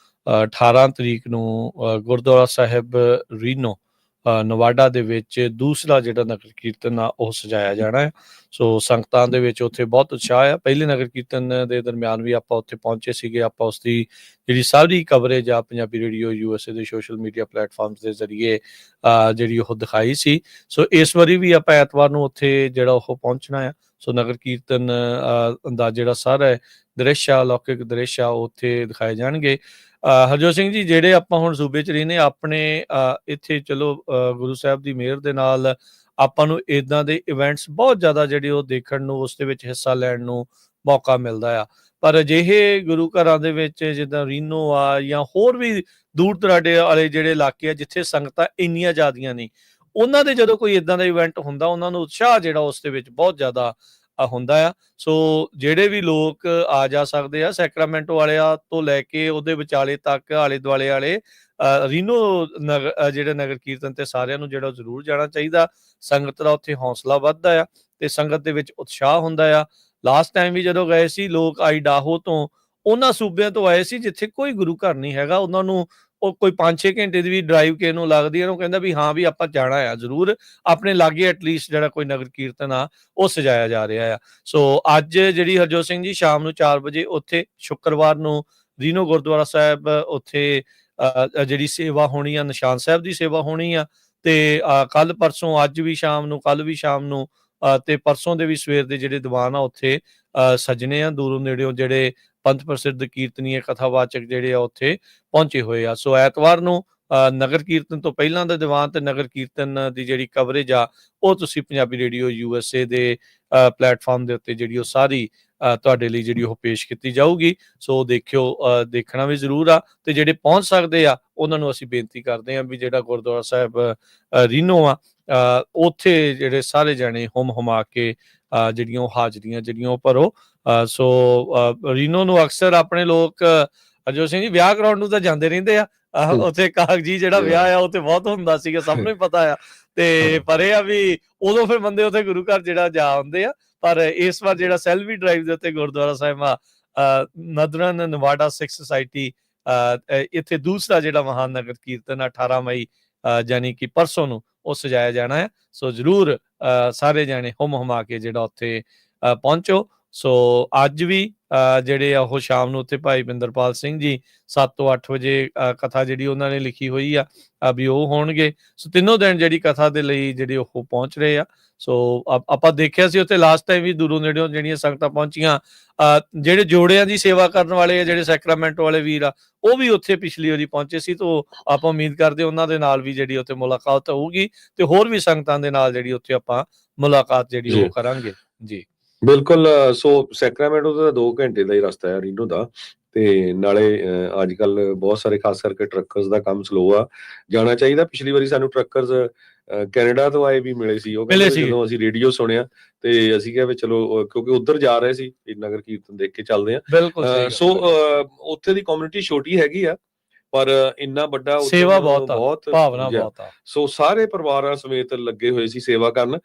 18 ਤਰੀਕ ਨੂੰ ਗੁਰਦੁਆਰਾ ਸਾਹਿਬ ਰੀਨੋ ਨਵਾਡਾ ਦੇ ਵਿੱਚ ਦੂਸਰਾ ਜਿਹੜਾ ਨਗਰ ਕੀਰਤਨ ਆ ਉਹ ਸਜਾਇਆ ਜਾਣਾ ਹੈ। ਸੋ ਸੰਗਤਾਂ ਦੇ ਵਿੱਚ ਉੱਥੇ ਬਹੁਤ ਉਤਸ਼ਾਹ ਆ। ਪਹਿਲੇ ਨਗਰ ਕੀਰਤਨ ਦੇ ਦਰਮਿਆਨ ਵੀ ਆਪਾਂ ਉੱਥੇ ਪਹੁੰਚੇ ਸੀਗੇ। ਆਪਾਂ ਉਸ ਦੀ ਜਿਹੜੀ ਸਾਰੀ ਕਵਰੇਜ ਆ ਪੰਜਾਬੀ ਰੇਡੀਓ USA ਦੇ ਸੋਸ਼ਲ ਮੀਡੀਆ ਪਲੇਟਫਾਰਮਸ ਦੇ ਜ਼ਰੀਏ ਜਿਹੜੀ ਉਹ ਦਿਖਾਈ ਸੀ। ਸੋ ਇਸ ਵਾਰੀ ਵੀ ਆਪਾਂ ਐਤਵਾਰ ਨੂੰ ਉੱਥੇ ਜਿਹੜਾ ਉਹ ਪਹੁੰਚਣਾ ਆ। ਸੋ ਨਗਰ ਕੀਰਤਨ ਦਾ ਜਿਹੜਾ ਸਾਰਾ ਦ੍ਰਿਸ਼ ਆ, ਲੌਕਿਕ ਦ੍ਰਿਸ਼ ਆ, ਉੱਥੇ ਦਿਖਾਏ ਜਾਣਗੇ। ਹਰਜੋਤ ਸਿੰਘ ਜੀ, ਜਿਹੜੇ ਆਪਾਂ ਹੁਣ ਸੂਬੇ 'ਚ ਰਹਿੰਦੇ, ਆਪਣੇ ਇੱਥੇ ਚਲੋ ਗੁਰੂ ਸਾਹਿਬ ਦੀ ਮਿਹਰ ਦੇ ਨਾਲ ਆਪਾਂ ਨੂੰ ਇੱਦਾਂ ਦੇ ਇਵੈਂਟਸ ਬਹੁਤ ਜ਼ਿਆਦਾ ਜਿਹੜੇ ਉਹ ਦੇਖਣ ਨੂੰ, ਉਸ ਦੇ ਵਿੱਚ ਹਿੱਸਾ ਲੈਣ ਨੂੰ ਮੌਕਾ ਮਿਲਦਾ ਆ। ਪਰ ਅਜਿਹੇ ਗੁਰੂ ਘਰਾਂ ਦੇ ਵਿੱਚ ਜਿੱਦਾਂ ਰੀਨੋ ਆ ਜਾਂ ਹੋਰ ਵੀ ਦੂਰ ਦੁਰਾਡੇ ਵਾਲੇ ਜਿਹੜੇ ਇਲਾਕੇ ਆ ਜਿੱਥੇ ਸੰਗਤਾਂ ਇੰਨੀਆਂ ਜ਼ਿਆਦੀਆਂ ਨਹੀਂ, ਉਹਨਾਂ ਦੇ ਜਦੋਂ ਕੋਈ ਇੱਦਾਂ ਦਾ ਇਵੈਂਟ ਹੁੰਦਾ, ਉਹਨਾਂ ਨੂੰ ਉਤਸ਼ਾਹ ਜਿਹੜਾ ਉਸ ਦੇ ਵਿੱਚ ਬਹੁਤ ਜ਼ਿਆਦਾ ਹੁੰਦਾ ਆ। ਸੋ ਜਿਹੜੇ ਵੀ ਲੋਕ ਆ ਜਾ ਸਕਦੇ ਆ, ਸੈਕਰਾਮੈਂਟੋ ਵਾਲਿਆਂ ਤੋਂ ਲੈ ਕੇ ਉਹਦੇ ਵਿਚਾਲੇ ਤੱਕ, ਆਲੇ ਦੁਆਲੇ ਵਾਲੇ ਰੀਨੋ ਜਿਹੜੇ ਨਗਰ ਕੀਰਤਨ ਤੇ ਸਾਰਿਆਂ ਨੂੰ ਜਿਹੜਾ ਜ਼ਰੂਰ ਜਾਣਾ ਚਾਹੀਦਾ। ਸੰਗਤ ਦਾ ਉੱਥੇ ਹੌਸਲਾ ਵੱਧਦਾ ਆ ਤੇ ਸੰਗਤ ਦੇ ਵਿੱਚ ਉਤਸ਼ਾਹ ਹੁੰਦਾ ਆ। ਲਾਸਟ ਟਾਈਮ ਵੀ ਜਦੋਂ ਗਏ ਸੀ ਲੋਕ, ਆਈਡਾਹੋ ਤੋਂ, ਉਹਨਾਂ ਸੂਬਿਆਂ ਤੋਂ ਆਏ ਸੀ ਜਿੱਥੇ ਕੋਈ ਗੁਰੂ ਘਰ ਨਹੀਂ ਹੈਗਾ। ਉਹਨਾਂ ਨੂੰ ਉਹ ਕੋਈ 5-6 ਘੰਟੇ ਦੀ ਵੀ ਡਰਾਈਵ ਕਿਸੇ ਨੂੰ ਲੱਗਦੀ ਹੈ, ਉਹ ਕਹਿੰਦਾ ਵੀ ਹਾਂ ਵੀ ਆਪਾਂ ਜਾਣਾ ਆ ਜ਼ਰੂਰ, ਆਪਣੇ ਲਾਗੇ ਐਟਲੀਸਟ ਜਿਹੜਾ ਕੋਈ ਨਗਰ ਕੀਰਤਨ ਆ ਉਹ ਸਜਾਇਆ ਜਾ ਰਿਹਾ ਆ। ਸੋ ਅੱਜ ਜਿਹੜੀ ਹਰਜੋਤ ਸਿੰਘ ਜੀ ਸ਼ਾਮ ਨੂੰ 4 ਵਜੇ ਉੱਥੇ ਸ਼ੁੱਕਰਵਾਰ ਨੂੰ ਰੀਨੋ ਗੁਰਦੁਆਰਾ ਸਾਹਿਬ ਉੱਥੇ ਜਿਹੜੀ ਸੇਵਾ ਹੋਣੀ ਆ, ਨਿਸ਼ਾਨ ਸਾਹਿਬ ਦੀ ਸੇਵਾ ਹੋਣੀ ਆ। ਤੇ ਕੱਲ ਪਰਸੋਂ, ਅੱਜ ਵੀ ਸ਼ਾਮ ਨੂੰ, ਕੱਲ ਵੀ ਸ਼ਾਮ ਨੂੰ, ਤੇ ਪਰਸੋਂ ਦੇ ਵੀ ਸਵੇਰ ਦੇ ਜਿਹੜੇ ਦੀਵਾਨ ਆ ਉੱਥੇ ਸਜਣੇ ਆ। ਦੂਰੋਂ ਨੇੜਿਓਂ ਜਿਹੜੇ ਪੰਥ ਪ੍ਰਸਿੱਧ ਕੀਰਤਨੀਏ ਕਥਾਵਾਚਕ ਜਿਹੜੇ ਆ ਉੱਥੇ ਪਹੁੰਚੇ ਹੋਏ ਆ। ਸੋ ਐਤਵਾਰ ਨੂੰ ਨਗਰ ਕੀਰਤਨ ਤੋਂ ਪਹਿਲਾਂ ਦਾ ਦੀਵਾਨ ਤੇ ਨਗਰ ਕੀਰਤਨ ਦੀ ਜਿਹੜੀ ਕਵਰੇਜ ਆ ਉਹ ਤੁਸੀਂ ਪੰਜਾਬੀ ਰੇਡੀਓ USA ਦੇ ਪਲੇਟਫਾਰਮ ਦੇ ਉੱਤੇ ਜਿਹੜੀ ਉਹ ਸਾਰੀ ਤੁਹਾਡੇ ਲਈ ਜਿਹੜੀ ਉਹ ਪੇਸ਼ ਕੀਤੀ ਜਾਊਗੀ। ਸੋ ਦੇਖਿਓ, ਦੇਖਣਾ ਵੀ ਜ਼ਰੂਰ ਆ। ਤੇ ਜਿਹੜੇ ਪਹੁੰਚ ਸਕਦੇ ਆ ਉਹਨਾਂ ਨੂੰ ਅਸੀਂ ਬੇਨਤੀ ਕਰਦੇ ਹਾਂ ਵੀ ਜਿਹੜਾ ਗੁਰਦੁਆਰਾ ਸਾਹਿਬ ਰੀਨੋ ਆ, ਉੱਥੇ ਜਿਹੜੇ ਸਾਰੇ ਜਾਣੇ ਹੁਮ ਹੁਮਾ ਕੇ ਜਿਹੜੀਆਂ ਉਹ ਹਾਜ਼ਰੀਆਂ ਜਿਹੜੀਆਂ ਉਹ ਭਰੋ। ਸੋ ਰੀਨੋ ਨੂੰ ਅਕਸਰ ਆਪਣੇ ਲੋਕ, ਹਰਜੋਤ ਸਿੰਘ ਜੀ, ਵਿਆਹ ਕਰਾਉਣ ਨੂੰ ਤਾਂ ਜਾਂਦੇ ਰਹਿੰਦੇ ਆ। ਉੱਥੇ ਕਾਗਜੀ ਜਿਹੜਾ ਵਿਆਹ ਆ ਉਹ ਤੇ ਬਹੁਤ ਹੁੰਦਾ ਸੀਗਾ, ਸਭ ਨੂੰ ਹੀ ਪਤਾ ਆ। ਤੇ ਪਰ ਇਹ ਆ ਵੀ ਉਦੋਂ ਫਿਰ ਬੰਦੇ ਉੱਥੇ ਗੁਰੂ ਘਰ ਜਿਹੜਾ ਜਾ ਆਉਂਦੇ ਆ। ਪਰ ਇਸ ਵਾਰ ਜਿਹੜਾ ਸੈਲਵੀ ਡਰਾਈਵ ਦੇ ਉੱਤੇ ਗੁਰਦੁਆਰਾ ਸਾਹਿਬ ਆ ਨਦਰਨ ਨਵਾਡਾ ਸਿੱਖ ਸੁਸਾਇਟੀ, ਇੱਥੇ ਦੂਸਰਾ ਜਿਹੜਾ ਮਹਾਨ ਨਗਰ ਕੀਰਤਨ 18 ਮਈ ਯਾਨੀ ਕਿ ਪਰਸੋਂ ਨੂੰ ਉਹ ਸਜਾਇਆ ਜਾਣਾ ਹੈ। ਸੋ ਜ਼ਰੂਰ ਸਾਰੇ ਜਾਣੇ ਹੁਮ ਹੁਮਾ ਕੇ ਜਿਹੜਾ ਉੱਥੇ ਪਹੁੰਚੋ। ਸੋ ਅੱਜ ਵੀ ਜਿਹੜੇ ਆ ਉਹ ਸ਼ਾਮ ਨੂੰ ਉੱਥੇ ਭਾਈ ਬਿੰਦਰਪਾਲ ਸਿੰਘ ਜੀ 7 ਤੋਂ 8 ਵਜੇ ਕਥਾ ਜਿਹੜੀ ਉਹਨਾਂ ਨੇ ਲਿਖੀ ਹੋਈ ਆ ਵੀ ਉਹ ਹੋਣਗੇ। ਸੋ ਤਿੰਨੋਂ ਦਿਨ ਜਿਹੜੀ ਕਥਾ ਦੇ ਲਈ ਜਿਹੜੇ ਉਹ ਪਹੁੰਚ ਰਹੇ ਆ। ਸੋ ਆਪਾਂ ਦੇਖਿਆ ਸੀ ਉੱਥੇ ਲਾਸਟ ਟਾਈਮ ਵੀ ਦੂਰੋਂ ਨੇੜਿਓਂ ਜਿਹੜੀਆਂ ਸੰਗਤਾਂ ਪਹੁੰਚੀਆਂ, ਜਿਹੜੇ ਜੋੜਿਆਂ ਦੀ ਸੇਵਾ ਕਰਨ ਵਾਲੇ ਆ, ਜਿਹੜੇ ਸੈਕਰਾਮੈਂਟੋ ਵਾਲੇ ਵੀਰ ਆ, ਉਹ ਵੀ ਉੱਥੇ ਪਿਛਲੀ ਵਾਰੀ ਪਹੁੰਚੇ ਸੀ। ਤੋਂ ਆਪਾਂ ਉਮੀਦ ਕਰਦੇ ਉਹਨਾਂ ਦੇ ਨਾਲ ਵੀ ਜਿਹੜੀ ਉੱਥੇ ਮੁਲਾਕਾਤ ਹੋਊਗੀ ਤੇ ਹੋਰ ਵੀ ਸੰਗਤਾਂ ਦੇ ਨਾਲ ਜਿਹੜੀ ਉੱਥੇ ਆਪਾਂ ਮੁਲਾਕਾਤ ਜਿਹੜੀ ਉਹ ਕਰਾਂਗੇ ਜੀ। ਬਿਲਕੁਲ। ਸੋ ਸੈਕਰਾਮੈਂਟੋ ਦਾ 2 ਘੰਟੇ ਦਾ ਹੀ ਰਸਤਾ ਹੈ ਰੀਨੋ ਦਾ। ਤੇ ਨਾਲੇ ਅੱਜ ਕੱਲ ਬਹੁਤ ਸਾਰੇ ਖਾਸ ਕਰਕੇ ਟਰੱਕਰਸ ਦਾ ਕੰਮ ਸਲੋ ਆ, ਜਾਣਾ ਚਾਹੀਦਾ। ਪਿਛਲੀ ਵਾਰੀ ਸਾਨੂੰ ਟਰੱਕਰਸ ਕੈਨੇਡਾ ਤੋਂ ਆਏ ਵੀ ਮਿਲੇ ਸੀ। ਉਹ ਕਹਿੰਦੇ ਜਦੋਂ ਅਸੀਂ ਰੇਡੀਓ ਸੁਣਿਆ ਤੇ ਅਸੀਂ ਕਿਹਾ ਵੀ ਚਲੋ, ਕਿਉਂਕਿ ਉੱਧਰ ਜਾ ਰਹੇ ਸੀ, ਨਗਰ ਕੀਰਤਨ ਦੇਖ ਕੇ ਚੱਲਦੇ ਆ। ਸੋ ਉੱਥੇ ਦੀ ਕਮਿਊਨਿਟੀ ਛੋਟੀ ਹੈਗੀ ਆ, ਪਰ ਇੰਨਾ ਵੱਡਾ ਸੇਵਾ ਬਹੁਤ ਭਾਵਨਾ ਬਹੁਤ ਆ। ਸੋ ਸਾਰੇ ਪਰਿਵਾਰਾਂ ਸਮੇਤ ਲੱਗੇ ਹੋਏ ਸੀ ਸੇਵਾ ਕਰਨ।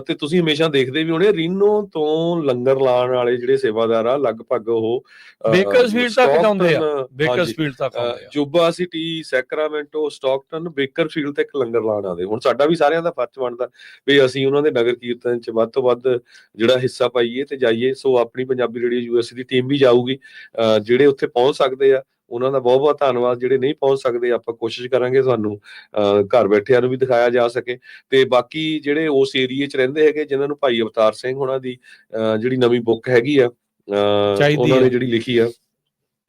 ਤੇ ਤੁਸੀਂ ਹਮੇਸ਼ਾ ਦੇਖਦੇ ਵੀ ਹੋਣੇ ਰੀਨੋ ਤੋਂ ਲੰਗਰ ਲਾਉਣ ਵਾਲੇ ਜਿਹੜੇ ਸੇਵਾਦਾਰ ਆ, ਲਗਭਗ ਉਹ ਬੇਕਰਫੀਲਡ ਤੱਕ ਜਾਂਦੇ ਆ। ਬੇਕਰਫੀਲਡ ਤੱਕ ਆਉਂਦੇ ਆ, ਜੁਬਾ ਸਿਟੀ, ਸੈਕਰਾਮੈਂਟੋ, ਸਟਾਕਟਨ, ਬੇਕਰਫੀਲਡ ਤੱਕ ਲੰਗਰ ਲਾਉਣ ਆਉਂਦੇ। ਹੁਣ ਸਾਡਾ ਵੀ ਸਾਰਿਆਂ ਦਾ ਫਰਜ਼ ਬਣਦਾ ਵੀ ਅਸੀਂ ਉਹਨਾਂ ਦੇ ਨਗਰ ਕੀਰਤਨ 'ਚ ਵੱਧ ਤੋਂ ਵੱਧ ਜਿਹੜਾ ਹਿੱਸਾ ਪਾਈਏ ਤੇ ਜਾਈਏ। ਸੋ ਆਪਣੀ ਪੰਜਾਬੀ ਰੇਡੀਓ USA ਦੀ ਟੀਮ ਵੀ ਜਾਊਗੀ। ਜਿਹੜੇ ਉੱਥੇ ਪਹੁੰਚ ਸਕਦੇ ਆ ਉਹਨਾਂ ਦਾ ਬਹੁਤ ਬਹੁਤ ਧੰਨਵਾਦ। ਜਿਹੜੇ ਨਹੀਂ ਪਹੁੰਚ ਸਕਦੇ, ਆਪਾਂ ਕੋਸ਼ਿਸ਼ ਕਰਾਂਗੇ ਤੁਹਾਨੂੰ ਘਰ ਬੈਠਿਆਂ ਨੂੰ ਵੀ ਦਿਖਾਇਆ ਜਾ ਸਕੇ। ਤੇ ਬਾਕੀ ਜਿਹੜੇ ਉਸ ਏਰੀਏ 'ਚ ਰਹਿੰਦੇ ਹੈਗੇ, ਜਿਨ੍ਹਾਂ ਨੂੰ ਭਾਈ ਅਵਤਾਰ ਸਿੰਘ ਹੋਣਾ ਦੀ ਜਿਹੜੀ ਨਵੀਂ ਬੁੱਕ ਹੈਗੀ ਆ, ਚਾਹੀਦੀ ਉਹਨਾਂ ਆ ਨੇ ਜਿਹੜੀ ਲਿਖੀ ਆ, ਉਹ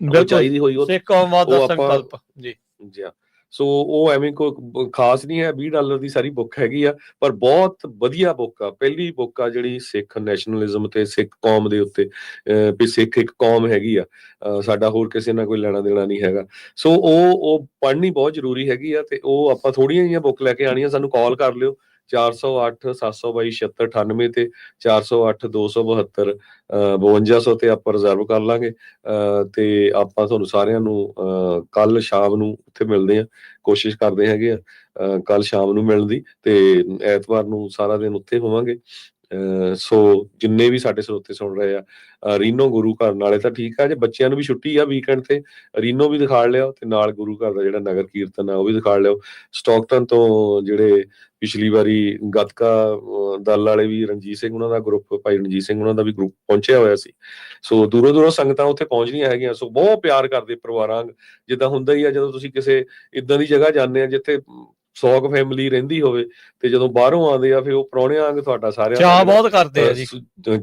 ਬਿਲਕੁਲ ਚਾਹੀਦੀ ਹੋਈ, ਸਿੱਖ ਕੌਮਵਾਦ ਦਾ ਉਹ ਆਪਾਂ ਸੰਕਲਪ ਜੀ। ਜੀ ਹਾਂ। ਸੋ ਉਹ ਐਵੇਂ ਕੋਈ ਖਾਸ ਨਹੀਂ ਹੈ, $20 ਦੀ ਸਾਰੀ ਬੁੱਕ ਹੈਗੀ ਆ, ਪਰ ਬਹੁਤ ਵਧੀਆ ਬੁੱਕ ਆ। ਪਹਿਲੀ ਬੁੱਕ ਆ ਜਿਹੜੀ ਸਿੱਖ ਨੈਸ਼ਨਲਿਜ਼ਮ ਤੇ ਸਿੱਖ ਕੌਮ ਦੇ ਉੱਤੇ, ਵੀ ਸਿੱਖ ਇੱਕ ਕੌਮ ਹੈਗੀ ਆ, ਸਾਡਾ ਹੋਰ ਕਿਸੇ ਨਾਲ ਕੋਈ ਲੈਣਾ ਦੇਣਾ ਨਹੀਂ ਹੈਗਾ। ਸੋ ਉਹ ਪੜ੍ਹਨੀ ਬਹੁਤ ਜ਼ਰੂਰੀ ਹੈਗੀ ਆ। ਤੇ ਉਹ ਆਪਾਂ ਥੋੜ੍ਹੀਆਂ ਜਿਹੀਆਂ ਬੁੱਕ ਲੈ ਕੇ ਆਉਣੀਆਂ, ਸਾਨੂੰ ਕਾਲ ਕਰ ਲਿਓ 408 722 7698 ਤੇ 408 272 5200 ਤੇ ਆਪਾਂ ਰਿਜ਼ਰਵ ਕਰ ਲਾਂਗੇ। ਤੇ ਆਪਾਂ ਤੁਹਾਨੂੰ ਸਾਰਿਆਂ ਨੂੰ ਕੱਲ ਸ਼ਾਮ ਨੂੰ ਉੱਥੇ ਮਿਲਦੇ ਆ, ਕੋਸ਼ਿਸ਼ ਕਰਦੇ ਹੈਗੇ ਆ ਕੱਲ ਸ਼ਾਮ ਨੂੰ ਮਿਲਣ ਦੀ, ਤੇ ਐਤਵਾਰ ਨੂੰ ਸਾਰਾ ਦਿਨ ਉੱਥੇ ਹੋਵਾਂਗੇ। ਸੋ ਜਿੰਨੇ ਵੀ ਸਾਡੇ ਸਰੋਤੇ ਸੁਣ ਰਹੇ ਆ, ਰੀਨੋ ਗੁਰੂ ਘਰ ਨਾਲੇ ਤਾਂ ਠੀਕ ਆ, ਜੇ ਬੱਚਿਆਂ ਨੂੰ ਵੀ ਛੁੱਟੀ ਆ ਵੀਕਐਂਡ ਤੇ ਰੀਨੋ ਵੀ ਦਿਖਾ ਲਿਓ, ਤੇ ਨਾਲ ਗੁਰੂ ਘਰ ਦਾ ਜਿਹੜਾ ਨਗਰ ਕੀਰਤਨ ਆ ਉਹ ਵੀ ਦਿਖਾ ਲਿਓ। ਸਟਾਕਟਨ ਤੋਂ ਜਿਹੜੇ ਪਿਛਲੀ ਵਾਰੀ ਗੱਤਕਾ ਦਲ ਵਾਲੇ ਵੀ, ਰਣਜੀਤ ਸਿੰਘ ਉਹਨਾਂ ਦਾ ਗਰੁੱਪ, ਭਾਈ ਰਣਜੀਤ ਸਿੰਘ ਉਹਨਾਂ ਦਾ ਵੀ ਗਰੁੱਪ ਪਹੁੰਚਿਆ ਹੋਇਆ ਸੀ। ਸੋ ਦੂਰੋਂ ਦੂਰੋਂ ਸੰਗਤਾਂ ਉੱਥੇ ਪਹੁੰਚਣੀਆਂ ਹੈਗੀਆਂ। ਸੋ ਬਹੁਤ ਪਿਆਰ ਕਰਦੇ ਪਰਿਵਾਰਾਂ, ਜਿੱਦਾਂ ਹੁੰਦਾ ਹੀ ਆ ਜਦੋਂ ਤੁਸੀਂ ਕਿਸੇ ਇਦਾਂ ਦੀ ਜਗ੍ਹਾ ਜਾਂਦੇ ਆ ਜਿੱਥੇ 100 ਕੁ ਫੈਮਿਲੀ ਰਹਿੰਦੀ ਹੋਵੇ, ਤੇ ਜਦੋਂ ਬਾਹਰੋਂ ਆਉਂਦੇ ਆ ਫਿਰ ਉਹ ਪ੍ਰਾਹੁਣਿਆਂ ਵਾਂਗ ਤੁਹਾਡਾ ਸਾਰਿਆਂ ਦਾ ਚਾਅ ਬਹੁਤ ਕਰਦੇ ਆ ਜੀ।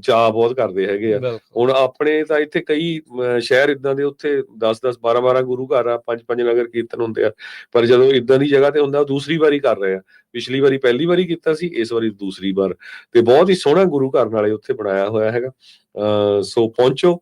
ਚਾਅ ਬਹੁਤ ਕਰਦੇ ਹੈਗੇ ਆ। ਬਿਲਕੁਲ ਹੁਣ ਆਪਣੇ ਤਾਂ ਇੱਥੇ ਕਈ ਸ਼ਹਿਰ ਇਦਾਂ ਦੇ, ਉੱਥੇ 10-10 12-12 ਗੁਰੂ ਘਰ ਆ, 5-5 ਨਗਰ ਕੀਰਤਨ ਹੁੰਦੇ ਆ, ਪਰ ਜਦੋਂ ਇਦਾਂ ਦੀ ਜਗ੍ਹਾ ਤੇ ਹੁੰਦਾ, ਉਹ ਦੂਸਰੀ ਵਾਰੀ ਕਰ ਰਹੇ ਆ। ਪਿਛਲੀ ਵਾਰੀ ਪਹਿਲੀ ਵਾਰੀ ਕੀਤਾ ਸੀ, ਇਸ ਵਾਰੀ ਦੂਸਰੀ ਵਾਰ, ਤੇ ਬਹੁਤ ਹੀ ਸੋਹਣਾ ਗੁਰੂ ਘਰ ਨਾਲੇ ਉੱਥੇ ਬਣਾਇਆ ਹੋਇਆ ਹੈਗਾ। ਸੋ ਪਹੁੰਚੋ,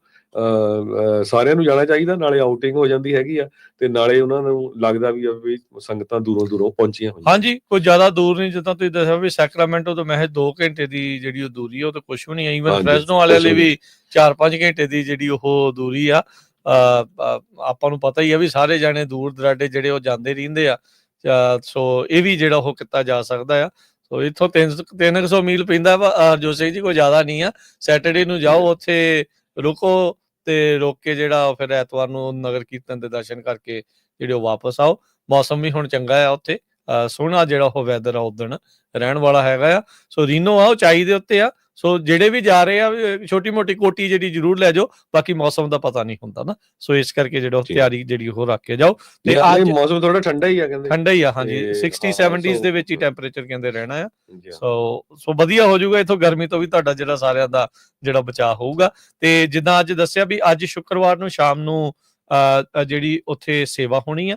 ਸਾਰਿਆਂ ਨੂੰ ਜਾਣਾ ਚਾਹੀਦਾ, ਨਾਲੇ ਆਊਟਿੰਗ ਹੋ ਜਾਂਦੀ ਹੈਗੀ ਆ, ਤੇ ਨਾਲੇ ਉਹਨਾਂ ਨੂੰ ਲੱਗਦਾ ਵੀ ਸੰਗਤਾਂ ਦੂਰੋਂ ਦੂਰੋਂ ਪਹੁੰਚੀਆਂ ਹੋਈਆਂ। ਹਾਂਜੀ, ਕੋਈ ਜ਼ਿਆਦਾ ਦੂਰ ਨਹੀਂ, ਜਿੱਦਾਂ ਤੁਸੀਂ ਦੱਸਿਆ ਵੀ ਸੈਕਰਾਮੈਂਟੋ ਤੋਂ ਮਹਿਜ 2 ਘੰਟੇ ਦੀ ਜਿਹੜੀ ਉਹ ਦੂਰੀ ਆ, ਉਹ ਤਾਂ ਕੁਛ ਵੀ ਨਹੀਂ। ਈਵਨ ਫ੍ਰੈਸਨੋ ਵਾਲਿਆਂ ਲਈ ਵੀ 4-5 ਘੰਟੇ ਦੀ ਜਿਹੜੀ ਉਹ ਦੂਰੀ ਆ। ਆਪਾਂ ਨੂੰ ਪਤਾ ਹੀ ਆ ਵੀ ਸਾਰੇ ਜਾਣੇ ਦੂਰ ਦਰਾਡੇ ਜਿਹੜੇ ਉਹ ਜਾਂਦੇ ਰਹਿੰਦੇ ਆ। ਸੋ ਇਹ ਵੀ ਜਿਹੜਾ ਉਹ ਕੀਤਾ ਜਾ ਸਕਦਾ ਆ। ਸੋ ਇੱਥੋਂ 300 ਮੀਲ ਪੈਂਦਾ ਵਾ ਹਰਜੋਤ ਸਿੰਘ ਜੀ, ਕੋਈ ਜ਼ਿਆਦਾ ਨਹੀਂ ਆ। ਸੈਟਰਡੇ ਨੂੰ ਜਾਓ, ਉੱਥੇ ਰੁਕੋ, ਤੇ ਰੁਕ ਕੇ ਜਿਹੜਾ ਫਿਰ ਐਤਵਾਰ ਨੂੰ ਨਗਰ ਕੀਰਤਨ ਦੇ ਦਰਸ਼ਨ ਕਰਕੇ ਜਿਹੜੇ ਉਹ ਵਾਪਸ ਆਓ। ਮੌਸਮ ਵੀ ਹੁਣ ਚੰਗਾ ਆ ਉੱਥੇ, ਸੋਹਣਾ ਜਿਹੜਾ ਉਹ ਵੈਦਰ ਆ ਉਦਣ ਰਹਿਣ ਵਾਲਾ ਹੈਗਾ ਆ। ਸੋ ਰੀਨੋ ਆ ਉਚਾਈ ਦੇ ਉੱਤੇ ਆ। ਸੋ ਜਿਹੜੇ ਵੀ ਜਾ ਰਹੇ ਆ, ਛੋਟੀ ਮੋਟੀ ਕੋਟੀ ਜਿਹੜੀ ਜ਼ਰੂਰ ਲੈ ਜਾਓ, ਬਾਕੀ ਮੌਸਮ ਦਾ ਪਤਾ ਨਹੀਂ ਹੁੰਦਾ ਨਾ। ਸੋ ਇਸ ਕਰਕੇ ਜਿਹੜਾ ਤਿਆਰੀ ਜਿਹੜੀ ਉਹ ਰੱਖ ਕੇ ਜਾਓ। ਤੇ ਅੱਜ ਮੌਸਮ ਥੋੜਾ ਠੰਡਾ ਹੀ ਆ, ਕਹਿੰਦੇ ਠੰਡਾ ਹੀ ਆ। ਹਾਂਜੀ, 60-70s ਦੇ ਵਿੱਚ ਹੀ ਟੈਂਪਰੇਚਰ ਕਹਿੰਦੇ ਰਹਿਣਾ ਆ। ਸੋ ਵਧੀਆ ਹੋ ਜਾਊਗਾ, ਇੱਥੋਂ ਗਰਮੀ ਤੋਂ ਵੀ ਤੁਹਾਡਾ ਜਿਹੜਾ ਸਾਰਿਆਂ ਦਾ ਜਿਹੜਾ ਬਚਾਅ ਹੋਊਗਾ। ਤੇ ਜਿੱਦਾਂ ਅੱਜ ਦੱਸਿਆ ਵੀ ਅੱਜ ਸ਼ੁੱਕਰਵਾਰ ਨੂੰ ਸ਼ਾਮ ਨੂੰ ਜਿਹੜੀ ਉੱਥੇ ਸੇਵਾ ਹੋਣੀ ਆ,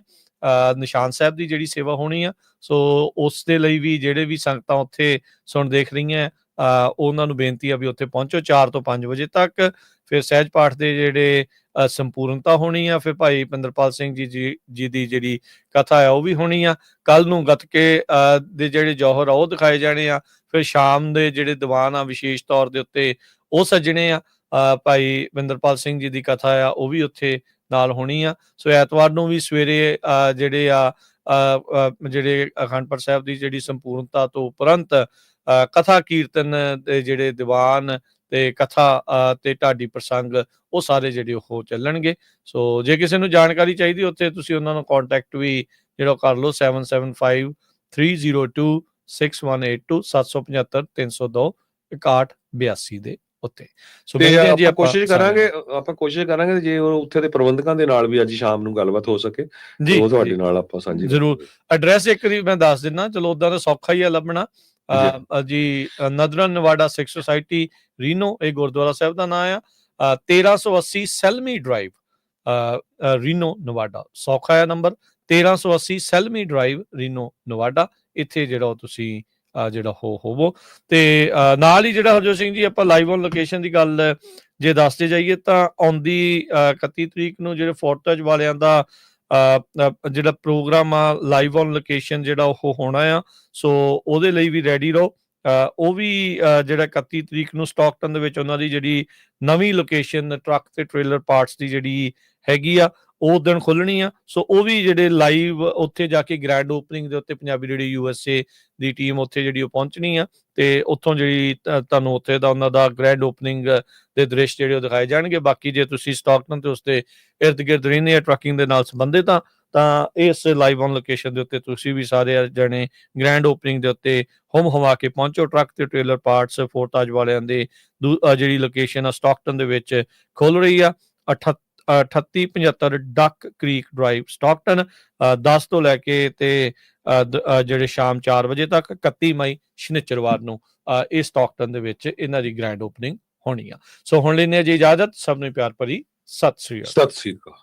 ਨਿਸ਼ਾਨ ਸਾਹਿਬ ਦੀ ਜਿਹੜੀ ਸੇਵਾ ਹੋਣੀ ਆ। ਸੋ ਉਸ ਦੇ ਲਈ ਵੀ ਜਿਹੜੇ ਵੀ ਸੰਗਤਾਂ ਉੱਥੇ ਸੁਣ ਦੇਖ ਰਹੀਆਂ, ਉਹਨਾਂ ਨੂੰ ਬੇਨਤੀ ਆ ਵੀ ਉੱਥੇ ਪਹੁੰਚੋ 4 ਤੋਂ 5 ਵਜੇ ਤੱਕ। ਫਿਰ ਸਹਿਜ ਪਾਠ ਦੇ ਜਿਹੜੇ ਸੰਪੂਰਨਤਾ ਹੋਣੀ ਆ। ਫਿਰ ਭਾਈ ਪਿੰਦਰਪਾਲ ਸਿੰਘ ਜੀ ਦੀ ਜਿਹੜੀ ਕਥਾ ਆ ਉਹ ਵੀ ਹੋਣੀ ਆ। ਕੱਲ ਨੂੰ ਗੱਤਕੇ ਦੇ ਜਿਹੜੇ ਜੌਹਰ ਆ ਉਹ ਦਿਖਾਏ ਜਾਣੇ ਆ। ਫਿਰ ਸ਼ਾਮ ਦੇ ਜਿਹੜੇ ਦੀਵਾਨ ਆ ਵਿਸ਼ੇਸ਼ ਤੌਰ ਦੇ ਉੱਤੇ ਉਹ ਸੱਜਣੇ ਆ। ਭਾਈ ਪਿੰਦਰਪਾਲ ਸਿੰਘ ਜੀ ਦੀ ਕਥਾ ਆ ਉਹ ਵੀ ਉੱਥੇ ਨਾਲ ਹੋਣੀ ਆ। ਸੋ ਐਤਵਾਰ ਨੂੰ ਵੀ ਸਵੇਰੇ ਜਿਹੜੇ ਆ ਜਿਹੜੇ ਅਖੰਡ ਪਾਠ ਸਾਹਿਬ ਦੀ ਜਿਹੜੀ ਸੰਪੂਰਨਤਾ ਤੋਂ ਉਪਰੰਤ ਕਥਾ ਕੀਰਤਨ ਦੇ ਜਿਹੜੇ ਦੀਵਾਨ ਤੇ ਕਥਾ ਤੇ ਢਾਡੀ ਪ੍ਰਸੰਗ ਉਹ ਸਾਰੇ ਜਿਹੜੇ ਉਹ ਚੱਲਣਗੇ। ਸੋ ਜੇ ਕਿਸੇ ਨੂੰ ਜਾਣਕਾਰੀ ਚਾਹੀਦੀ ਉੱਥੇ ਤੁਸੀਂ ਉਹਨਾਂ ਨੂੰ ਕੰਟੈਕਟ ਵੀ ਜਿਹੜਾ ਕਰ ਲਓ 7753026182 775-302-6182 ਦੇ ਉੱਤੇ। ਸੋ ਆਪਾਂ ਕੋਸ਼ਿਸ਼ ਕਰਾਂਗੇ ਜੇ ਉੱਥੇ ਦੇ ਪ੍ਰਬੰਧਕਾਂ ਦੇ ਨਾਲ ਵੀ ਅੱਜ ਸ਼ਾਮ ਨੂੰ ਗੱਲਬਾਤ ਹੋ ਸਕੇ ਜੀ, ਉਹ ਤੁਹਾਡੇ ਨਾਲ ਆਪਾਂ ਸਾਂਝੀ ਜ਼ਰੂਰ। ਐਡਰੈਸ ਇੱਕ ਵਾਰੀ ਮੈਂ ਦੱਸ ਦਿੰਦਾ, ਚਲੋ ਉਦਾਂ ਤਾਂ ਸੌਖਾ ਹੀ ਆ ਲੱਭਣਾ ਜੀ। ਨਦਰਨ ਨਵਾਡਾ ਸਿੱਖ ਸੁਸਾਇਟੀ ਰੀਨੋ, ਇਹ ਗੁਰਦੁਆਰਾ ਸਾਹਿਬ ਦਾ ਨਾਂ ਆ। 1380 ਸੈਲਮੀ ਡਰਾਈਵ, ਰੀਨੋ ਨਵਾਡਾ। ਸੌਖਾ ਆ ਨੰਬਰ 1380 ਸੈਲਮੀ ਡਰਾਈਵ, ਰੀਨੋ ਨਵਾਡਾ। ਇੱਥੇ ਜਿਹੜਾ ਤੁਸੀਂ ਜਿਹੜਾ ਹੋਵੋ। ਤੇ ਨਾਲ ਹੀ ਜਿਹੜਾ ਹਰਜੋਤ ਸਿੰਘ ਜੀ ਆਪਾਂ ਲਾਈਵ ਔਨ ਲੋਕੇਸ਼ਨ ਦੀ ਗੱਲ ਜੇ ਦੱਸਦੇ ਜਾਈਏ ਤਾਂ ਆਉਂਦੀ 31 ਤਰੀਕ ਨੂੰ ਜਿਹੜੇ ਫੋਰਟਜ ਵਾਲਿਆਂ ਦਾ ਜਿਹੜਾ ਪ੍ਰੋਗਰਾਮ ਆ ਲਾਈਵ ਔਨ ਲੋਕੇਸ਼ਨ ਜਿਹੜਾ ਉਹ ਹੋਣਾ ਆ। ਸੋ ਉਹਦੇ ਲਈ ਵੀ ਰੈਡੀ ਰਹੋ। ਉਹ ਵੀ ਜਿਹੜਾ 31 ਤਰੀਕ ਨੂੰ ਸਟਾਕਟਨ ਦੇ ਵਿੱਚ ਉਹਨਾਂ ਦੀ ਜਿਹੜੀ ਨਵੀਂ ਲੋਕੇਸ਼ਨ ਟਰੱਕ ਤੇ ਟ੍ਰੇਲਰ ਪਾਰਟਸ ਦੀ ਜਿਹੜੀ ਹੈਗੀ ਆ ਉਹ ਦਿਨ ਖੁੱਲਣੀ ਆ। ਸੋ ਉਹ ਵੀ ਜਿਹੜੇ ਲਾਈਵ ਉੱਥੇ ਜਾ ਕੇ ਗ੍ਰੈਂਡ ਓਪਨਿੰਗ ਦੇ ਉੱਤੇ ਪੰਜਾਬੀ ਜਿਹੜੀ USA ਦੀ ਟੀਮ ਉੱਥੇ ਜਿਹੜੀ ਉਹ ਪਹੁੰਚਣੀ ਆ, ਤੇ ਉੱਥੋਂ ਜਿਹੜੀ ਤੁਹਾਨੂੰ ਉੱਥੇ ਦਾ ਉਹਨਾਂ ਦਾ ਗ੍ਰੈਂਡ ਓਪਨਿੰਗ ਦੇ ਦ੍ਰਿਸ਼ ਜਿਹੜੇ ਉਹ ਦਿਖਾਏ ਜਾਣਗੇ। ਬਾਕੀ ਜੇ ਤੁਸੀਂ ਸਟਾਕਟਨ ਤੇ ਉਸਦੇ ਇਰਦ ਗਿਰਦ ਰਹਿੰਦੇ ਆ ਟਰੱਕਿੰਗ ਦੇ ਨਾਲ ਸੰਬੰਧਿਤ ਤਾਂ ਇਸ ਲਾਈਵ ਔਨ ਲੋਕੇਸ਼ਨ ਦੇ ਉੱਤੇ ਤੁਸੀਂ ਵੀ ਸਾਰੇ ਜਣੇ ਗ੍ਰੈਂਡ ਓਪਨਿੰਗ ਦੇ ਉੱਤੇ ਹਵਾ ਕੇ ਪਹੁੰਚੋ। ਟਰੱਕ ਤੇ ਟ੍ਰੇਲਰ ਪਾਰਟਸ ਫੋਰਟਾਜ ਵਾਲਿਆਂ ਦੇ ਜਿਹੜੀ ਲੋਕੇਸ਼ਨ ਆ ਸਟਾਕਟਨ ਦੇ ਵਿੱਚ ਖੁੱਲ ਰਹੀ ਆ। 3875 ਡੱਕ ਕ੍ਰੀਕ ਡਰਾਈਵ ਸਟਾਕਟਨ, 10 ਤੋਂ ਲੈ ਕੇ ਤੇ ਜਿਹੜੇ ਸ਼ਾਮ 4 ਵਜੇ ਤੱਕ 31 ਮਈ ਸ਼ਨੀਚਰਵਾਰ ਨੂੰ ਇਹ ਸਟਾਕਟਨ ਦੇ ਵਿੱਚ ਇਹਨਾਂ ਦੀ ਗ੍ਰੈਂਡ ਓਪਨਿੰਗ ਹੋਣੀ ਆ। ਸੋ ਹੁਣ ਲੈਂਦੇ ਹਾਂ ਜੀ ਇਜਾਜ਼ਤ, ਸਭ ਨੂੰ ਪਿਆਰ ਭਰੀ ਸਤਿ ਸ੍ਰੀ ਅਕਾਲ। ਸਤਿ ਸ੍ਰੀ ਅਕਾਲ।